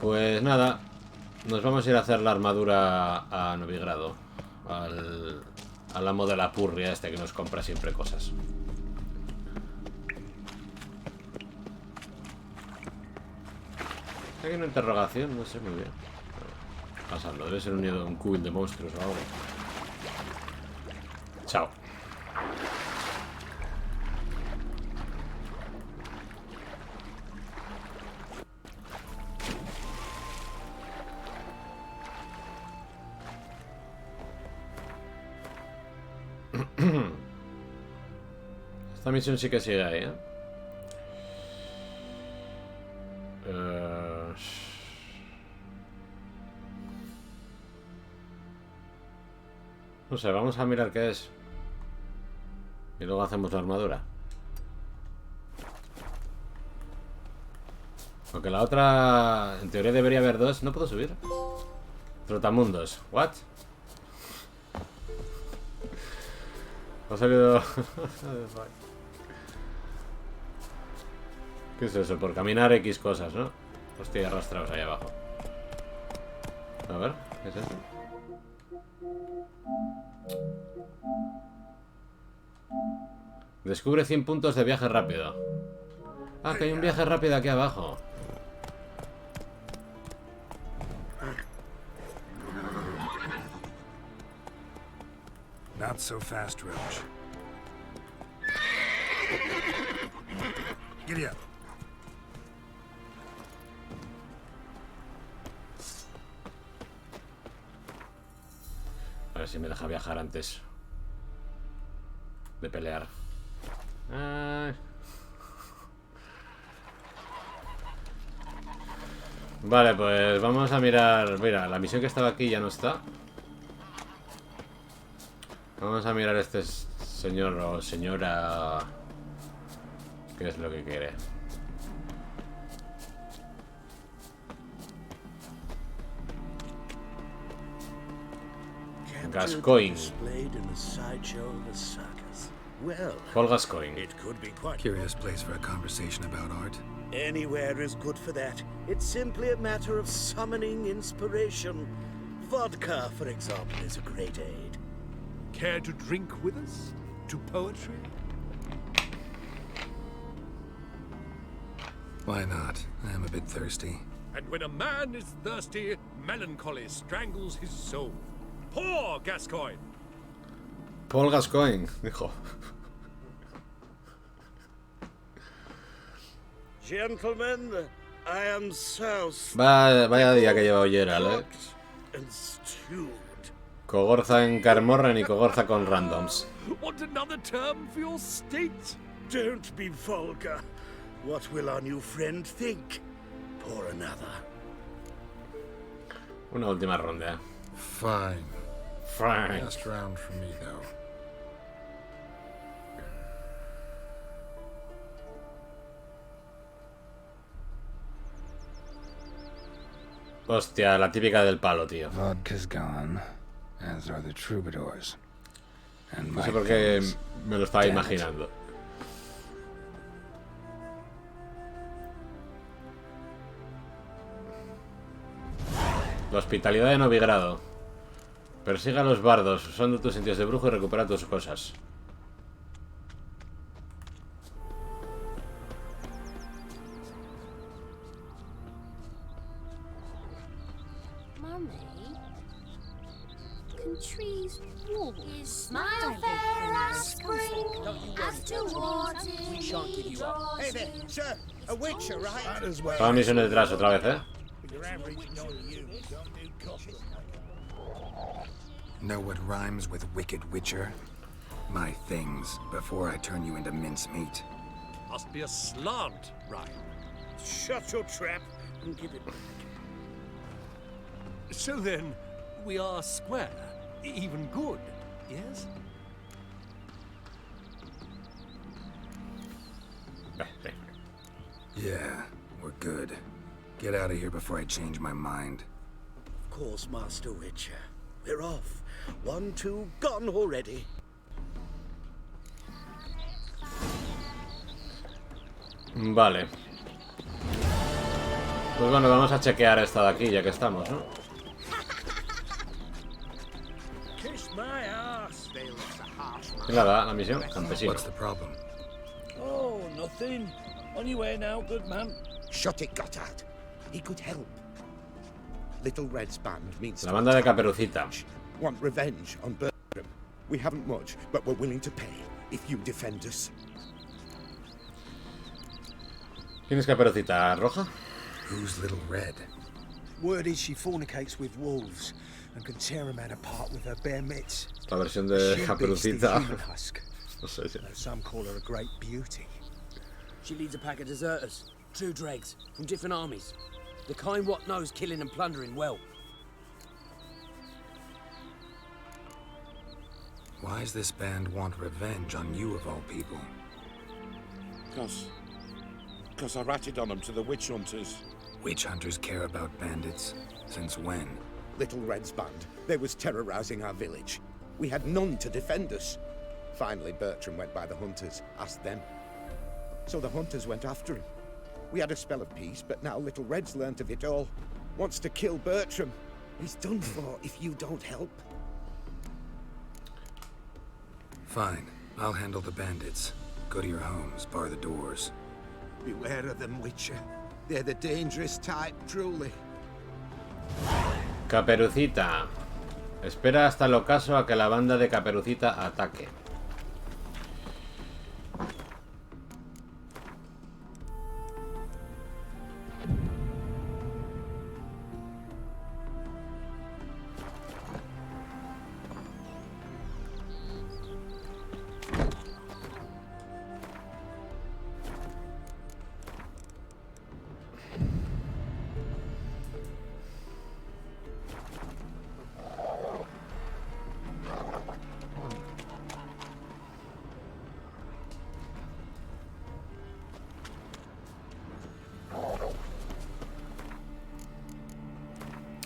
Pues nada, nos vamos a ir a hacer la armadura a Novigrado. Al amo de la purria este que nos compra siempre cosas. Hay una interrogación, no sé muy bien. Pasando, debe ser un cubil de monstruos o algo. Chao. Esta misión sí que sigue ahí, ¿eh? No sé, vamos a mirar qué es. Y luego hacemos la armadura. Porque la otra... En teoría debería haber dos. No puedo subir. Trotamundos. ¿What? Ha salido... ¿Qué es eso? Por caminar X cosas, ¿no? Hostia, arrastrados ahí abajo. A ver, ¿qué es esto? Descubre 100 puntos de viaje rápido. Ah, que hay un viaje rápido aquí abajo. Not so fast, Roach. Giddy up. A ver si me deja viajar antes de pelear. Ay. Vale, pues vamos a mirar. Mira, la misión que estaba aquí ya no está. Vamos a mirar este señor o señora. ¿Qué es lo que quiere? Gascoigne. Paul Gascoigne. Curious place for a conversation about art. Anywhere is good for that. It's simply a matter of summoning inspiration. Vodka, for example, is a great aid. Care to drink with us? To poetry? Why not? I am a bit thirsty. And when a man is thirsty, melancholy strangles his soul. Poor Gascoigne! Paul Gascoigne, dijo. Gentlemen, I am so Vaya día que lleva Gerald, Cogorza en Carmorren y Cogorza con randoms. Want another term for your state? Don't be vulgar. What will our new friend think? Pour another. Una última ronda. Fine. Fine. Last round for me, though. Hostia, la típica del palo, tío. Vodka's gone, as are the troubadours. And no sé por qué me lo estaba imaginando. La hospitalidad de Novigrado. Persiga a los bardos, usando tus sentidos de brujo y recupera tus cosas. Trees walk. Smile fair as spring, as towards it we shan't give you up. Hey there, sir, a witcher, right? That as well. Todas misiones detrás otra vez, ¿eh? Know what rhymes with wicked witcher? My things, before I turn you into mincemeat. Must be a slant, right? Shut your trap and give it back. So then, we are square. Even good, yes? Yeah, we're good. Get out of here before I change my mind. Of course, Master Witcher. We're off. 1, 2, gone already. Vale. Pues bueno, vamos a chequear esta de aquí, ya que estamos, ¿no? ¿Qué la da la misión? Campesino. What's the problem? Oh, nothing. On your way now, good man. Shut it, Gotthard. He could help. Little Red's band means La banda de Caperucita. Want revenge on Bertram. We haven't much, but we're willing to pay if you defend us. ¿Quién es Caperucita? ¿Roja? Who's Little Red? Word is she fornicates with wolves and can tear a man apart with her bare mitts. La versión de Caperucita. No sé si. Some call her a great beauty. She leads a pack of deserters, true dregs, from different armies. The kind what knows killing and plundering well. Why does this band want revenge on you of all people? Because I ratted on them to the witch hunters. Witch hunters care about bandits? Since when? Little Red's band. They was terrorizing our village. We had none to defend us. Finally, Bertram went by the hunters, asked them. So the hunters went after him. We had a spell of peace, but now Little Red's learnt of it all. Wants to kill Bertram. He's done for if you don't help. Fine. I'll handle the bandits. Go to your homes, bar the doors. Beware of them, Witcher. They're the dangerous type, truly. Caperucita. Espera hasta el ocaso a que la banda de Caperucita ataque.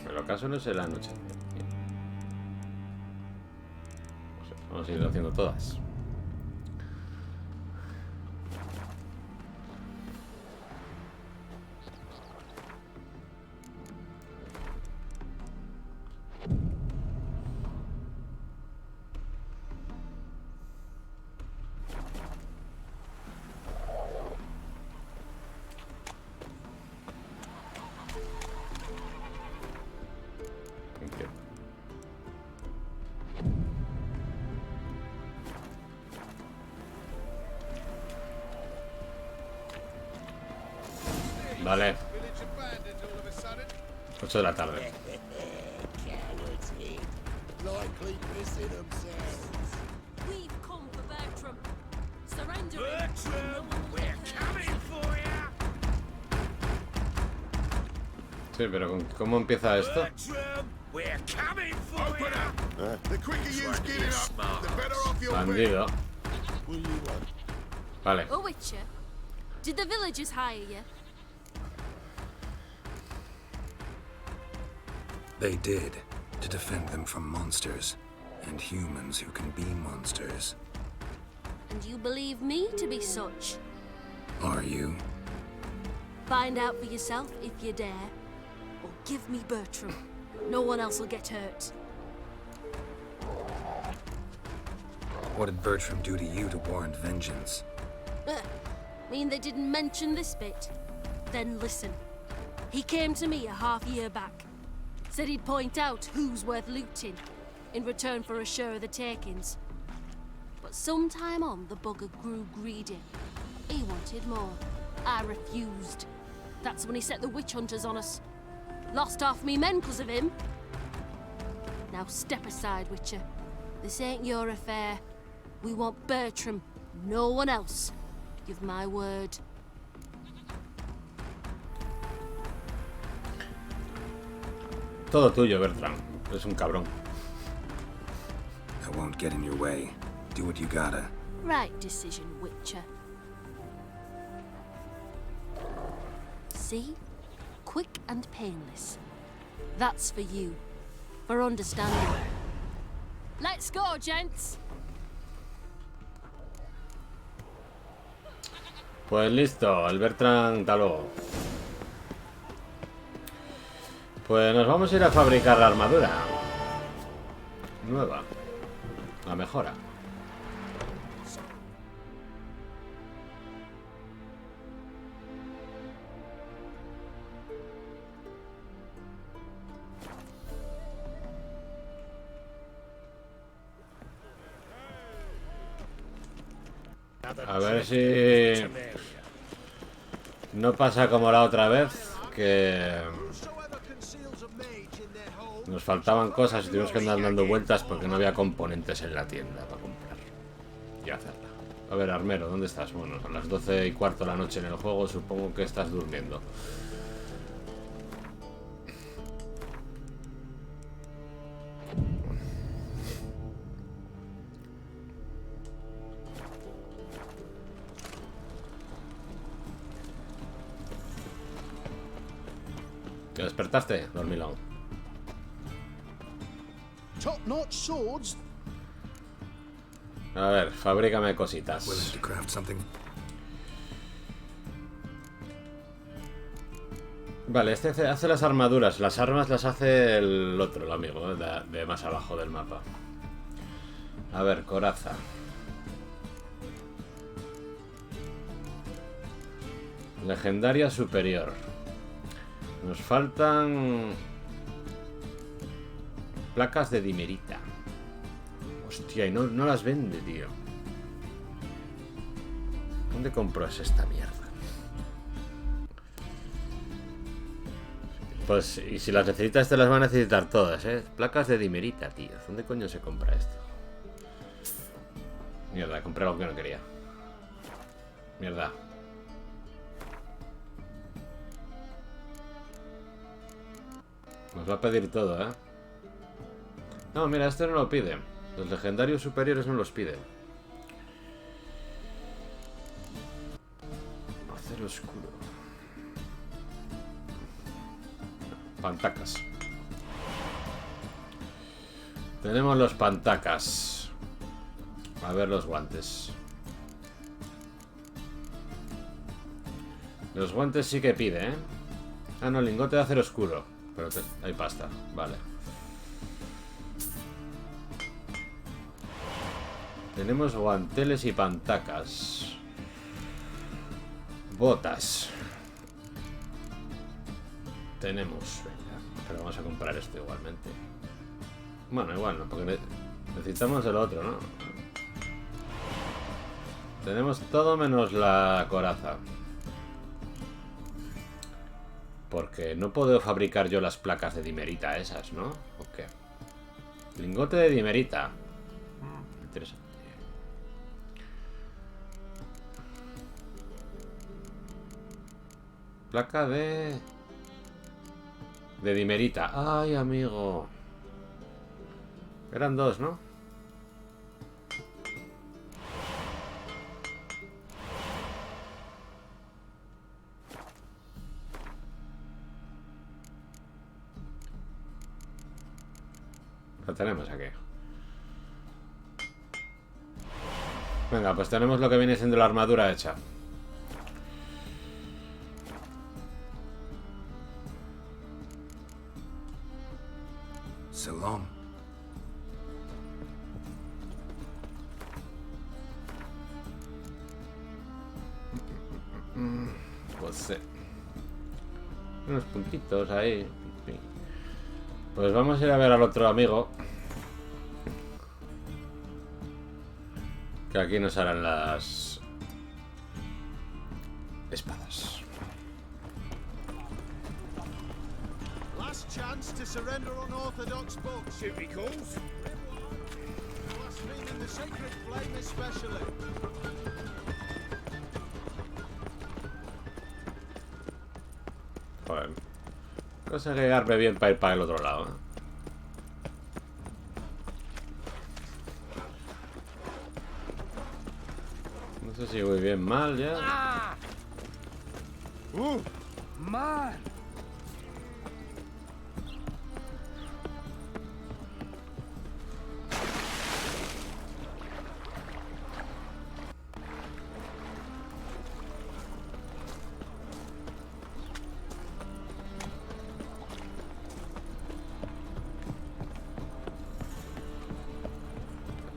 El ocaso no es la noche. Vamos a ir haciendo todas. Vale. 8 de la tarde. We've come for Bertram. Surrender. Bertram, we're coming for you. Sí, pero ¿cómo empieza esto? Bertram, we're coming for you. The quicker you get it up, the better off you'll be. Bandido. Vale. Oh, Witcher, did the villagers hire you? They did, to defend them from monsters, and humans who can be monsters. And you believe me to be such? Are you? Find out for yourself if you dare, or give me Bertram. No one else will get hurt. What did Bertram do to you to warrant vengeance? Mean they didn't mention this bit? Then listen. He came to me a half-year back. Said he'd point out who's worth looting, in return for a share of the takings. But sometime on, the bugger grew greedy. He wanted more. I refused. That's when he set the witch hunters on us. Lost half me men because of him. Now step aside, Witcher. This ain't your affair. We want Bertram, no one else. Give my word. Todo tuyo, Bertram. Es un cabrón. I won't get in your way. Do what you gotta. Right decision, Witcher. See? Quick and painless. That's for you. For understanding. Let's go, gents! Pues listo, el Bertram taló. Pues nos vamos a ir a fabricar la armadura nueva. La mejora. A ver si no pasa como la otra vez, que nos faltaban cosas y tuvimos que andar dando vueltas porque no había componentes en la tienda para comprar y hacerla. A ver, armero, ¿dónde estás? Bueno, son las 12:15 de la noche en el juego, supongo que estás durmiendo. ¿Te despertaste? Dormilón. Top-notch swords. A ver, fabrícame cositas. Vale, este hace las armaduras. Las armas las hace el otro, el amigo, de más abajo del mapa. A ver, coraza. Legendaria superior. Nos faltan placas de dimerita. Hostia, y no las vende, tío. ¿Dónde compras esta mierda? Pues, y si las necesitas, te las va a necesitar todas, ¿eh? Placas de dimerita, tío. ¿Dónde coño se compra esto? Mierda, compré algo que no quería. Mierda. Nos va a pedir todo, ¿eh? No, mira, este no lo pide. Los legendarios superiores no los piden. Acero oscuro. Pantacas. Tenemos los pantacas. A ver los guantes. Los guantes sí que pide, ¿eh? Ah, no, lingote de acero oscuro. Pero hay pasta, vale. Tenemos guanteles y pantacas. Botas. Tenemos. Venga, pero vamos a comprar esto igualmente. Bueno, igual no, porque necesitamos el otro, ¿no? Tenemos todo menos la coraza. Porque no puedo fabricar yo las placas de dimerita esas, ¿no? ¿O qué? Lingote de dimerita. Interesante. Placa de dimerita. Ay, amigo. Eran dos, ¿no? Lo tenemos aquí. Venga, pues tenemos lo que viene siendo la armadura hecha. So long. Pues sí. Unos puntitos ahí. Pues vamos a ir a ver al otro amigo. Que aquí nos harán las espadas. Last chance to surrender unorthodox books. Duty calls. Blaspheming the sacred flame especially. Joder. Cosa que llegarme bien para ir para el otro lado, ¿eh? No sé si voy bien, mal ya. Man!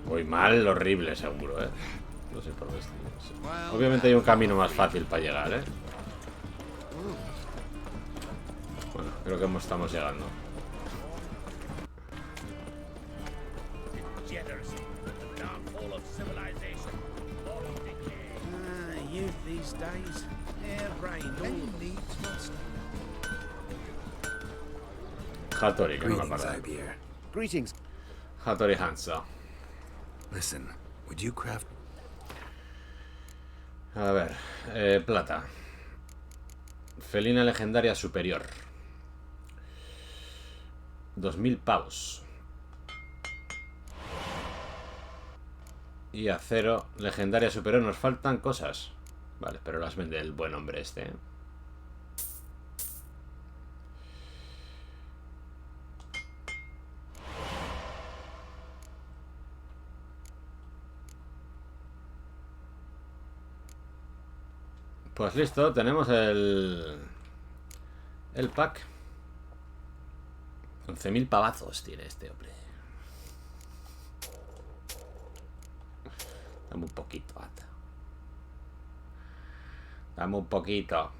Voy mal, horrible seguro, ¿eh? No sé por qué estoy. Obviamente hay un camino más fácil para llegar, ¿eh? Bueno, creo que estamos llegando. Youth these days, hair-brained, all needs. Hattori, que no me Greetings, acuerdo. Ibier. Greetings. Hattori Hansa. Listen, would you craft... A ver, plata. Felina legendaria superior. 2000 pavos. Y acero legendaria superior. Nos faltan cosas. Vale, pero las vende el buen hombre este, ¿eh? Pues listo, tenemos el pack. 11.000 pavazos tiene este hombre. Dame un poquito, ata. Dame un poquito.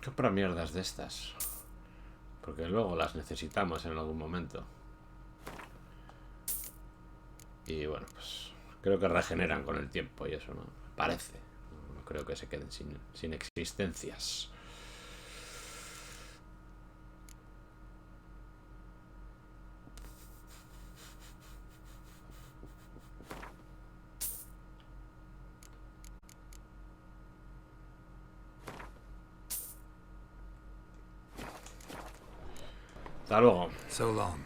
Compra mierdas de estas. Porque luego las necesitamos en algún momento. Y bueno, pues creo que regeneran con el tiempo y eso, ¿no? Parece. No creo que se queden sin existencias. Hasta luego. So long.